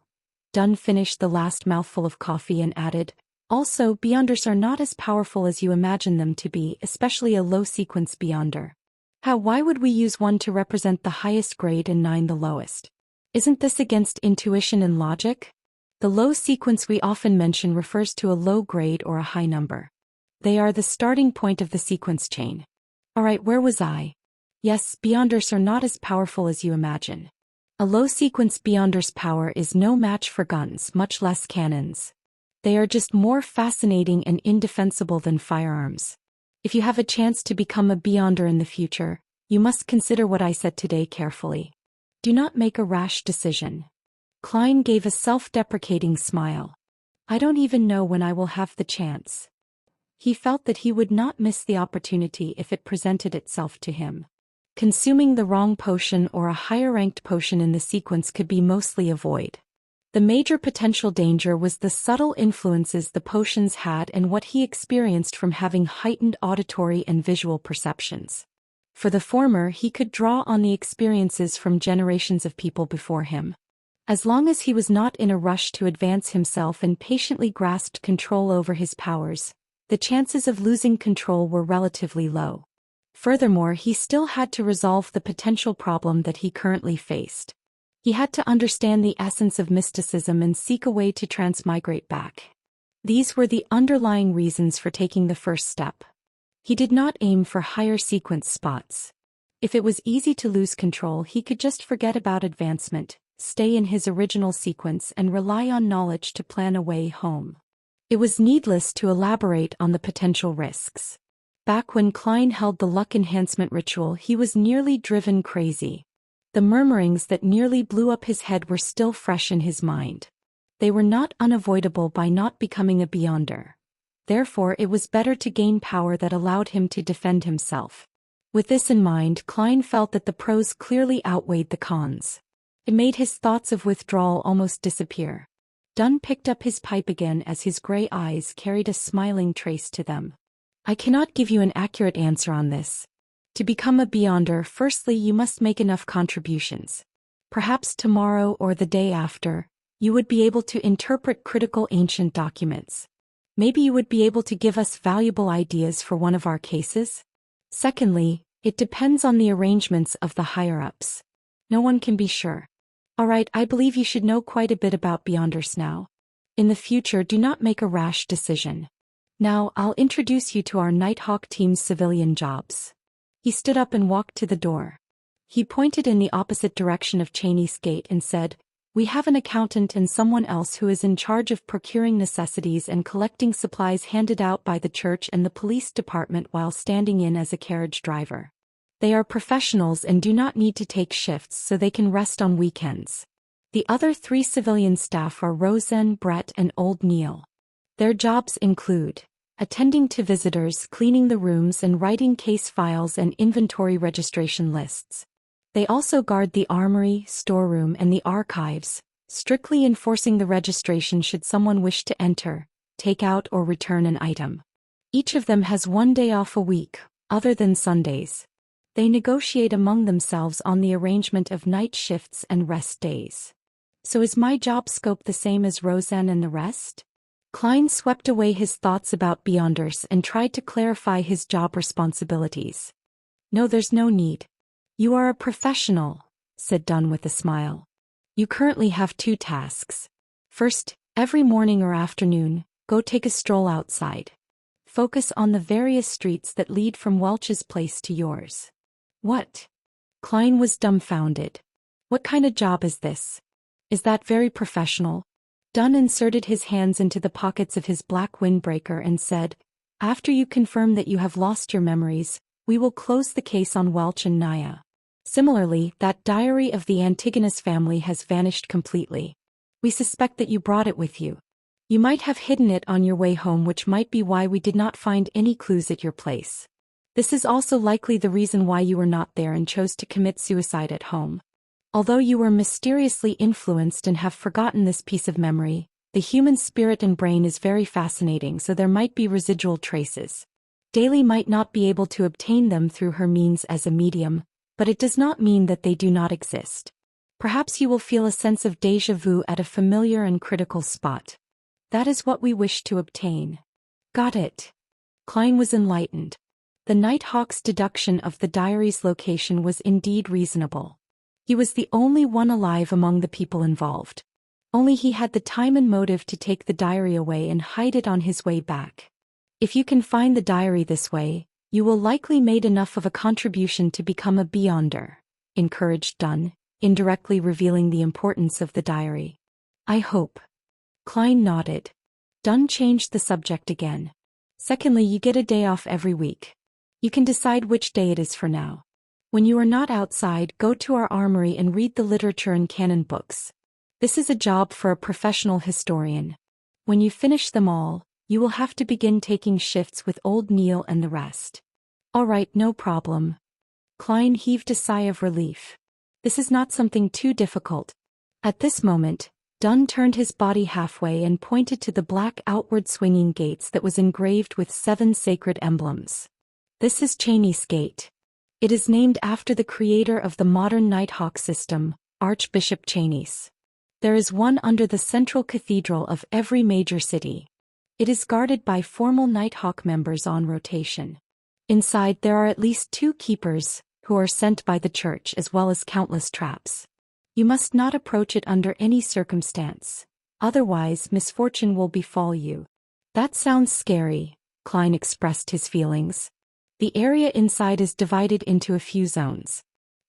Dunn finished the last mouthful of coffee and added, "Also, Beyonders are not as powerful as you imagine them to be, especially a low-sequence Beyonder. Why would we use 1 to represent the highest grade and 9 the lowest? Isn't this against intuition and logic? The low sequence we often mention refers to a low grade or a high number. They are the starting point of the sequence chain." Alright, where was I? Yes, Beyonders are not as powerful as you imagine. A low-sequence Beyonder's power is no match for guns, much less cannons. They are just more fascinating and indefensible than firearms. If you have a chance to become a Beyonder in the future, you must consider what I said today carefully. Do not make a rash decision. Klein gave a self-deprecating smile. I don't even know when I will have the chance. He felt that he would not miss the opportunity if it presented itself to him. Consuming the wrong potion or a higher-ranked potion in the sequence could be mostly avoided. The major potential danger was the subtle influences the potions had and what he experienced from having heightened auditory and visual perceptions. For the former, he could draw on the experiences from generations of people before him. As long as he was not in a rush to advance himself and patiently grasped control over his powers, the chances of losing control were relatively low. Furthermore, he still had to resolve the potential problem that he currently faced. He had to understand the essence of mysticism and seek a way to transmigrate back. These were the underlying reasons for taking the first step. He did not aim for higher sequence spots. If it was easy to lose control, he could just forget about advancement, stay in his original sequence, and rely on knowledge to plan a way home. It was needless to elaborate on the potential risks. Back when Klein held the luck enhancement ritual, he was nearly driven crazy. The murmurings that nearly blew up his head were still fresh in his mind. They were not unavoidable by not becoming a Beyonder. Therefore, it was better to gain power that allowed him to defend himself. With this in mind, Klein felt that the pros clearly outweighed the cons. It made his thoughts of withdrawal almost disappear. Dunn picked up his pipe again as his gray eyes carried a smiling trace to them. I cannot give you an accurate answer on this, To become a Beyonder, firstly you must make enough contributions. Perhaps tomorrow or the day after, you would be able to interpret critical ancient documents. Maybe you would be able to give us valuable ideas for one of our cases. Secondly, it depends on the arrangements of the higher-ups. No one can be sure. Alright, I believe you should know quite a bit about Beyonders now. In the future, do not make a rash decision. Now, I'll introduce you to our Nighthawk team's civilian jobs. He stood up and walked to the door. He pointed in the opposite direction of Cheney's gate and said, "We have an accountant and someone else who is in charge of procuring necessities and collecting supplies handed out by the church and the police department while standing in as a carriage driver. They are professionals and do not need to take shifts so they can rest on weekends." The other 3 civilian staff are Roseanne, Brett, and Old Neil. Their jobs include attending to visitors, cleaning the rooms, and writing case files and inventory registration lists. They also guard the armory, storeroom, and the archives, strictly enforcing the registration should someone wish to enter, take out, or return an item. Each of them has 1 day off a week, other than Sundays. They negotiate among themselves on the arrangement of night shifts and rest days. So is my job scope the same as Roseanne and the rest? Klein swept away his thoughts about Beyonders and tried to clarify his job responsibilities. "No, there's no need. You are a professional," said Dunn with a smile. "You currently have 2 tasks. First, every morning or afternoon, go take a stroll outside. Focus on the various streets that lead from Welch's place to yours." "What?" Klein was dumbfounded. "What kind of job is this? Is that very professional?" Dunn inserted his hands into the pockets of his black windbreaker and said, "After you confirm that you have lost your memories, we will close the case on Welch and Naya. Similarly, that diary of the Antigonus family has vanished completely. We suspect that you brought it with you. You might have hidden it on your way home, which might be why we did not find any clues at your place. This is also likely the reason why you were not there and chose to commit suicide at home. Although you were mysteriously influenced and have forgotten this piece of memory, the human spirit and brain is very fascinating, so there might be residual traces. Daly might not be able to obtain them through her means as a medium, but it does not mean that they do not exist. Perhaps you will feel a sense of déjà vu at a familiar and critical spot. That is what we wish to obtain." "Got it." Klein was enlightened. The Nighthawk's deduction of the diary's location was indeed reasonable. He was the only one alive among the people involved. Only he had the time and motive to take the diary away and hide it on his way back. If you can find the diary this way, you will likely made enough of a contribution to become a Beyonder, encouraged Dunn, indirectly revealing the importance of the diary. "I hope." Klein nodded. Dunn changed the subject again. "Secondly, you get a day off every week. You can decide which day it is for now. When you are not outside, go to our armory and read the literature and canon books. This is a job for a professional historian. When you finish them all, you will have to begin taking shifts with Old Neil and the rest." "All right, no problem." Klein heaved a sigh of relief. This is not something too difficult. At this moment, Dunn turned his body halfway and pointed to the black outward swinging gates that was engraved with 7 sacred emblems. "This is Cheney's Gate. It is named after the creator of the modern Nighthawk system, Archbishop Cheney's. There is one under the central cathedral of every major city. It is guarded by formal Nighthawk members on rotation. Inside there are at least 2 keepers, who are sent by the church, as well as countless traps. You must not approach it under any circumstance. Otherwise, misfortune will befall you." "That sounds scary," Klein expressed his feelings. "The area inside is divided into a few zones.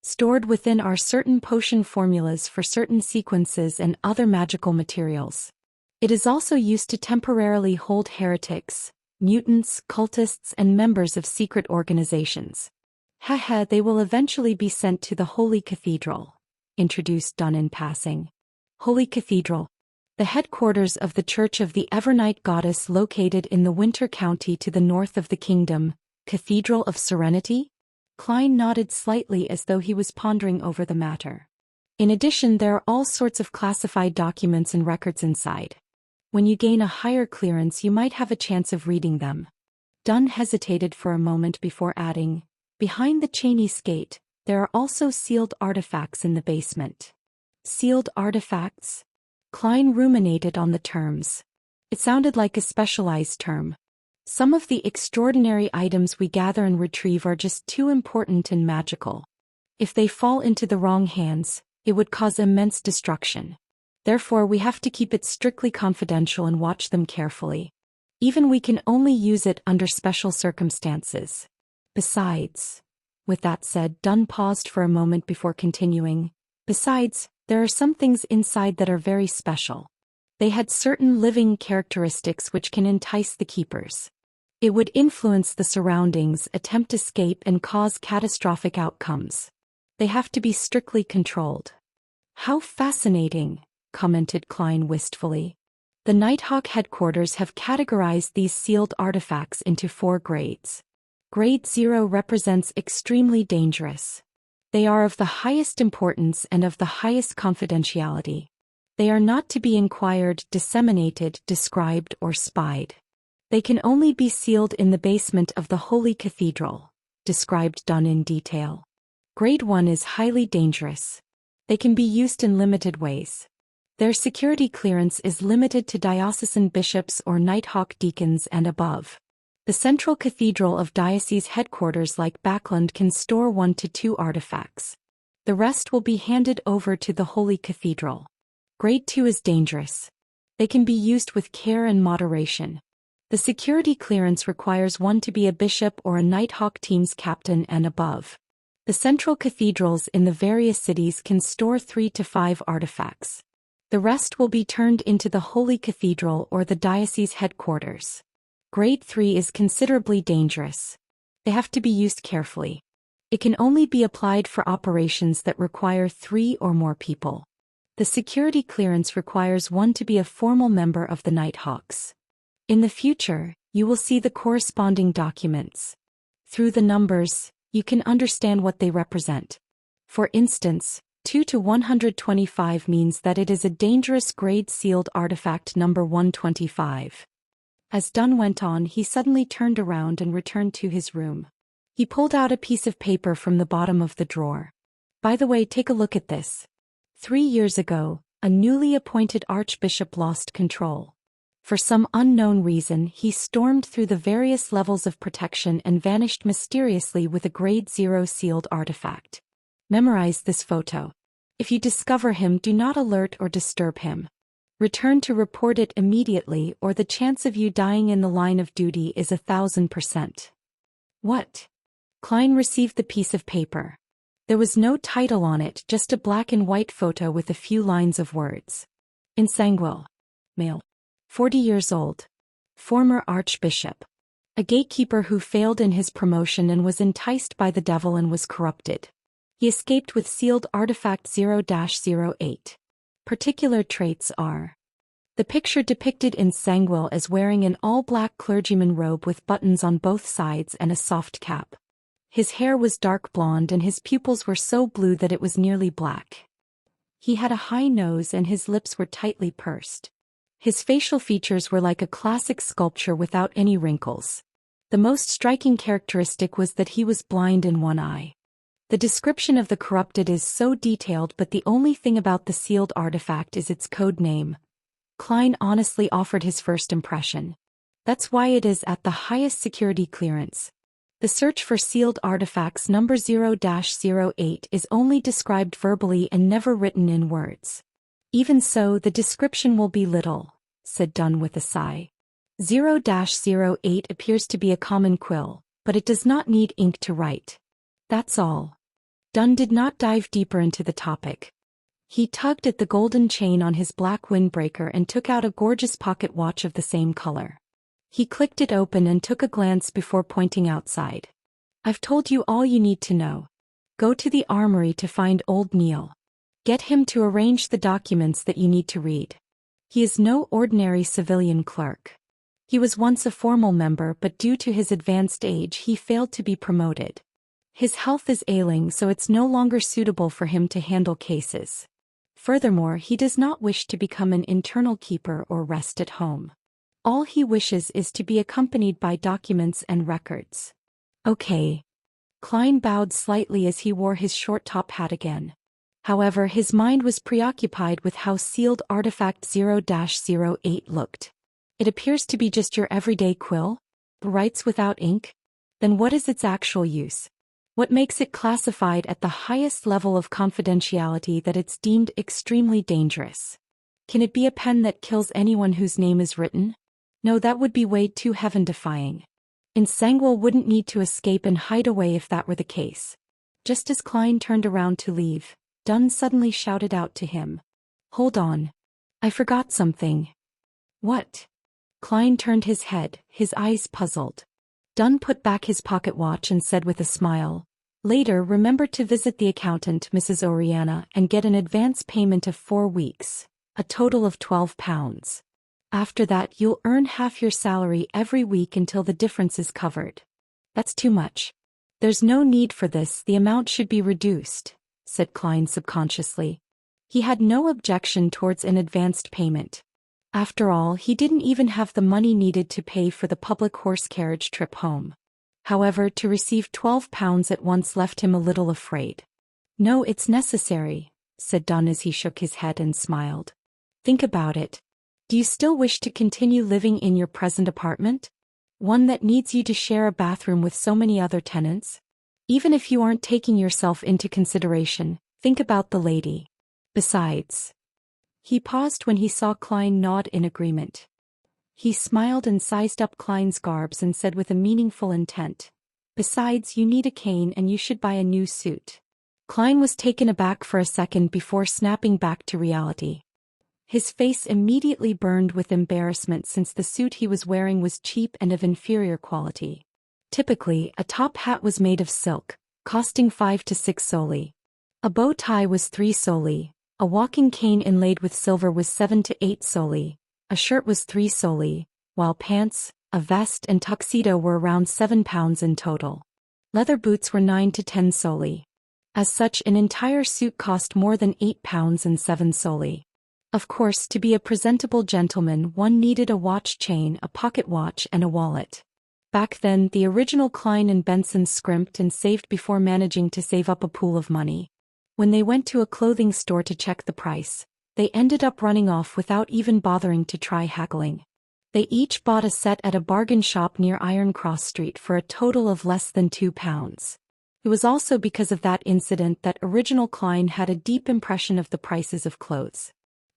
Stored within are certain potion formulas for certain sequences and other magical materials. It is also used to temporarily hold heretics, mutants, cultists, and members of secret organizations. Haha, they will eventually be sent to the Holy Cathedral," introduced Dunn in passing. "Holy Cathedral, the headquarters of the Church of the Evernight Goddess located in the Winter County to the north of the kingdom. Cathedral of Serenity?" Klein nodded slightly as though he was pondering over the matter. "In addition, there are all sorts of classified documents and records inside. When you gain a higher clearance, you might have a chance of reading them." Dunn hesitated for a moment before adding, Behind the Chinese gate, there are also sealed artifacts in the basement. Sealed artifacts? Klein ruminated on the terms. It sounded like a specialized term. Some of the extraordinary items we gather and retrieve are just too important and magical. If they fall into the wrong hands, it would cause immense destruction. Therefore, we have to keep it strictly confidential and watch them carefully. Even we can only use it under special circumstances. Besides, with that said, Dunn paused for a moment before continuing. Besides, there are some things inside that are very special. They had certain living characteristics which can entice the keepers. It would influence the surroundings, attempt escape, and cause catastrophic outcomes. They have to be strictly controlled. How fascinating, commented Klein wistfully. The Nighthawk headquarters have categorized these sealed artifacts into 4 grades. Grade 0 represents extremely dangerous. They are of the highest importance and of the highest confidentiality. They are not to be inquired, disseminated, described, or spied. They can only be sealed in the basement of the Holy Cathedral, described Dunn in detail. Grade 1 is highly dangerous. They can be used in limited ways. Their security clearance is limited to diocesan bishops or Nighthawk deacons and above. The central cathedral of diocese headquarters like Backland can store 1 to 2 artifacts. The rest will be handed over to the Holy Cathedral. Grade 2 is dangerous. They can be used with care and moderation. The security clearance requires 1 to be a bishop or a Nighthawk team's captain and above. The central cathedrals in the various cities can store 3 to 5 artifacts. The rest will be turned into the Holy Cathedral or the diocese headquarters. Grade 3 is considerably dangerous. They have to be used carefully. It can only be applied for operations that require 3 or more people. The security clearance requires 1 to be a formal member of the Nighthawks. In the future, you will see the corresponding documents. Through the numbers, you can understand what they represent. For instance, 2 to 125 means that it is a dangerous grade sealed artifact number 125. As Dunn went on, he suddenly turned around and returned to his room. He pulled out a piece of paper from the bottom of the drawer. By the way, take a look at this. 3 years ago, a newly appointed archbishop lost control. For some unknown reason, he stormed through the various levels of protection and vanished mysteriously with a grade 0 sealed artifact. Memorize this photo. If you discover him, do not alert or disturb him. Return to report it immediately, or the chance of you dying in the line of duty is 1000%. What? Klein received the piece of paper. There was no title on it, just a black and white photo with a few lines of words. Insanguel. Male. 40 years old. Former archbishop. A gatekeeper who failed in his promotion and was enticed by the devil and was corrupted. He escaped with sealed artifact 0-08. Particular traits are: the picture depicted Insanguel as wearing an all-black clergyman robe with buttons on both sides and a soft cap. His hair was dark blonde and his pupils were so blue that it was nearly black. He had a high nose and his lips were tightly pursed. His facial features were like a classic sculpture without any wrinkles. The most striking characteristic was that he was blind in one eye. The description of the corrupted is so detailed, but the only thing about the sealed artifact is its code name. Klein honestly offered his first impression. That's why it is at the highest security clearance. The search for sealed artifacts number 0-08 is only described verbally and never written in words. Even so, the description will be little, said Dunn with a sigh. 0-08 appears to be a common quill, but it does not need ink to write. That's all. Dunn did not dive deeper into the topic. He tugged at the golden chain on his black windbreaker and took out a gorgeous pocket watch of the same color. He clicked it open and took a glance before pointing outside. I've told you all you need to know. Go to the armory to find old Neil. Get him to arrange the documents that you need to read. He is no ordinary civilian clerk. He was once a formal member, but due to his advanced age he failed to be promoted. His health is ailing, so it's no longer suitable for him to handle cases. Furthermore, he does not wish to become an internal keeper or rest at home. All he wishes is to be accompanied by documents and records. Okay. Klein bowed slightly as he wore his short top hat again. However, his mind was preoccupied with how sealed Artifact 0-08 looked. It appears to be just your everyday quill? Writes without ink? Then what is its actual use? What makes it classified at the highest level of confidentiality that it's deemed extremely dangerous? Can it be a pen that kills anyone whose name is written? No, that would be way too heaven-defying. And Sangwell wouldn't need to escape and hide away if that were the case. Just as Klein turned around to leave, Dunn suddenly shouted out to him. Hold on. I forgot something. What? Klein turned his head, his eyes puzzled. Dunn put back his pocket watch and said with a smile, later remember to visit the accountant, Mrs. Oriana, and get an advance payment of 4 weeks, a total of £12. After that you'll earn half your salary every week until the difference is covered. That's too much. There's no need for this, the amount should be reduced, said Klein subconsciously. He had no objection towards an advanced payment. After all, he didn't even have the money needed to pay for the public horse carriage trip home. However, to receive £12 at once left him a little afraid. No, it's necessary, said Dunn as he shook his head and smiled. Think about it. Do you still wish to continue living in your present apartment? One that needs you to share a bathroom with so many other tenants? Even if you aren't taking yourself into consideration, think about the lady. Besides. He paused when he saw Klein nod in agreement. He smiled and sized up Klein's garbs and said with a meaningful intent. Besides, you need a cane and you should buy a new suit. Klein was taken aback for a second before snapping back to reality. His face immediately burned with embarrassment since the suit he was wearing was cheap and of inferior quality. Typically, a top hat was made of silk, costing 5 to 6 soldi. A bow tie was 3 soldi. A walking cane inlaid with silver was 7 to 8 soldi. A shirt was 3 soldi, while pants, a vest and tuxedo were around £7 in total. Leather boots were 9 to 10 soldi. As such, an entire suit cost more than £8 and 7 soldi. Of course, to be a presentable gentleman one needed a watch chain, a pocket watch and a wallet. Back then, the original Klein and Benson scrimped and saved before managing to save up a pool of money. When they went to a clothing store to check the price, they ended up running off without even bothering to try haggling. They each bought a set at a bargain shop near Iron Cross Street for a total of less than £2. It was also because of that incident that original Klein had a deep impression of the prices of clothes.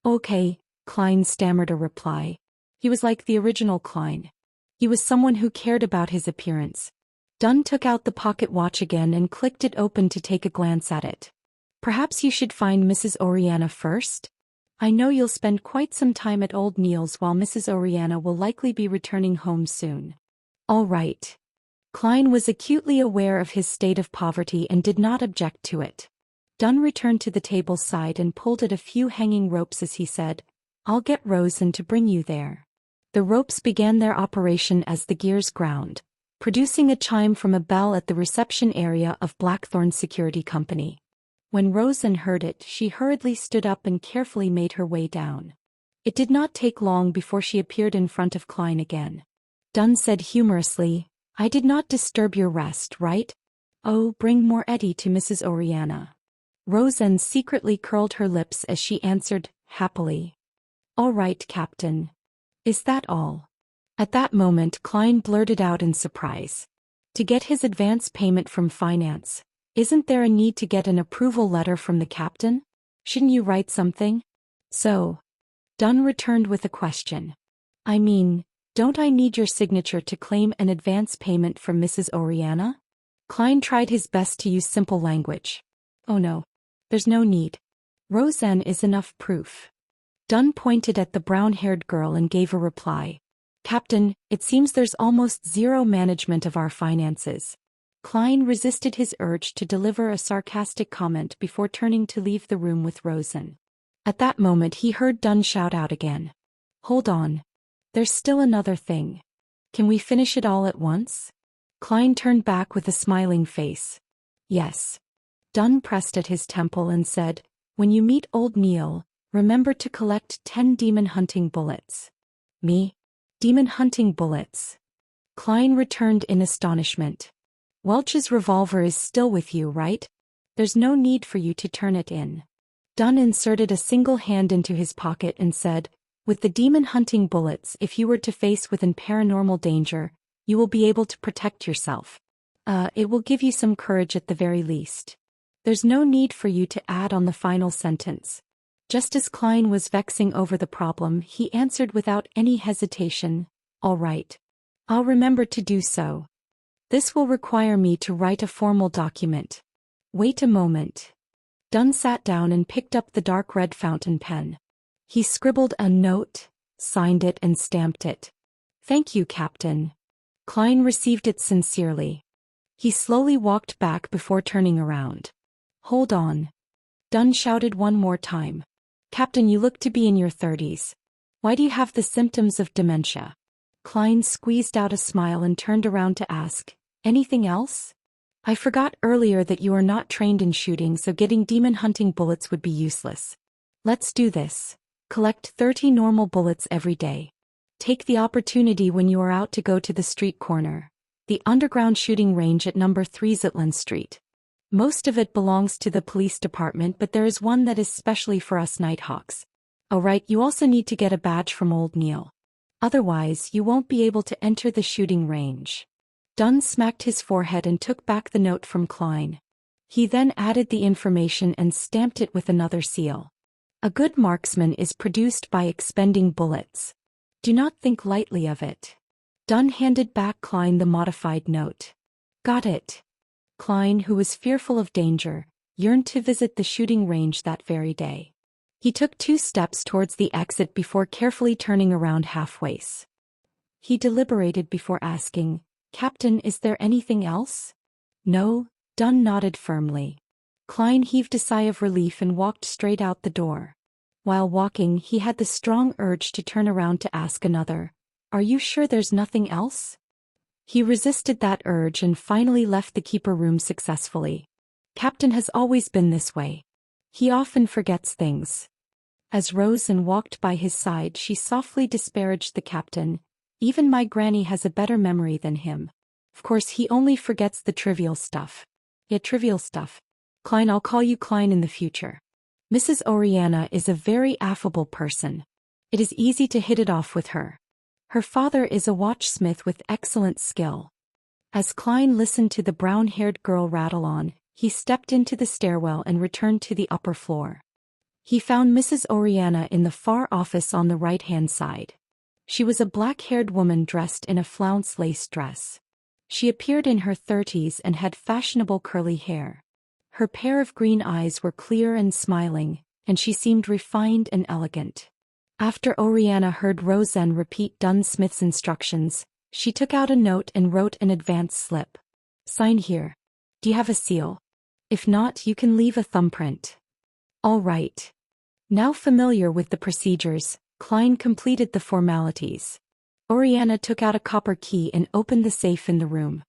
Okay, Klein stammered a reply. He was like the original Klein. He was someone who cared about his appearance. Dunn took out the pocket watch again and clicked it open to take a glance at it. Perhaps you should find Mrs. Oriana first? I know you'll spend quite some time at Old Neil's while Mrs. Oriana will likely be returning home soon. All right. Klein was acutely aware of his state of poverty and did not object to it. Dunn returned to the table's side and pulled at a few hanging ropes as he said, I'll get Rosen to bring you there. The ropes began their operation as the gears ground, producing a chime from a bell at the reception area of Blackthorn Security Company. When Rosen heard it, she hurriedly stood up and carefully made her way down. It did not take long before she appeared in front of Klein again. Dunn said humorously, I did not disturb your rest, right? Oh, bring more Eddie to Mrs. Oriana. Rosen secretly curled her lips as she answered, happily. All right, Captain. Is that all? At that moment Klein blurted out in surprise. To get his advance payment from finance, isn't there a need to get an approval letter from the captain? Shouldn't you write something? So. Dunn returned with a question. I mean, don't I need your signature to claim an advance payment from Mrs. Oriana? Klein tried his best to use simple language. Oh no. There's no need. Rosen is enough proof. Dunn pointed at the brown-haired girl and gave a reply. Captain, it seems there's almost zero management of our finances. Klein resisted his urge to deliver a sarcastic comment before turning to leave the room with Rosen. At that moment he heard Dunn shout out again. Hold on. There's still another thing. Can we finish it all at once? Klein turned back with a smiling face. Yes. Dunn pressed at his temple and said, when you meet Old Neil, remember to collect 10 demon hunting bullets. Me? Demon hunting bullets? Klein returned in astonishment. Welch's revolver is still with you, right? There's no need for you to turn it in. Dunn inserted a single hand into his pocket and said, with the demon-hunting bullets, if you were to face within paranormal danger, you will be able to protect yourself. It will give you some courage at the very least. There's no need for you to add on the final sentence. Just as Klein was vexing over the problem, he answered without any hesitation, all right. I'll remember to do so. This will require me to write a formal document. Wait a moment. Dunn sat down and picked up the dark red fountain pen. He scribbled a note, signed it and stamped it. Thank you, Captain. Klein received it sincerely. He slowly walked back before turning around. Hold on. Dunn shouted one more time. Captain, you look to be in your 30s. Why do you have the symptoms of dementia? Klein squeezed out a smile and turned around to ask, anything else? I forgot earlier that you are not trained in shooting, so getting demon-hunting bullets would be useless. Let's do this. Collect 30 normal bullets every day. Take the opportunity when you are out to go to the street corner, the underground shooting range at number 3 Zetland Street. Most of it belongs to the police department, but there is one that is specially for us Nighthawks. Oh right, you also need to get a badge from Old Neil. Otherwise, you won't be able to enter the shooting range. Dunn smacked his forehead and took back the note from Klein. He then added the information and stamped it with another seal. A good marksman is produced by expending bullets. Do not think lightly of it. Dunn handed back Klein the modified note. Got it. Klein, who was fearful of danger, yearned to visit the shooting range that very day. He took 2 steps towards the exit before carefully turning around halfway. He deliberated before asking, Captain, is there anything else? No, Dunn nodded firmly. Klein heaved a sigh of relief and walked straight out the door. While walking, he had the strong urge to turn around to ask another, Are you sure there's nothing else? He resisted that urge and finally left the keeper room successfully. Captain has always been this way. He often forgets things. As Rosen walked by his side, she softly disparaged the captain. Even my granny has a better memory than him. Of course, he only forgets the trivial stuff. Yeah, trivial stuff. Klein, I'll call you Klein in the future. Mrs. Oriana is a very affable person. It is easy to hit it off with her. Her father is a watchsmith with excellent skill. As Klein listened to the brown-haired girl rattle on, he stepped into the stairwell and returned to the upper floor. He found Mrs. Oriana in the far office on the right-hand side. She was a black-haired woman dressed in a flounce lace dress. She appeared in her 30s and had fashionable curly hair. Her pair of green eyes were clear and smiling, and she seemed refined and elegant. After Oriana heard Rosen repeat Dunn-Smith's instructions, she took out a note and wrote an advance slip. Sign here. Do you have a seal? If not, you can leave a thumbprint. All right. Now familiar with the procedures, Klein completed the formalities. Oriana took out a copper key and opened the safe in the room.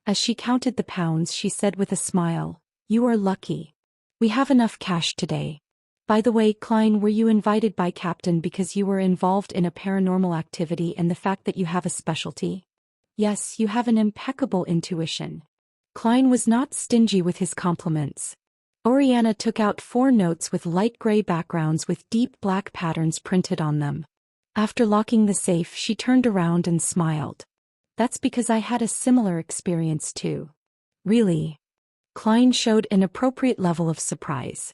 As she counted the pounds, she said with a smile, You are lucky. We have enough cash today. By the way, Klein, were you invited by Captain because you were involved in a paranormal activity and the fact that you have a specialty? Yes, you have an impeccable intuition. Klein was not stingy with his compliments. Oriana took out 4 notes with light gray backgrounds with deep black patterns printed on them. After locking the safe, she turned around and smiled. That's because I had a similar experience too. Really? Klein showed an appropriate level of surprise.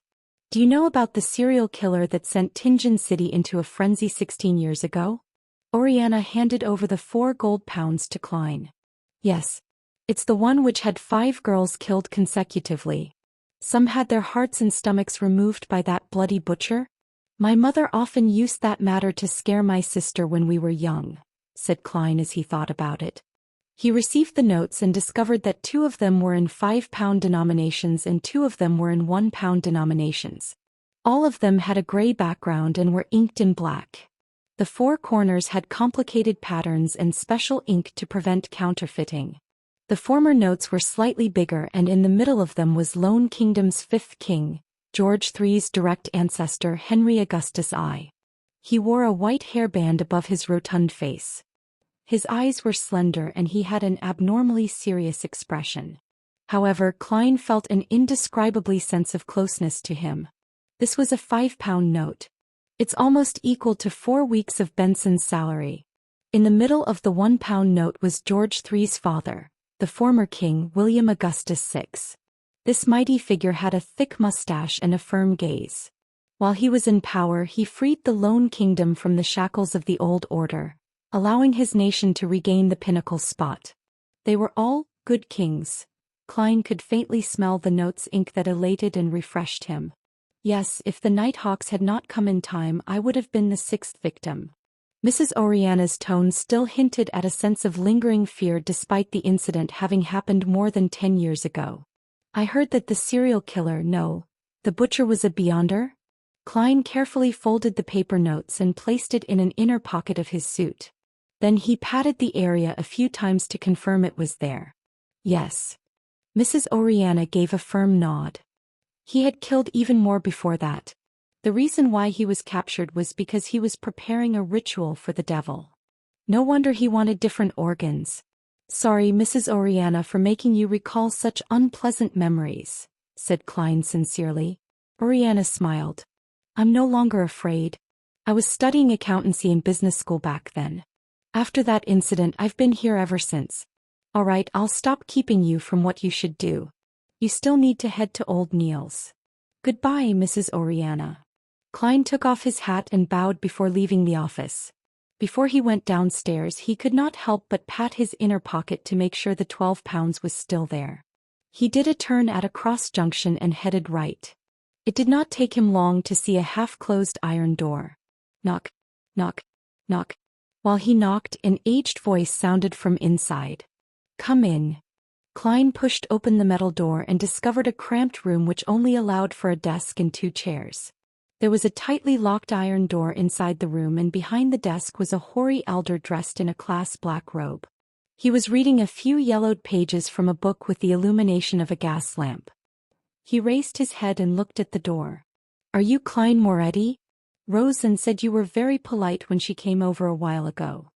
Do you know about the serial killer that sent Tingen City into a frenzy 16 years ago? Oriana handed over the 4 gold pounds to Klein. Yes. It's the one which had 5 girls killed consecutively. Some had their hearts and stomachs removed by that bloody butcher. My mother often used that matter to scare my sister when we were young, said Klein as he thought about it. He received the notes and discovered that 2 of them were in 5-pound denominations and 2 of them were in 1-pound denominations. All of them had a gray background and were inked in black. The 4 corners had complicated patterns and special ink to prevent counterfeiting. The former notes were slightly bigger, and in the middle of them was Lone Kingdom's 5th king, George III's direct ancestor Henry Augustus I. He wore a white hairband above his rotund face. His eyes were slender and he had an abnormally serious expression. However, Klein felt an indescribably sense of closeness to him. This was a £5 note. It's almost equal to 4 weeks of Benson's salary. In the middle of the £1 note was George III's father, the former king William Augustus VI. This mighty figure had a thick mustache and a firm gaze. While he was in power, he freed the lone kingdom from the shackles of the old order, allowing his nation to regain the pinnacle spot. They were all good kings. Klein could faintly smell the note's ink that elated and refreshed him. Yes, if the Nighthawks had not come in time, I would have been the 6th victim. Mrs. Oriana's tone still hinted at a sense of lingering fear despite the incident having happened more than 10 years ago. I heard that the serial killer, no, the butcher was a beyonder? Klein carefully folded the paper notes and placed it in an inner pocket of his suit. Then he patted the area a few times to confirm it was there. Yes. Mrs. Oriana gave a firm nod. He had killed even more before that. The reason why he was captured was because he was preparing a ritual for the devil. No wonder he wanted different organs. Sorry, Mrs. Oriana, for making you recall such unpleasant memories, said Klein sincerely. Oriana smiled. I'm no longer afraid. I was studying accountancy in business school back then. After that incident, I've been here ever since. All right, I'll stop keeping you from what you should do. You still need to head to Old Neil's. Goodbye, Mrs. Oriana. Klein took off his hat and bowed before leaving the office. Before he went downstairs, he could not help but pat his inner pocket to make sure the £12 was still there. He did a turn at a cross junction and headed right. It did not take him long to see a half-closed iron door. Knock, knock, knock. While he knocked, an aged voice sounded from inside. Come in. Klein pushed open the metal door and discovered a cramped room which only allowed for a desk and 2 chairs. There was a tightly locked iron door inside the room, and behind the desk was a hoary elder dressed in a class black robe. He was reading a few yellowed pages from a book with the illumination of a gas lamp. He raised his head and looked at the door. Are you Klein Moretti? Rosen said you were very polite when she came over a while ago.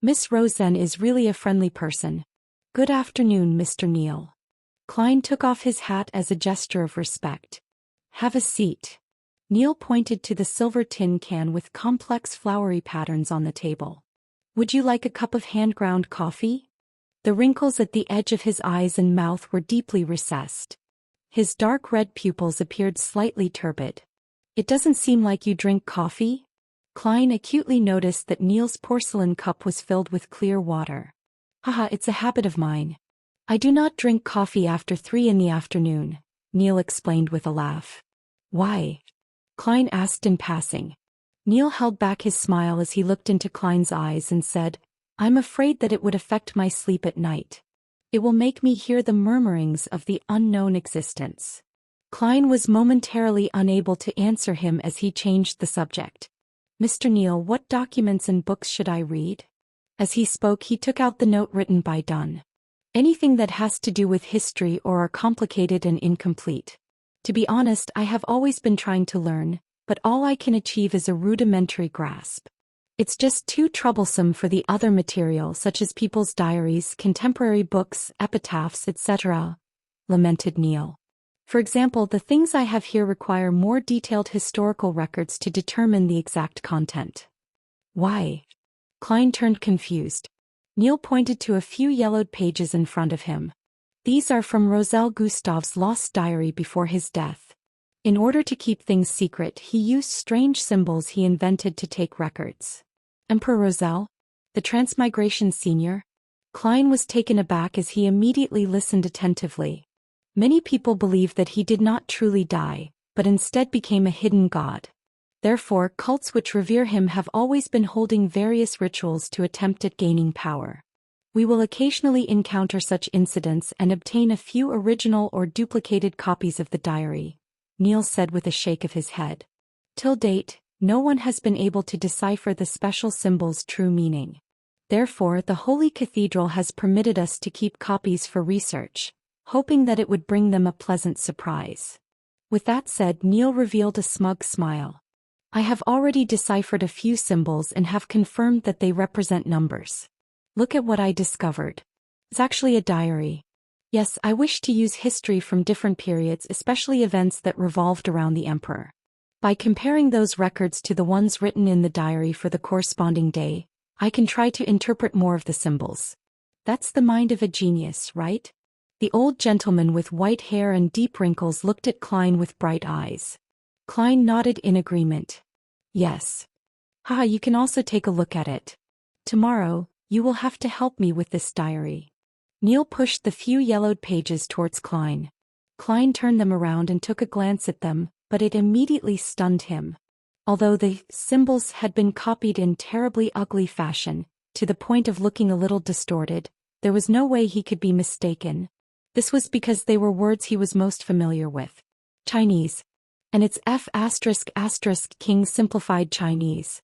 Miss Rosen is really a friendly person. Good afternoon, Mr. Neil. Klein took off his hat as a gesture of respect. Have a seat. Neil pointed to the silver tin can with complex flowery patterns on the table. Would you like a cup of hand-ground coffee? The wrinkles at the edge of his eyes and mouth were deeply recessed. His dark red pupils appeared slightly turbid. It doesn't seem like you drink coffee? Klein acutely noticed that Neil's porcelain cup was filled with clear water. Haha, it's a habit of mine. I do not drink coffee after 3 in the afternoon, Neil explained with a laugh. Why? Klein asked in passing. Neil held back his smile as he looked into Klein's eyes and said, I'm afraid that it would affect my sleep at night. It will make me hear the murmurings of the unknown existence. Klein was momentarily unable to answer him as he changed the subject. Mr. Neil, what documents and books should I read? As he spoke, he took out the note written by Dunn. Anything that has to do with history or are complicated and incomplete. To be honest, I have always been trying to learn, but all I can achieve is a rudimentary grasp. It's just too troublesome for the other material such as people's diaries, contemporary books, epitaphs, etc., lamented Neil. For example, the things I have here require more detailed historical records to determine the exact content. Why? Klein turned confused. Neil pointed to a few yellowed pages in front of him. These are from Roselle Gustav's lost diary before his death. In order to keep things secret, he used strange symbols he invented to take records. Emperor Roselle? The Transmigration Senior? Klein was taken aback as he immediately listened attentively. Many people believe that he did not truly die, but instead became a hidden god. Therefore, cults which revere him have always been holding various rituals to attempt at gaining power. We will occasionally encounter such incidents and obtain a few original or duplicated copies of the diary, Neil said with a shake of his head. Till date, no one has been able to decipher the special symbol's true meaning. Therefore, the Holy Cathedral has permitted us to keep copies for research, hoping that it would bring them a pleasant surprise. With that said, Neil revealed a smug smile. I have already deciphered a few symbols and have confirmed that they represent numbers. Look at what I discovered. It's actually a diary. Yes, I wish to use history from different periods, especially events that revolved around the emperor. By comparing those records to the ones written in the diary for the corresponding day, I can try to interpret more of the symbols. That's the mind of a genius, right? The old gentleman with white hair and deep wrinkles looked at Klein with bright eyes. Klein nodded in agreement. Yes. Haha, you can also take a look at it. Tomorrow, you will have to help me with this diary. Neil pushed the few yellowed pages towards Klein. Klein turned them around and took a glance at them, but it immediately stunned him. Although the symbols had been copied in terribly ugly fashion, to the point of looking a little distorted, there was no way he could be mistaken. This was because they were words he was most familiar with. Chinese. And it's F*** King simplified Chinese.